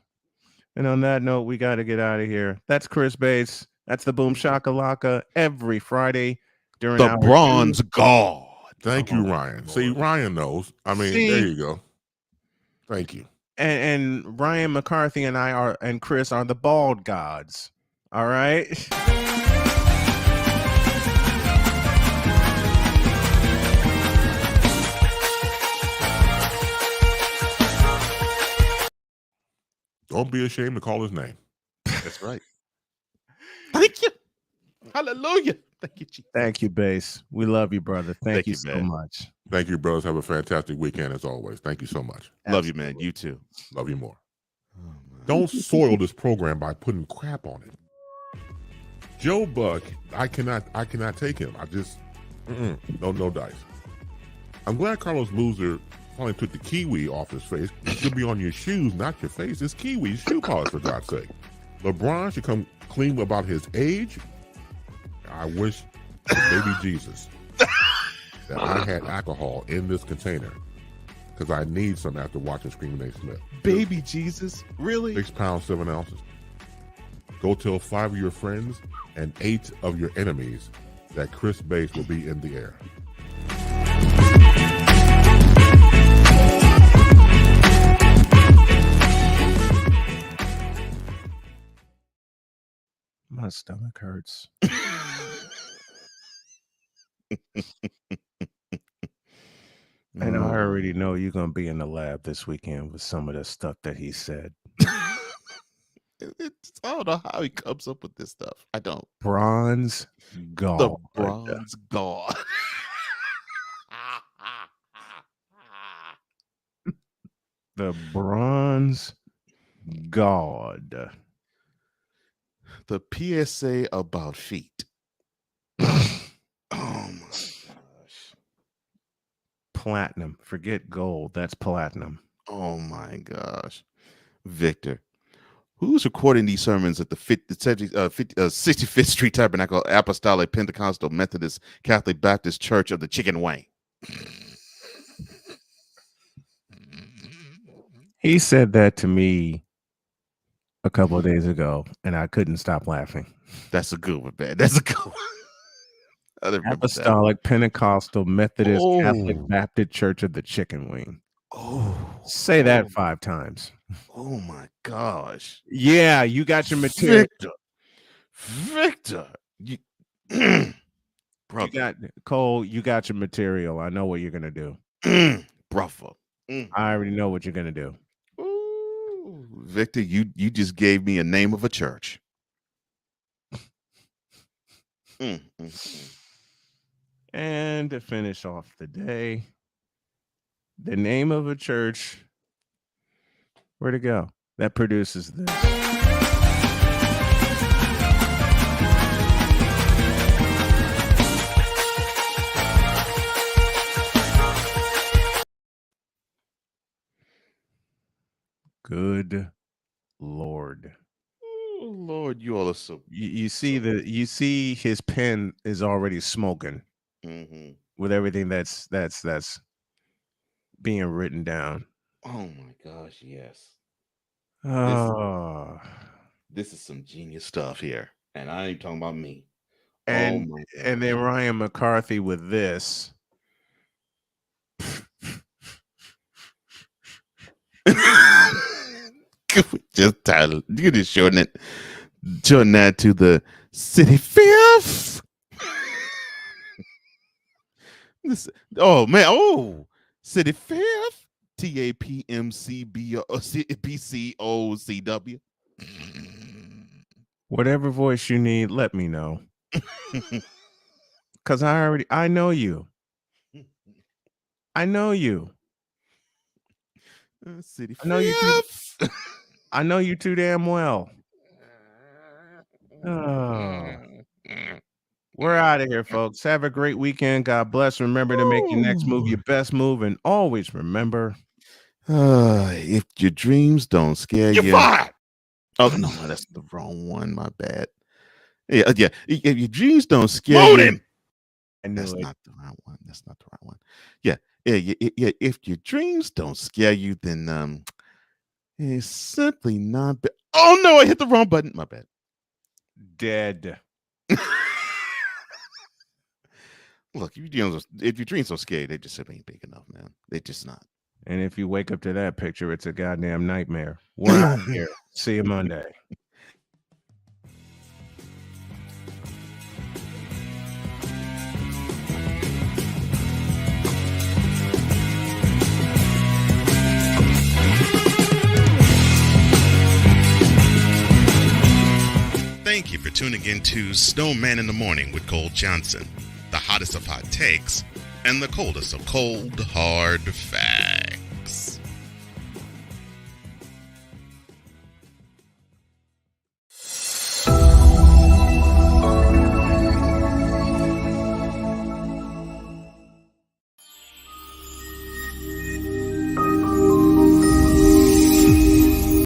And on that note, we got to get out of here. That's Chris Bates. That's the Boom Shakalaka every Friday during the Bronze God. Thank you, Ryan. See, Ryan knows. I mean, there you go. Thank you. And Ryan McCarthy and and Chris are the bald gods. All right. Don't be ashamed to call his name. That's right. Thank you. Hallelujah. Thank you, Jesus. Thank you, Bass. We love you, brother. Thank you so much. Thank you, brothers. Have a fantastic weekend as always. Thank you so much. Love you, man. You too. Love you more. Don't soil this program by putting crap on it. Joe Buck, I cannot take him. I just no dice. I'm glad Carlos Boozer finally took the kiwi off his face. It should be on your shoes, not your face. It's kiwi shoe polish, for God's sake. LeBron should come clean about his age. I wish baby Jesus that I had alcohol in this container because I need some after watching Screaming Nate Smith. Baby Jesus? Really? 6 pounds, 7 ounces. Go tell 5 of your friends and 8 of your enemies that Chris Bates will be in the air. My stomach hurts. And I already know you're going to be in the lab this weekend with some of the stuff that he said. I don't know how he comes up with this stuff. I don't. Bronze God. The Bronze God. The Bronze God. The PSA about feet. Oh my gosh. Platinum. Forget gold. That's platinum. Oh my gosh. Victor, who's recording these sermons at the 65th Street Tabernacle Apostolic Pentecostal Methodist Catholic Baptist Church of the Chicken Wing? He said that to me a couple of days ago, and I couldn't stop laughing. That's a good one, man. That's a good one. Apostolic Pentecostal Methodist Catholic Baptist Church of the Chicken Wing. Say that 5 times. Oh my gosh. Yeah, you got your material. Victor. You got Cole, you got your material. I know what you're gonna do. Brother. I already know what you're gonna do. Ooh, Victor, you just gave me a name of a church. And to finish off the day, the name of a church, where'd it go? That produces this. Good Lord. Oh, Lord, you all are so. You see his pen is already smoking with everything that's being written down. Oh my gosh, yes. Oh. This is some genius stuff here, and I ain't talking about me. And oh my gosh. and then Ryan McCarthy with this. Just title. You just shorten that to the city fifth. Oh man, city fifth. TAPMCBCOCW. Whatever voice you need, let me know. Cause I know you. I know you. City I know you too. I know you too damn well. Oh. We're out of here, folks. Have a great weekend. God bless. Remember to make your next move your best move, and always remember, if your dreams don't scare you. Oh no, that's the wrong one. My bad. Yeah. If your dreams don't scare you. That's not the right one. That's not the right one. Yeah. If your dreams don't scare you, then it's simply not. Oh no, I hit the wrong button. My bad. Dead. Look, if your dreams don't scare you, they just simply ain't big enough, man. They just not. And if you wake up to that picture, it's a goddamn nightmare. We're out here. See you Monday. Thank you for tuning in to Snowman in the Morning with Cole Johnson, the hottest of hot takes and the coldest of cold, hard facts.